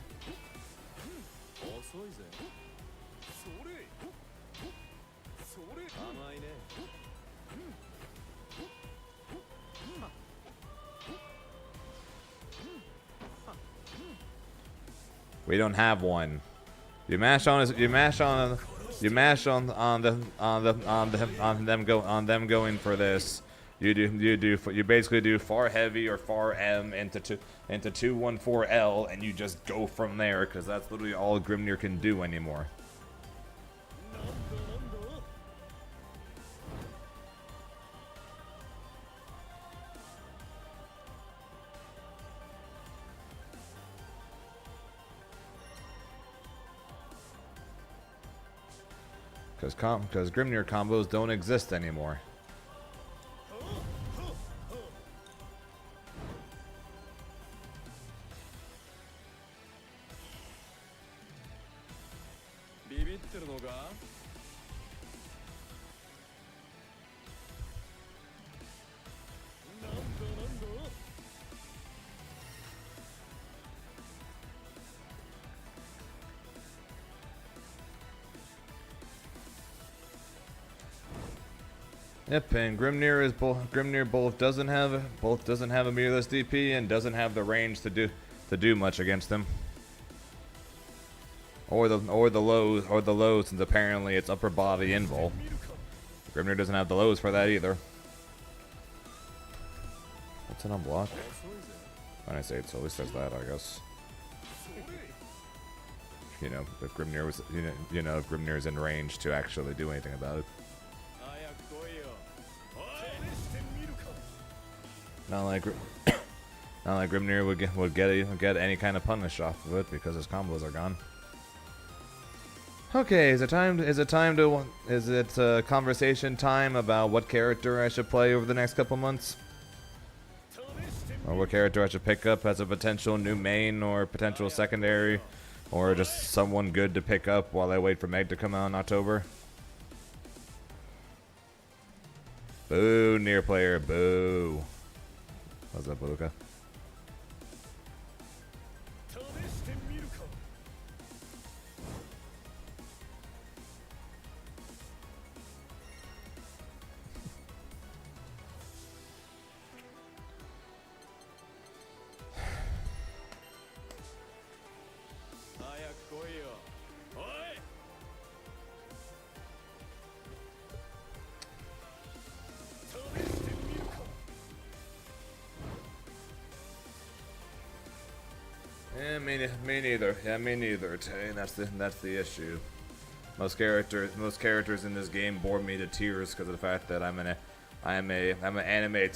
We don't have one. You mash on You mash on them going for this. You basically do far heavy or far M into 214L, and you just go from there because that's literally all Grimnir can do anymore. Because Grimnir combos don't exist anymore. Yep, and Grimnir both doesn't have a meterless DP and doesn't have the range to do much against them. Or the lows since apparently it's upper body invul. Grimnir doesn't have the lows for that either. What's an unblock? When I say it always says that, I guess. You know, if Grimnir was if Grimnir's in range to actually do anything about it. Not like Grimnir would get any kind of punish off of it because his combos are gone. Okay, is it conversation time about what character I should play over the next couple months? Or what character I should pick up as a potential new main or potential secondary, or just someone good to pick up while I wait for Meg to come out in October? Boo, near player, boo. What's up, Luca? Yeah, me neither. Yeah, me neither. That's the issue. Most characters in this game bore me to tears because of the fact that I'm an anime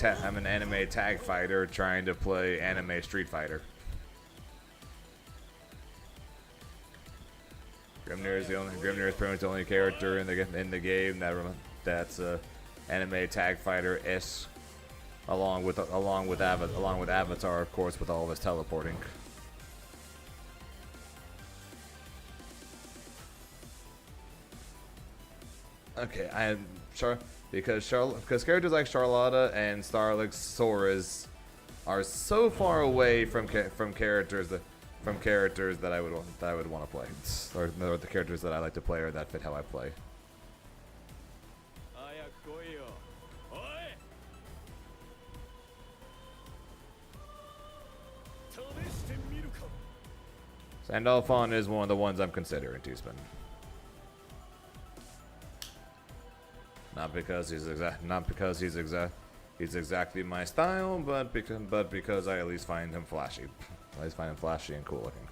tag fighter trying to play anime Street Fighter. Grimnir is pretty much the only character in the game that's anime tag fighter-esque, along with Avatar, of course, with all of his teleporting. Okay, because characters like Charlotta and Starlix Soras are so far away from characters that I would want to play, or the characters that I like to play or that fit how I play. Sandalphon is one of the ones I'm considering to spin. Not because he's exactly my style, but because I at least find him flashy. At least find him flashy and cool looking.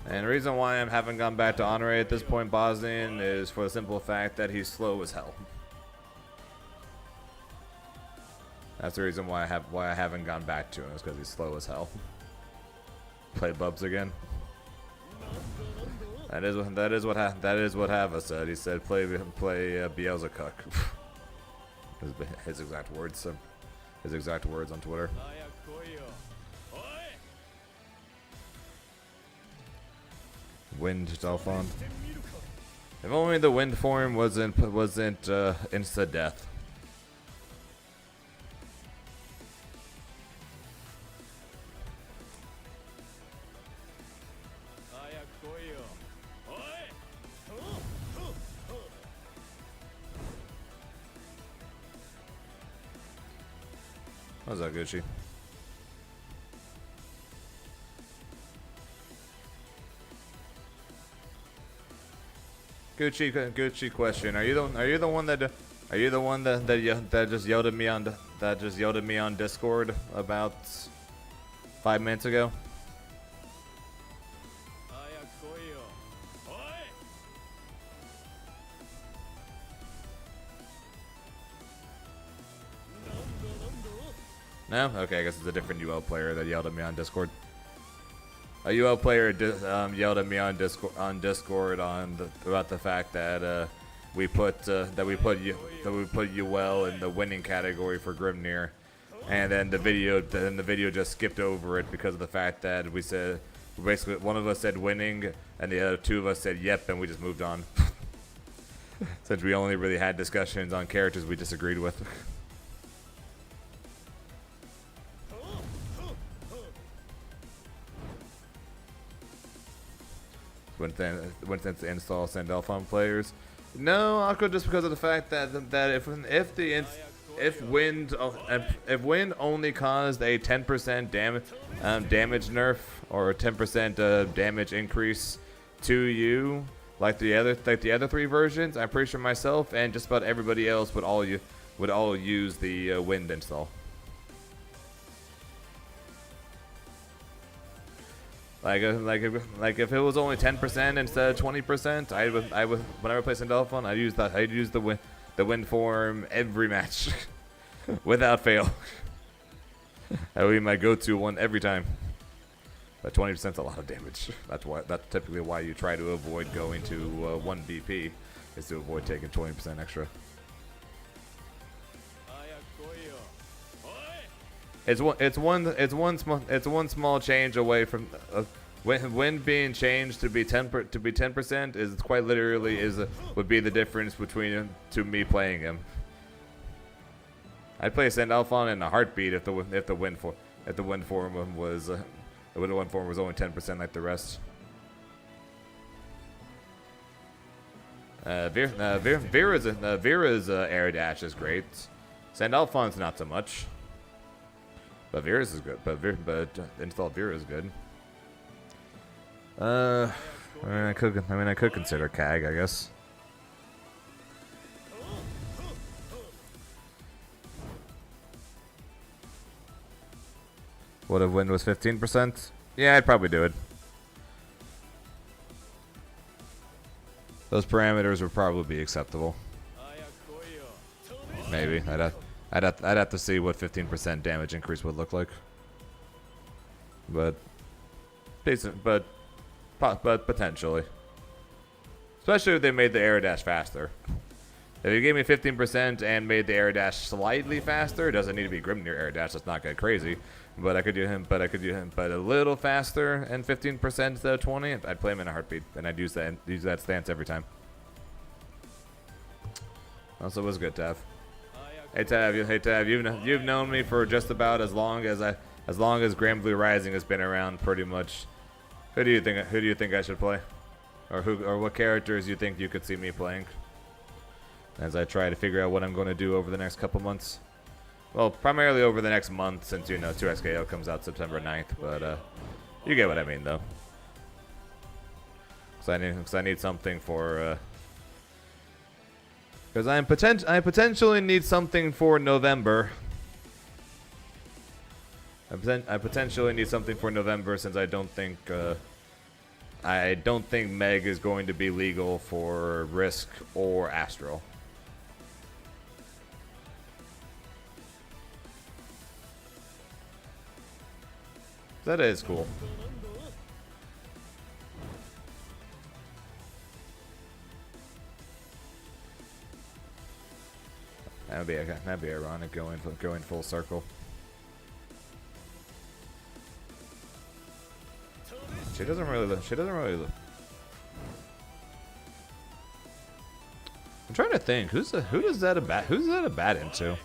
And the reason why I haven't gone back to Honore at this point, Bosnian, is for the simple fact that he's slow as hell. That's the reason why I haven't gone back to him, is because he's slow as hell. Play Bubs again. That is what Hava said. He said play Beelzebub. His exact words. His exact words on Twitter. Wind Delphon. If only the wind form wasn't insta death. How's that, Gucci? Gucci question. Are you the one that just yelled at me on Discord about 5 minutes ago? No? Okay, I guess it's a different UL player that yelled at me on Discord. A UL player yelled at me on Discord about the fact that we put UL in the winning category for Grimnir, and then the video just skipped over it because of the fact that we said basically one of us said winning and the other two of us said yep, and we just moved on. Since we only really had discussions on characters we disagreed with. When to install Sandalphon players. No, Aqua, just because of the fact that if wind only caused a 10% damage nerf or a 10% damage increase to you, like the other 3 versions, I'm pretty sure myself and just about everybody else would all use the wind install. Like if it was only 10% instead of 20%, I would when I replace Sandalphon, I'd use the wind form every match, without fail. That would be my go-to one every time. But 20% is a lot of damage. That's typically why you try to avoid going to 1 BP, is to avoid taking 20% extra. It's one small change away from when being changed to be 10% is quite literally would be the difference between me playing him. I'd play Sandalphon in a heartbeat if the wind form was only 10% like the rest. Vera's air dash is great. Sandalphon's not so much. But Vera's is good. But installed Vera is good. I could consider CAG, I guess. What if wind was 15%? Yeah, I'd probably do it. Those parameters would probably be acceptable. Maybe. I'd have to see what 15% damage increase would look like. But potentially. Especially if they made the air dash faster. If you gave me 15% and made the air dash slightly faster, it doesn't need to be Grimnir air dash, let's not get crazy. But I could do him a little faster and 15% instead of 20, I'd play him in a heartbeat, and I'd use that stance every time. Also, it was good to have. Hey Tav, you've known me for just about as long as Grand Blue Rising has been around, pretty much. Who do you think I should play, or what characters you think you could see me playing? As I try to figure out what I'm going to do over the next couple months. Well, primarily over the next month, since 2XKO comes out September 9th. But you get what I mean, though. Because I need something for. Because I potentially need something for November. I potentially need something for November, since I don't think Meg is going to be legal for Risk or Astral. That is cool. That'd be ironic going full circle. She doesn't really look. I'm trying to think. Who's that a bat into?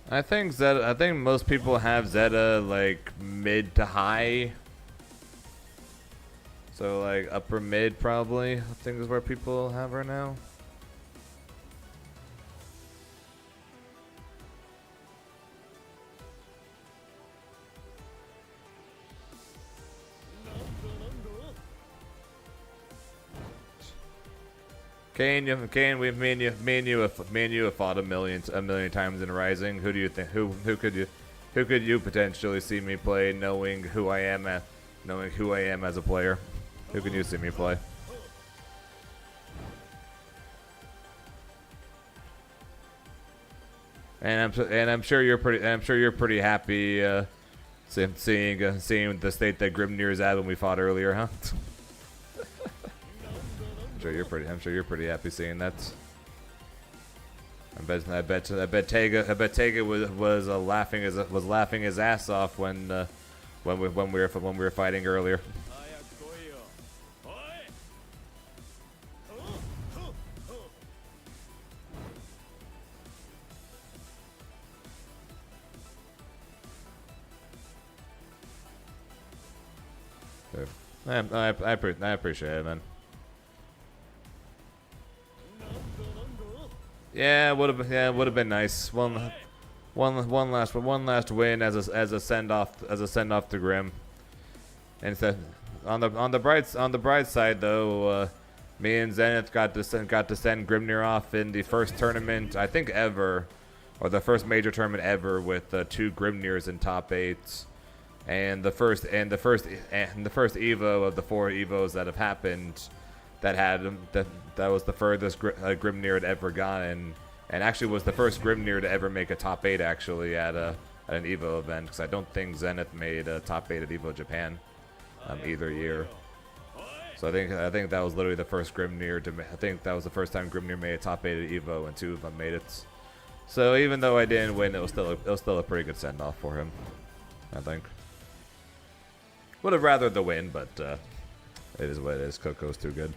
I think Zeta. I think most people have Zeta like mid to high. So like upper mid probably. I think is where people have her now. Kane, me and you have fought a million times in Rising. Who do you think? Who could you potentially see me play, knowing who I am as a player? Who can you see me play? And I'm sure you're pretty happy seeing the state that Grimnir is at when we fought earlier, huh? I'm sure you're pretty happy seeing that. I bet Tega was laughing his ass off when we were fighting earlier. I appreciate it, man. Yeah, would have been nice. One last win as a send off to Grim. And on the bright side though, me and Zenith got to send Grimnir off in the first tournament I think ever, or the first major tournament ever, with 2 Grimnirs in top 8. And the first Evo of the 4 Evos that have happened, that was the furthest Grimnir had ever gotten, and actually was the first Grimnir to ever make a top 8 actually at an Evo event, because I don't think Zenith made a top 8 at Evo Japan either year. So I think that was literally the first Grimnir I think that was the first time Grimnir made a top 8 at Evo, and 2 of them made it. So even though I didn't win, it was still a pretty good send off for him, I think. Would have rathered the win, but it is what it is. Coco's too good.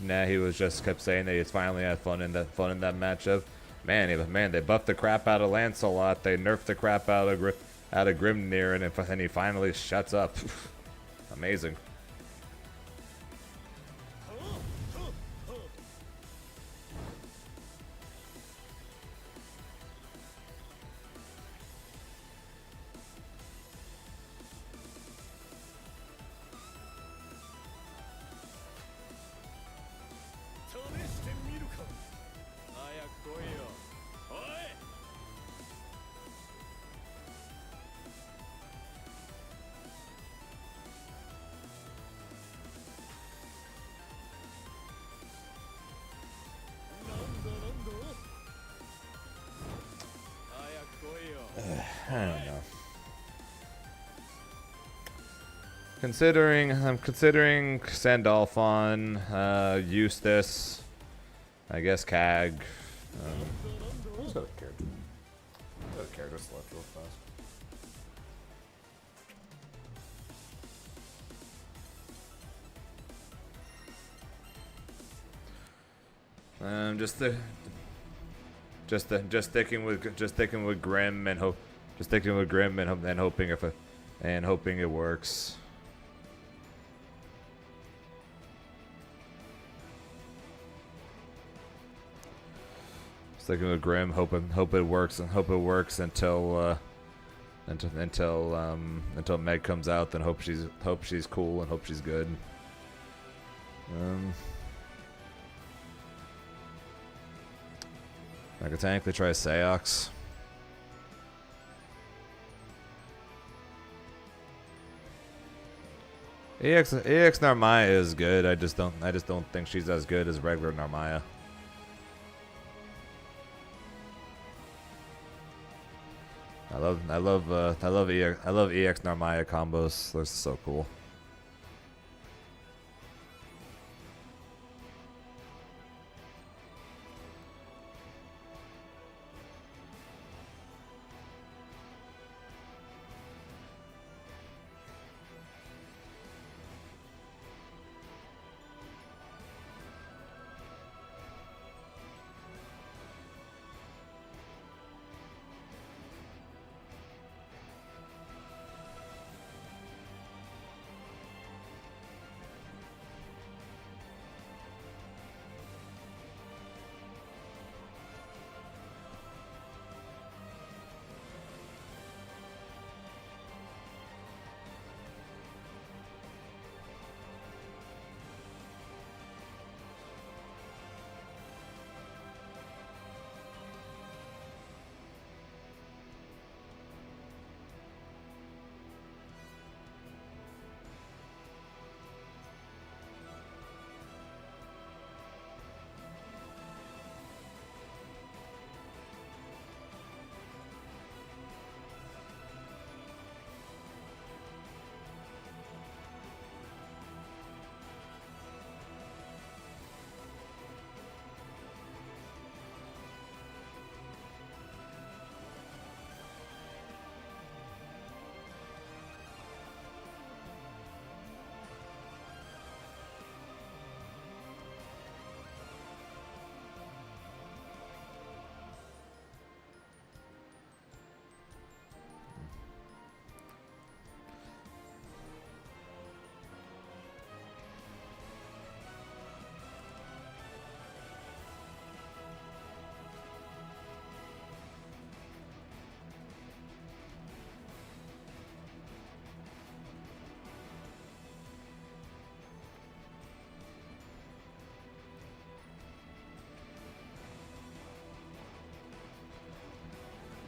Nah, he was just kept saying that he's finally had fun in that matchup. Man, they buffed the crap out of Lancelot. They nerfed the crap out of Grimnir, and he finally shuts up. Amazing. I don't know. I'm considering Sandalphon, Eustace, I guess Cag. Let's go to character. Go to character select real fast. Just sticking with Grim and hoping it works. Sticking with Grim, hope it works until Meg comes out. Then hope she's cool and hope she's good. I could technically try Seox. EX Narmaya is good. I just don't think she's as good as regular Narmaya. I love EX Narmaya combos. They're so cool.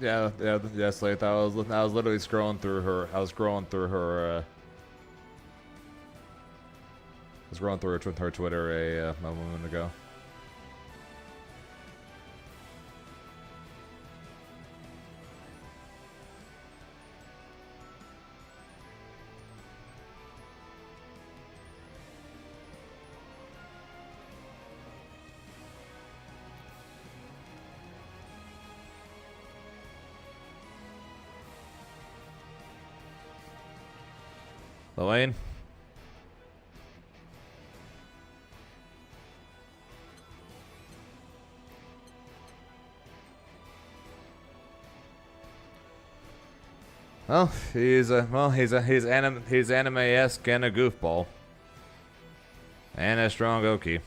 Yeah, Slate. I was literally scrolling through her. I was scrolling through her. I was scrolling through her Twitter a moment ago. Lane. Well, he's anime-esque and a goofball. And a strong Oki.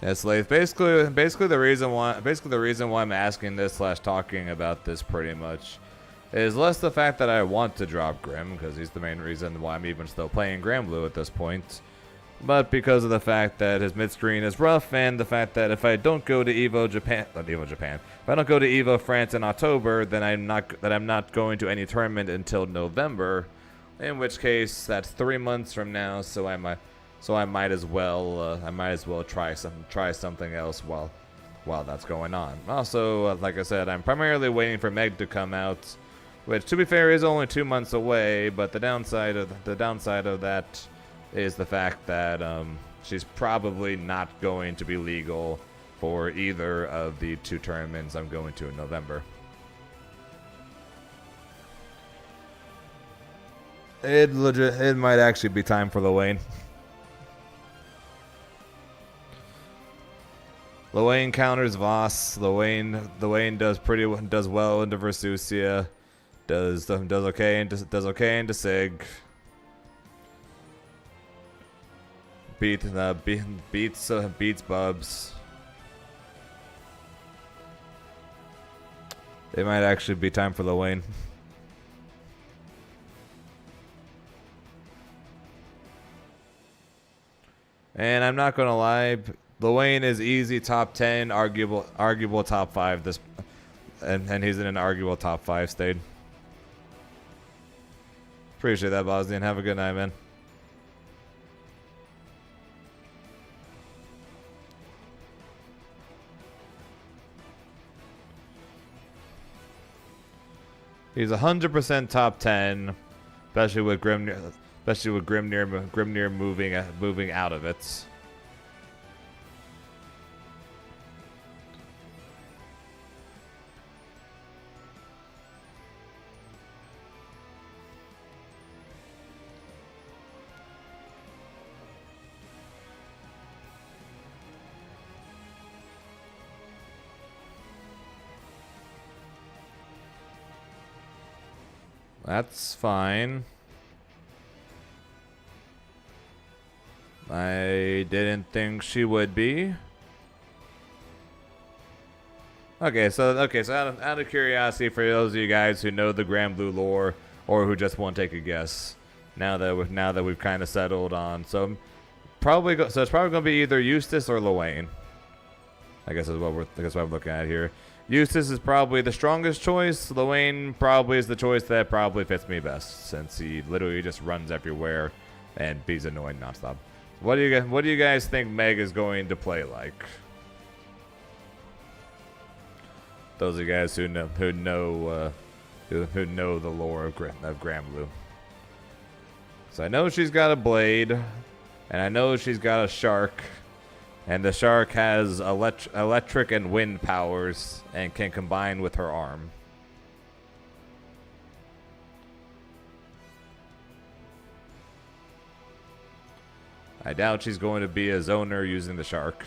Yes, Lath. Basically the reason why I'm asking this / talking about this pretty much is less the fact that I want to drop Grim, because he's the main reason why I'm even still playing Granblue at this point, but because of the fact that his mid-screen is rough, and the fact that if I don't go to if I don't go to Evo France in October, then I'm not going to any tournament until November, in which case that's 3 months from now, so I might as well try something else while that's going on. Also, like I said, I'm primarily waiting for Meg to come out, which, to be fair, is only 2 months away. But the downside of that is the fact that she's probably not going to be legal for either of the 2 tournaments I'm going to in November. It might actually be time for Lane. Lane counters Voss. Lane does well into Versusia. Does okay into Sig. Beats Bubs. It might actually be time for Lane. And I'm not gonna lie, Lane is easy top 10, arguable top 5. And he's in an arguable top 5 state. Appreciate that, Bosnian. Have a good night, man. He's 100% top 10, especially with Grimnir moving out of it. That's fine. I didn't think she would be. Okay, so out of curiosity, for those of you guys who know the Granblue lore or who just want to take a guess, now that we've kind of settled on, so it's probably gonna be either Eustace or Lane. I guess is what I'm looking at here. Eustace is probably the strongest choice. Lane probably is the choice that probably fits me best, since he literally just runs everywhere and he's annoying nonstop. What do you guys think Meg is going to play like? Those of you guys who know the lore of Granblue. So I know she's got a blade, and I know she's got a shark. And the shark has electric and wind powers and can combine with her arm. I doubt she's going to be a zoner using the shark.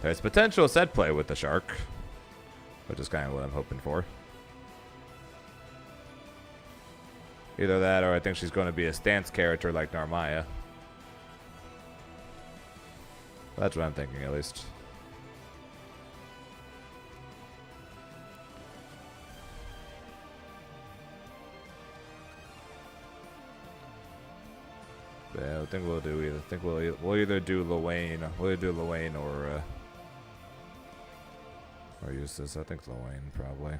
There's potential set play with the shark, which is kind of what I'm hoping for. Either that, or I think she's going to be a stance character like Narmaya. That's what I'm thinking, at least. Yeah, I think we'll do either. I think we'll either do Luane. We'll either do Luane or use this. I think Luane probably.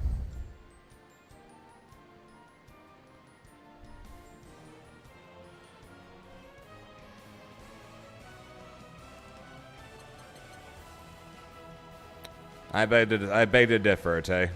I beg to differ, Tay.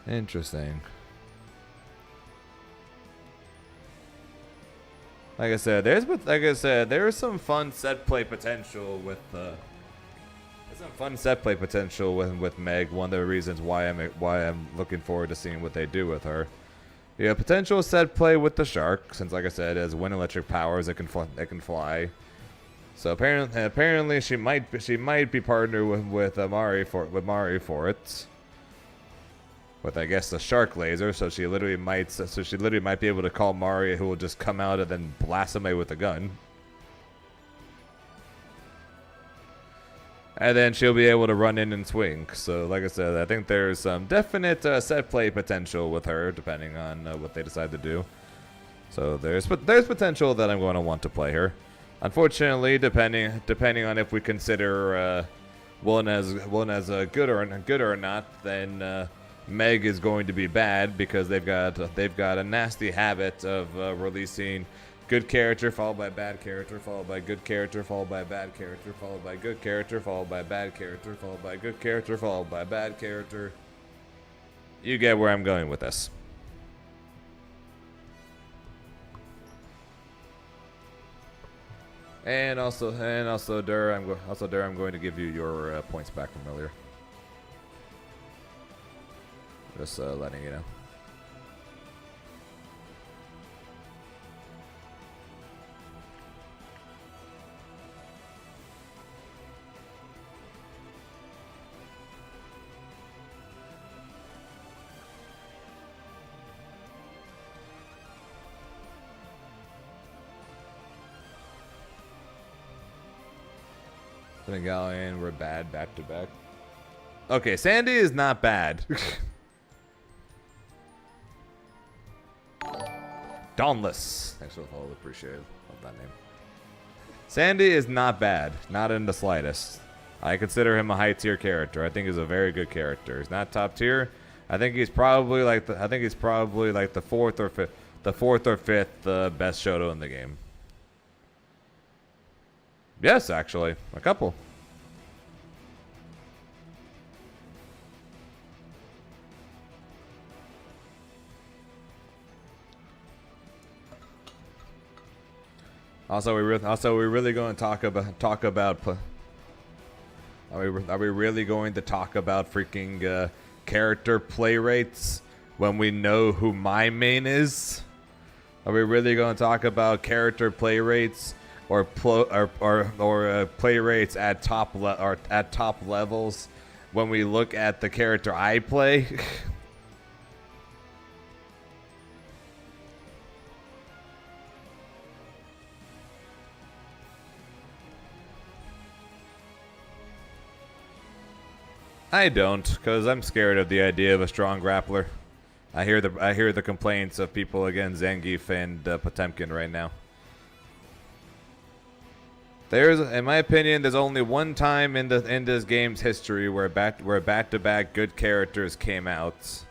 Interesting. Like I said, there's some fun set play potential with with Meg. One of the reasons why I'm looking forward to seeing what they do with her. Yeah, potential set play with the shark, since like I said, as wind electric powers, it can fly. So apparently she might be partnered with Mari for it. With I guess the shark laser, so she literally might be able to call Mari, who will just come out and then blast somebody with a gun. And then she'll be able to run in and swing. So, like I said, I think there's some definite set play potential with her, depending on what they decide to do. So there's potential that I'm going to want to play her. Unfortunately, depending on if we consider Willen as good or not, then Meg is going to be bad because they've got a nasty habit of releasing good character followed by bad character followed by good character followed by bad character followed by good character followed by bad character followed by good character followed by bad character. You get where I'm going with this. And also, Dur, I'm going to give you your points back from earlier. Just letting you know. Galleon, we're bad back to back. Okay, Sandy is not bad. Dauntless. Thanks for the follow, appreciate it. Love that name. Sandy is not bad, not in the slightest. I consider him a high tier character. I think he's a very good character. He's not top tier. I think he's probably like the fourth or fifth best Shoto in the game. Yes, actually, a couple. Also, we're really going to talk about. Are we really going to talk about freaking character play rates when we know who my main is? Are we really going to talk about character play rates or play rates at top levels when we look at the character I play? I don't, because I'm scared of the idea of a strong grappler. I hear the complaints of people against Zangief and Potemkin right now. In my opinion, there's only one time in this game's history where back-to-back good characters came out,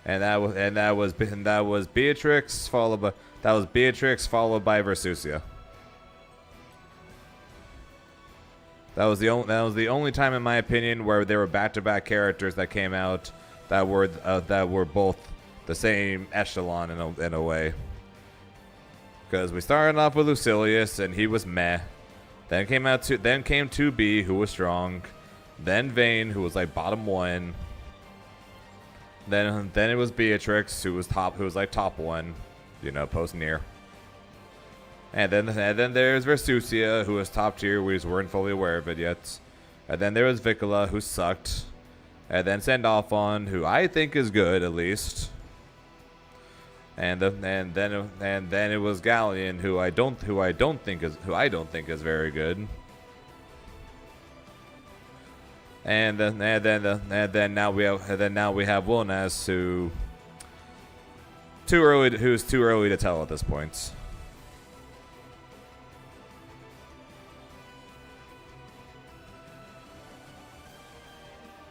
and that was Beatrix followed by Versusia. That was the only time, in my opinion, where there were back-to-back characters that came out that were both the same echelon in a way. Because we started off with Lucilius and he was meh. Then came 2B, who was strong. Then Vayne, who was like bottom 1. Then it was Beatrix, who was like top 1, you know, post Nier. And then there's Versusia, who was top tier. We just weren't fully aware of it yet. And then there was Vicola, who sucked. And then Sandalphon, who I think is good at least. And then it was Galleon, who I don't think is very good. And then now we have Wilness, who's too early to tell at this point.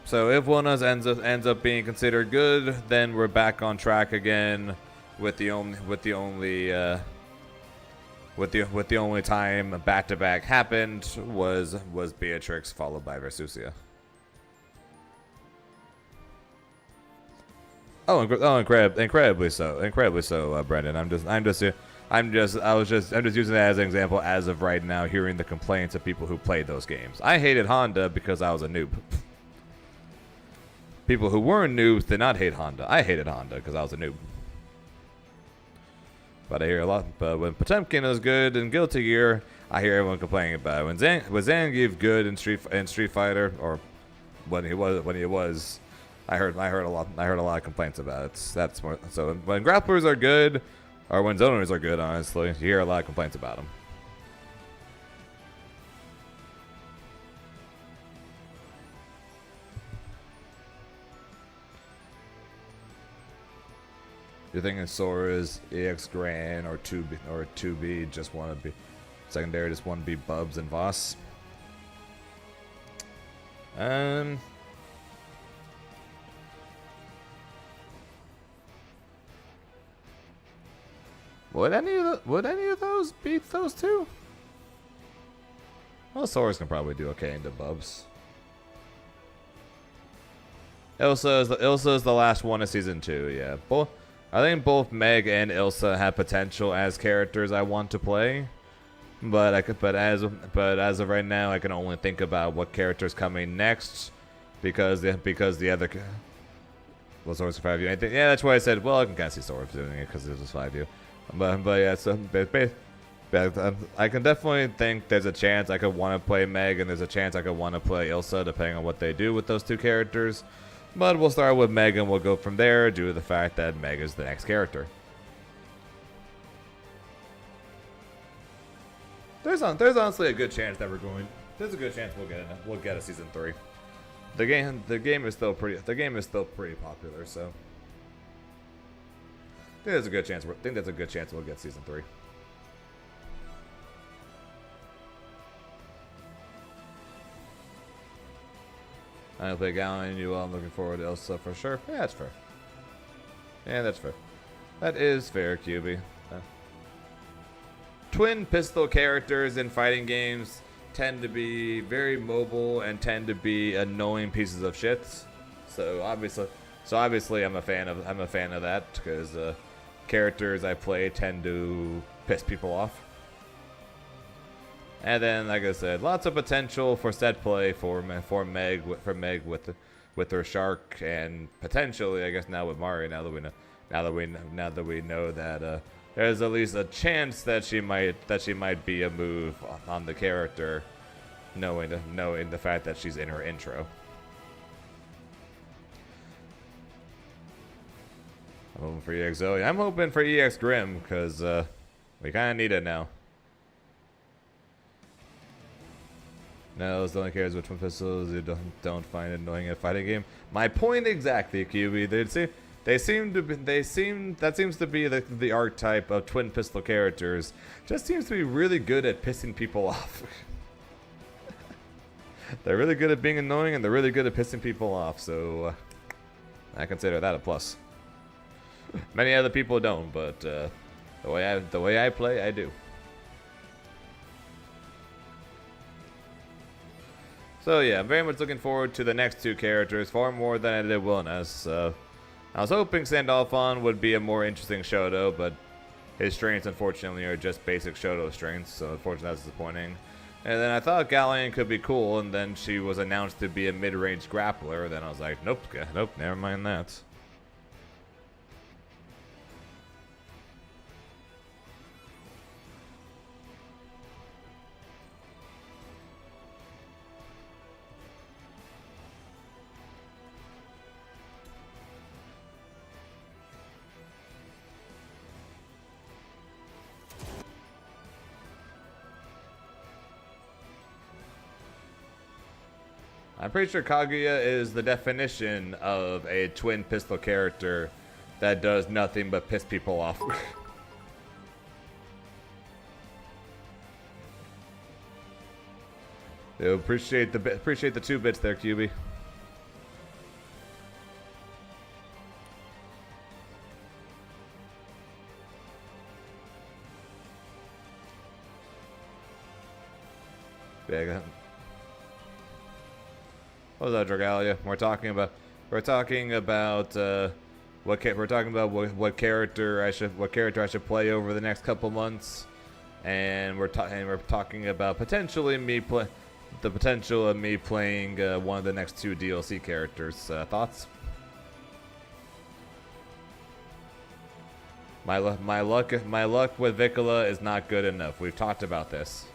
So if Wilness ends up being considered good, then we're back on track again. With the only time back-to-back happened was Beatrix followed by Versusia. Incredibly so, Brendan. I'm just using that as an example as of right now, hearing the complaints of people who played those games. I hated Honda because I was a noob. People who weren't noobs did not hate Honda. I hated Honda because I was a noob. But I hear a lot. But when Potemkin is good in Guilty Gear, I hear everyone complaining about it. When Zangief good in Street Fighter, or when he was, I heard a lot of complaints about it. That's more. So when grapplers are good, or when zoners are good, honestly, you hear a lot of complaints about them. You're thinking Sora's EX Gran or 2B just want to be secondary, just want to be Bubs and Voss. Would any of those beat those two? Well, Sora's can probably do okay into Bubs. Ilsa is the last one of season 2. Yeah, I think both Meg and Ilsa have potential as characters I want to play, but as of right now, I can only think about what character's coming next, because the other. Well, Sora's 5U. Yeah, that's why I said, well, I can kind of see Sora doing it because it was 5U, but yeah, so I can definitely think there's a chance I could want to play Meg, and there's a chance I could want to play Ilsa, depending on what they do with those two characters. But we'll start with Meg and we'll go from there due to the fact that Meg is the next character. There's honestly a good chance that there's a good chance we'll get a season 3. The game is still pretty popular, so I think there's a good chance we'll get season 3. I play Galleon, I'm looking forward to Elsa for sure. Yeah, that's fair. Yeah, that's fair. That is fair, QB. Twin pistol characters in fighting games tend to be very mobile and tend to be annoying pieces of shit. So obviously, I'm a fan of that because characters I play tend to piss people off. And then, like I said, lots of potential for set play for Meg with her shark, and potentially, I guess now with Mari. Now that we know that there's at least a chance that she might be a move on the character, knowing the fact that she's in her intro. I'm hoping for EX Zoe. I'm hoping for EX Grim because we kind of need it now. No, those only cares with twin pistols. You don't find it annoying in a fighting game. My point exactly, QB. That seems to be the archetype of twin pistol characters. Just seems to be really good at pissing people off. They're really good at being annoying, and they're really good at pissing people off. So I consider that a plus. Many other people don't, but the way I play, I do. So yeah, I'm very much looking forward to the next two characters, far more than I did Wilness. I was hoping Sandalphon would be a more interesting Shoto, but his strengths unfortunately are just basic Shoto strengths, so unfortunately that's disappointing. And then I thought Galleon could be cool, and then she was announced to be a mid-range grappler, then I was like, nope, never mind that. I'm pretty sure Kaguya is the definition of a twin pistol character that does nothing but piss people off. Yo, appreciate the 2 bits there, QB. Yeah, what was that, Dragalia? We're talking about what character I should play over the next couple months, and we're talking about the potential of me playing one of the next 2 DLC characters. Thoughts? My luck with Vicola is not good enough. We've talked about this.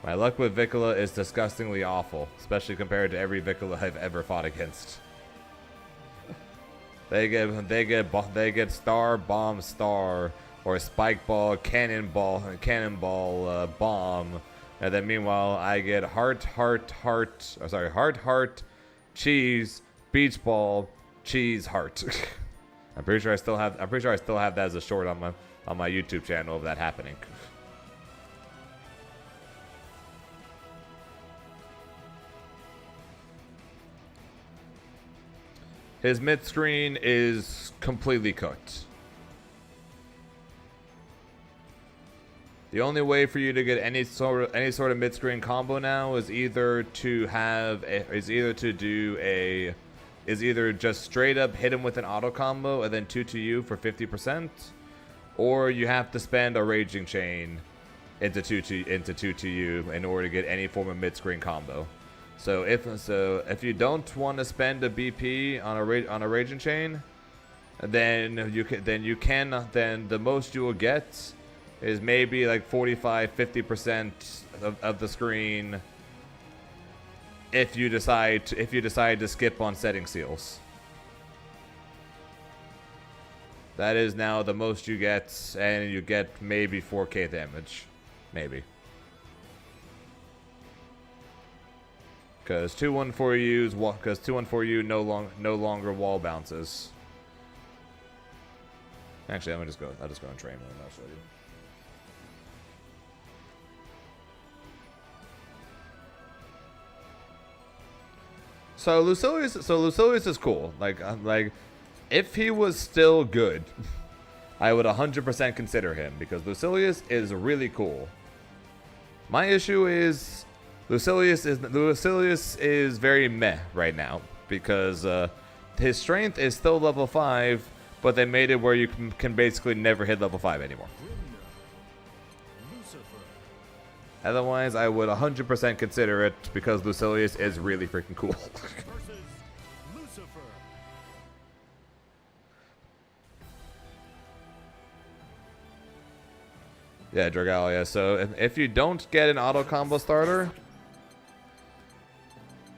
My luck with Vicola is disgustingly awful, especially compared to every Vicola I've ever fought against. They get star, bomb, star, or spike ball, cannonball, bomb, and then meanwhile I get heart, cheese, beach ball, cheese, heart. I'm pretty sure I still have that as a short on my YouTube channel of that happening. His mid screen is completely cooked. The only way for you to get any sort of mid screen combo now is either just straight up hit him with an auto combo and then 2-to-you for 50%, or you have to spend a raging chain into 2-to-you in order to get any form of mid screen combo. So if you don't want to spend a BP on a raging chain, then the most you will get is maybe like 45-50% of the screen if you decide to skip on setting seals. That is now the most you get, and you get maybe 4K damage, maybe. Because 214U no longer wall bounces. Actually, I'll just go on train mode and I'll show you. So Lucilius is cool. Like if he was still good, I would 100% consider him, because Lucilius is really cool. My issue is Lucilius is very meh right now, because his strength is still level 5, but they made it where you can basically never hit level 5 anymore. Otherwise, I would 100% consider it, because Lucilius is really freaking cool. Yeah, Dragalia. So if you don't get an auto combo starter,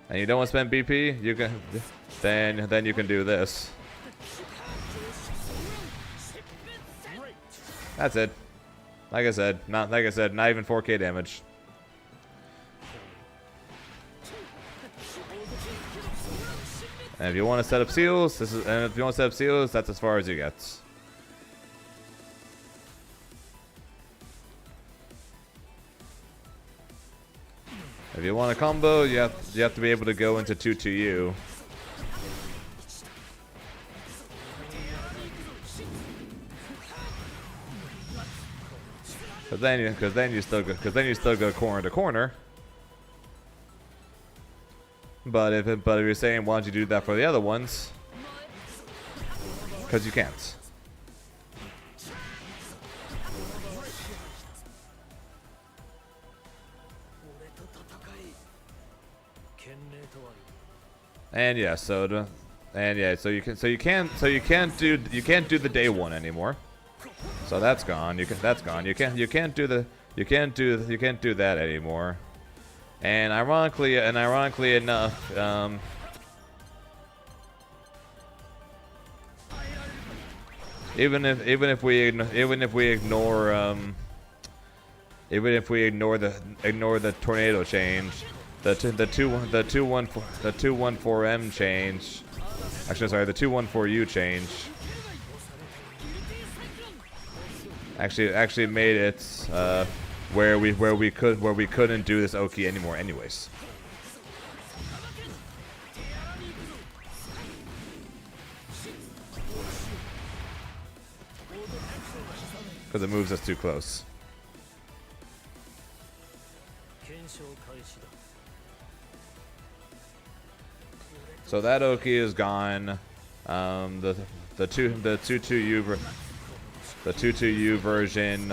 and you don't want to spend BP, you can then you can do this. That's it. Like I said, not even 4K damage. And if you want to set up seals, that's as far as you get. If you want a combo, you have to be able to go into 2-to-you. Because then you still go corner to corner. But if you're saying why don't you do that for the other ones? Because you can't. And yeah, so you can't do the day one anymore. So that's gone. You can't do that anymore. And ironically enough, even if we ignore the tornado change, The 214M change. Actually, sorry, the 214U change. Actually made it where we couldn't do this Oki anymore, anyways. Because it moves us too close. So that Oki is gone. The 22U version.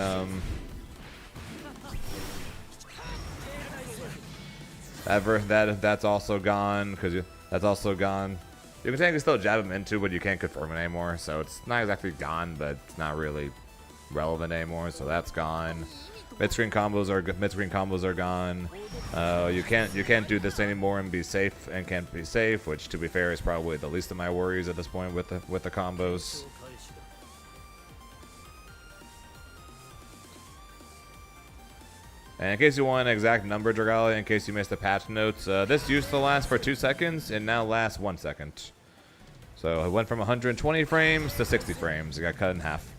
That's also gone because that's also gone. You can technically still jab him into, but you can't confirm it anymore. So it's not exactly gone, but it's not really relevant anymore. So that's gone. Mid-screen combos are gone. You can't do this anymore and be safe and can't be safe, which to be fair is probably the least of my worries at this point with the combos. And in case you want an exact number, Dragala, in case you missed the patch notes, this used to last for 2 seconds and now lasts 1 second. So it went from 120 frames to 60 frames. It got cut in half.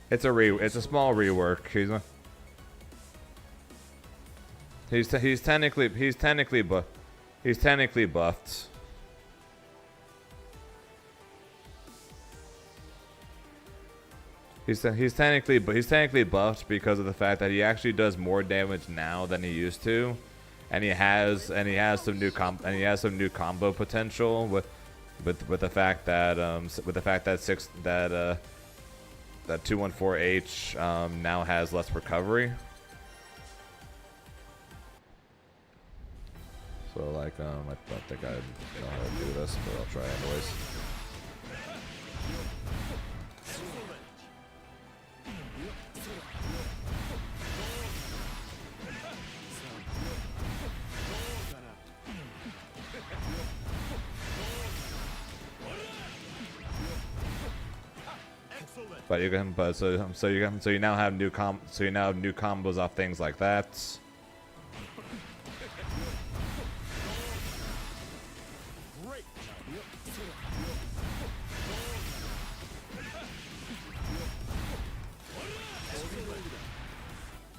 It's a small rework. He's technically buffed. He's technically buffed because of the fact that he actually does more damage now than he used to, and he has some new combo potential with the fact that that 214H now has less recovery. So like I don't think I know how to do this, but I'll try anyways. But you can, so you now have new combos off things like that.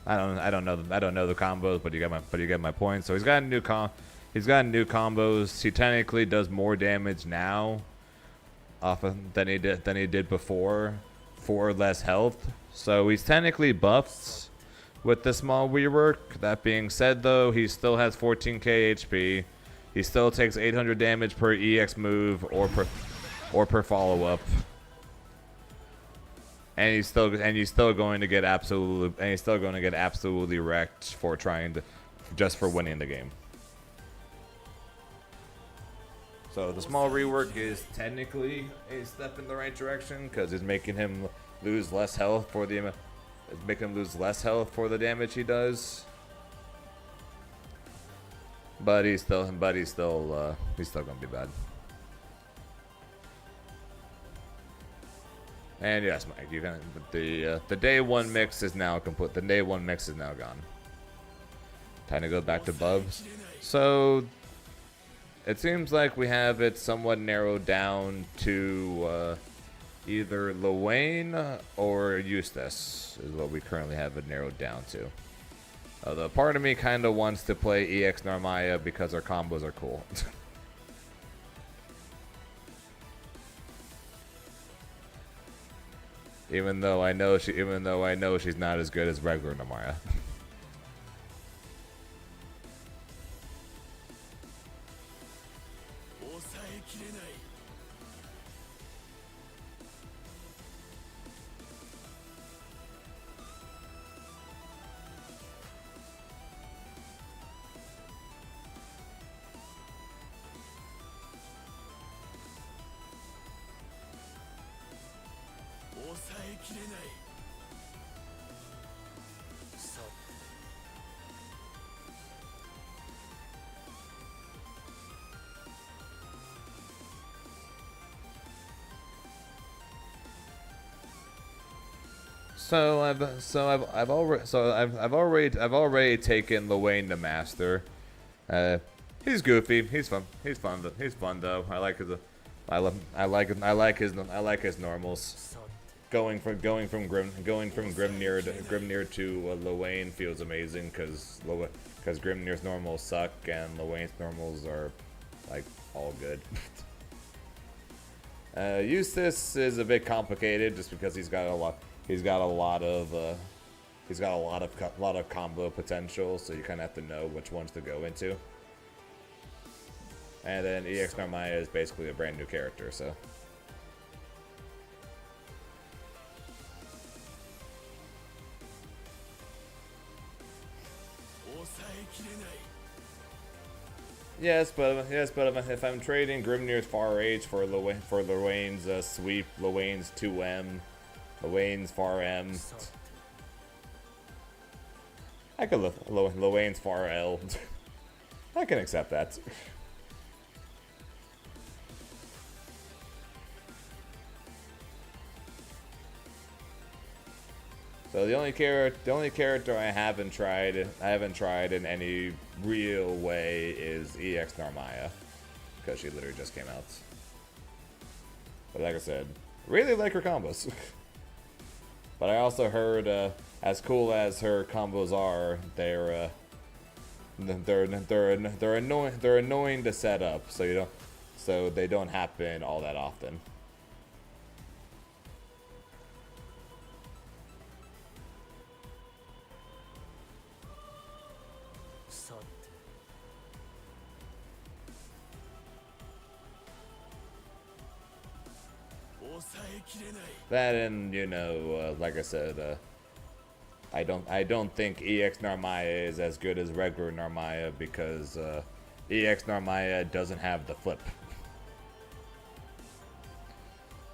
I don't know the combos, but you get my point. So he's got new combos. He technically does more damage now than he did before for less health. So he's technically buffed with the small rework. That being said, though, he still has 14k HP. He still takes 800 damage per EX move or per follow up. And he's still going to get absolutely wrecked for just for winning the game. So the small rework is technically a step in the right direction because it's making him lose less health for the damage he does. But he's still gonna be bad. And yes, Mike, you can. The day one mix is now complete. The day one mix is now gone. Time to go back to Bubs. So it seems like we have it somewhat narrowed down to either Luane or Eustace is what we currently have it narrowed down to. Although part of me kind of wants to play EX Narmaya because her combos are cool. Even though I know she's not as good as regular Narmaya. I've already taken Luane to master. He's goofy. He's fun. He's fun. He's fun though. I like his normals. Going from Grimnir to Luane feels amazing because Grimnir's normals suck and Luane's normals are like all good. Eustace is a bit complicated just because he's got a lot of combo potential, so you kind of have to know which ones to go into. And then EX Narmaya is basically a brand new character, so. Yes, but if I'm trading Grimnir's Far H for Luane's Sweep, Luane's 2M, Luane's Far M, I could Luane's Far L. I can accept that. So the only character I haven't tried in any real way is EX Narmaya, because she literally just came out. But like I said, really like her combos. But I also heard, as cool as her combos are, they're annoying to set up, so they don't happen all that often. That and like I said, I don't think EX Narmaya is as good as regular Narmaya because EX Narmaya doesn't have the flip.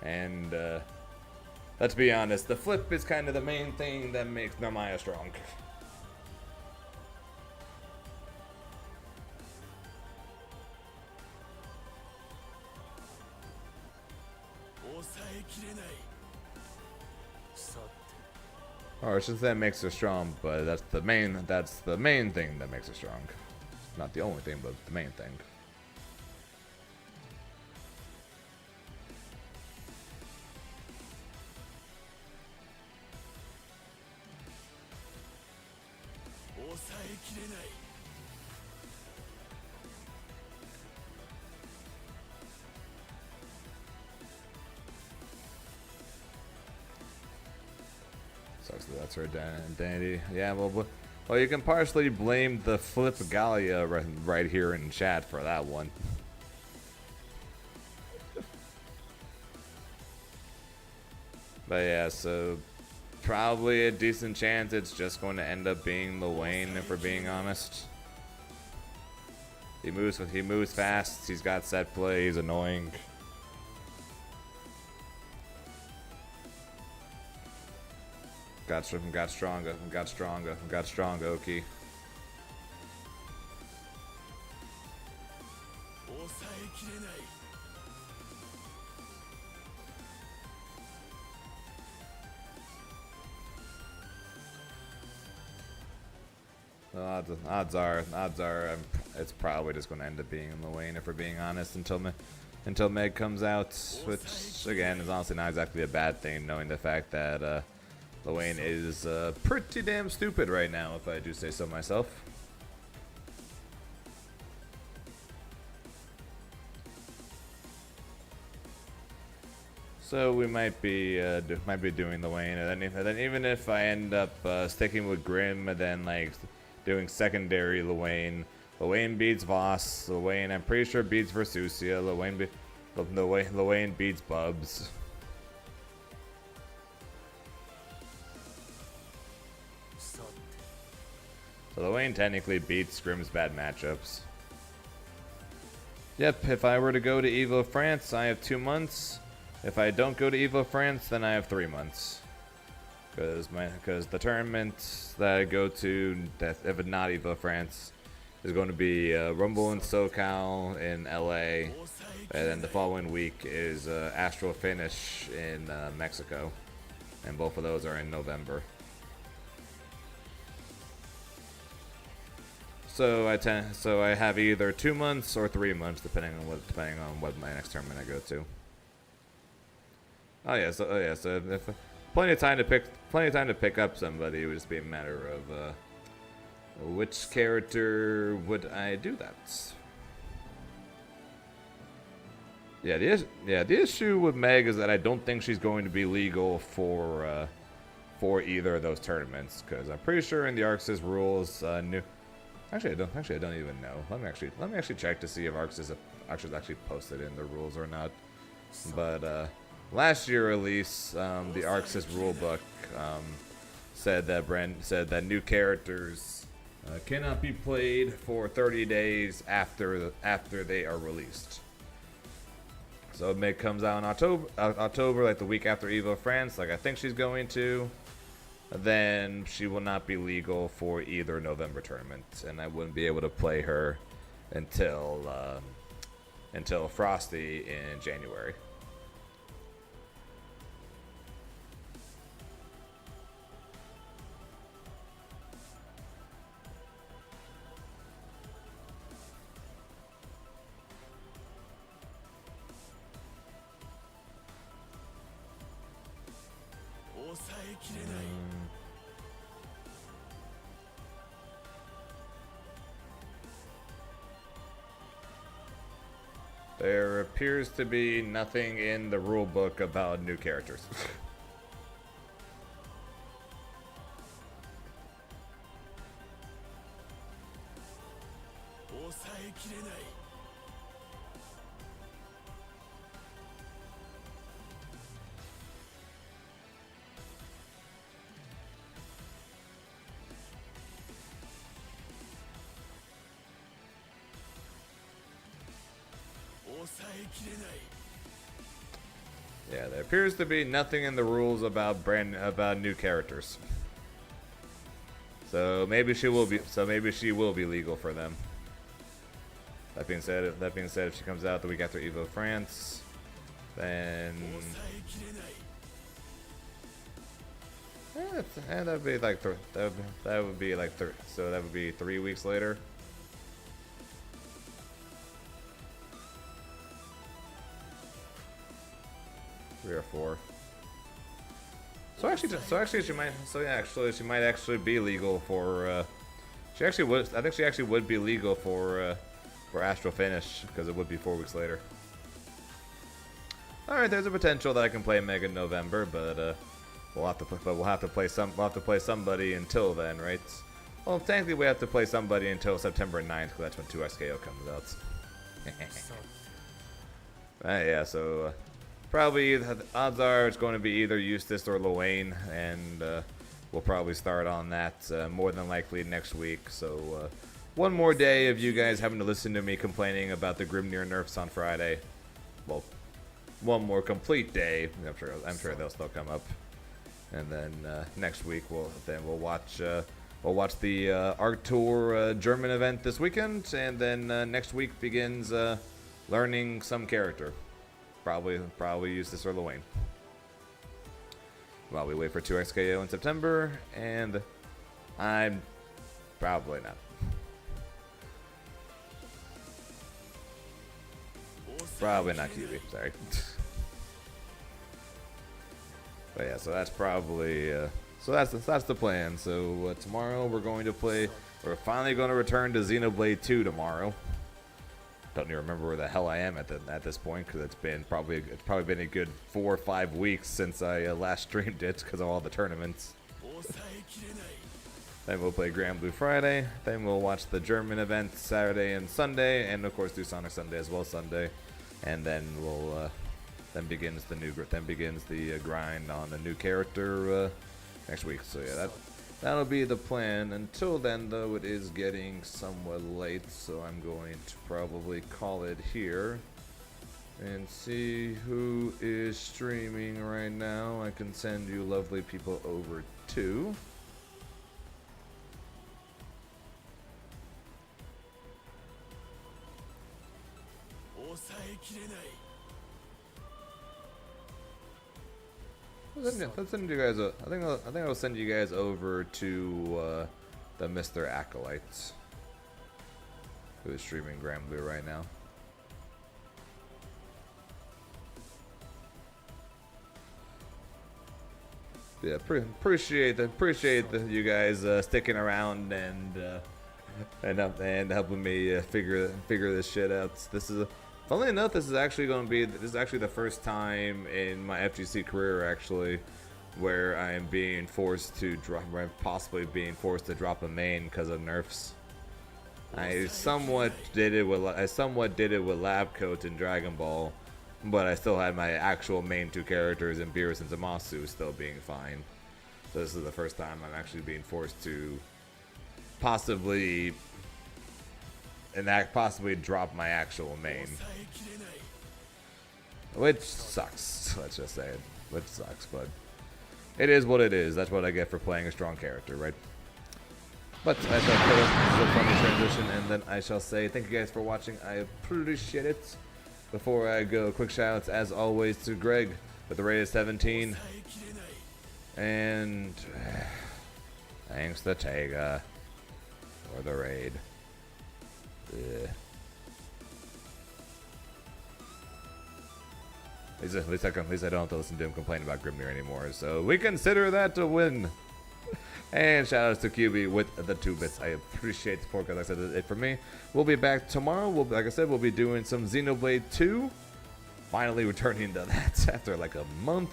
And let's be honest, the flip is kind of the main thing that makes Narmaya strong. Or I should say it makes her strong, but that's the main thing that makes her strong. Not the only thing, but the main thing. Sucks that that's her identity. Yeah, well, you can partially blame the flip Gallia right here in chat for that one. But yeah, so probably a decent chance it's just going to end up being Luane, if we're being honest. He moves fast. He's got set play. He's annoying. Got stronger, Oki. Odds are, it's probably just going to end up being Luane, if we're being honest, until Meg comes out, which again is honestly not exactly a bad thing, knowing the fact that Luane is pretty damn stupid right now, if I do say so myself. So we might be doing Luane, and then even if I end up sticking with Grim, and then like doing secondary Luane beats Voss. Luane, I'm pretty sure beats Versusia. Luane beats Bubs. So Luane technically beats Grim's bad matchups. Yep, if I were to go to Evo France, I have 2 months. If I don't go to Evo France, then I have 3 months. Because the tournament that I go to, if it's not Evo France, is going to be Rumble in SoCal in LA, and then the following week is Astral Finish in Mexico. and both of those are in November. So I have either 2 months or 3 months, depending on what my next tournament I go to. Oh yeah, so if plenty of time to pick up somebody. It would just be a matter of which character would I do that. Yeah, the issue with Meg is that I don't think she's going to be legal for either of those tournaments, because I'm pretty sure in the ArcSys rules, Actually, I don't even know. Let me actually check to see if ArcSys actually posted in the rules or not. But last year release, the ArcSys rulebook said that new characters cannot be played for 30 days after they are released. So if Meg comes out in October, like the week after Evo France, like I think she's going to, then she will not be legal for either November tournament, and I wouldn't be able to play her until Frosty in January. There appears to be nothing in the rulebook about new characters. Yeah, there appears to be nothing in the rules about new characters. So maybe she will be legal for them. That being said, if she comes out the week after Evo France, then that would be like so that would be 3 weeks later. Three or four. So actually she might actually be legal for. She actually would. I think she actually would be legal for Astral Finish, because it would be 4 weeks later. All right, there's a potential that I can play Meg in November, but we'll have to play somebody until then, right? Well, technically we have to play somebody until September 9th, because that's when 2XKO comes out. Yeah, so. Probably, the odds are it's going to be either Eustace or Luane, and we'll probably start on that more than likely next week. So one more day of you guys having to listen to me complaining about the Grimnir nerfs on Friday. Well, one more complete day. I'm sure they'll still come up, and then next week we'll watch the Arc Tour German event this weekend, and then next week begins learning some character. Probably Eustace or Luane. While we wait for 2XKO in September, and I'm probably not. Probably not QB, sorry. But yeah, so that's probably so that's the plan. So tomorrow we're finally going to return to Xenoblade 2 tomorrow. Don't even remember where the hell I am at this point, because it's probably been a good 4 or 5 weeks since I last streamed it because of all the tournaments. Then we'll play Grand Blue Friday. Then we'll watch the German event Saturday and Sunday, and of course do Sonic Sunday as well Sunday. And then then begins the grind on the new character next week. So yeah, that'll be the plan. Until then, though, it is getting somewhat late, so I'm going to probably call it here and see who is streaming right now. I can send you lovely people over to. I'll send you guys. I think I'll send you guys over to the Mr. Acolytes, who is streaming Granblue right now. Yeah, appreciate you guys sticking around and helping me figure this shit out. Funnily enough, this is actually the first time in my FGC career actually where I'm being forced to drop, possibly being forced to drop a main because of nerfs. I somewhat did it with Lab Coat and Dragon Ball, but I still had my actual main two characters in Beerus and Zamasu still being fine. So this is the first time I'm actually being forced to possibly drop my actual main. Which sucks, let's just say it. Which sucks, but it is what it is. That's what I get for playing a strong character, right? But I shall put this is a funny transition, and then I shall say thank you guys for watching. I appreciate it. Before I go, quick shoutouts as always to Greg with the rated 17. And thanks to Tega for the raid. Ugh. At least I don't have to listen to him complain about Grimnir anymore, so we consider that a win. And shoutouts to QB with the 2 bits. I appreciate the support, guys. Like I said, that's it for me. We'll be back tomorrow. Like I said, we'll be doing some Xenoblade 2. Finally returning to that after like a month.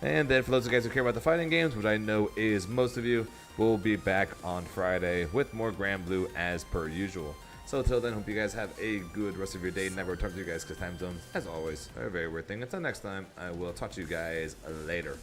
And then for those of you guys who care about the fighting games, which I know is most of you, we'll be back on Friday with more Granblue as per usual. So until then, hope you guys have a good rest of your day. Never return to you guys because time zones, as always, are a very weird thing. Until next time, I will talk to you guys later.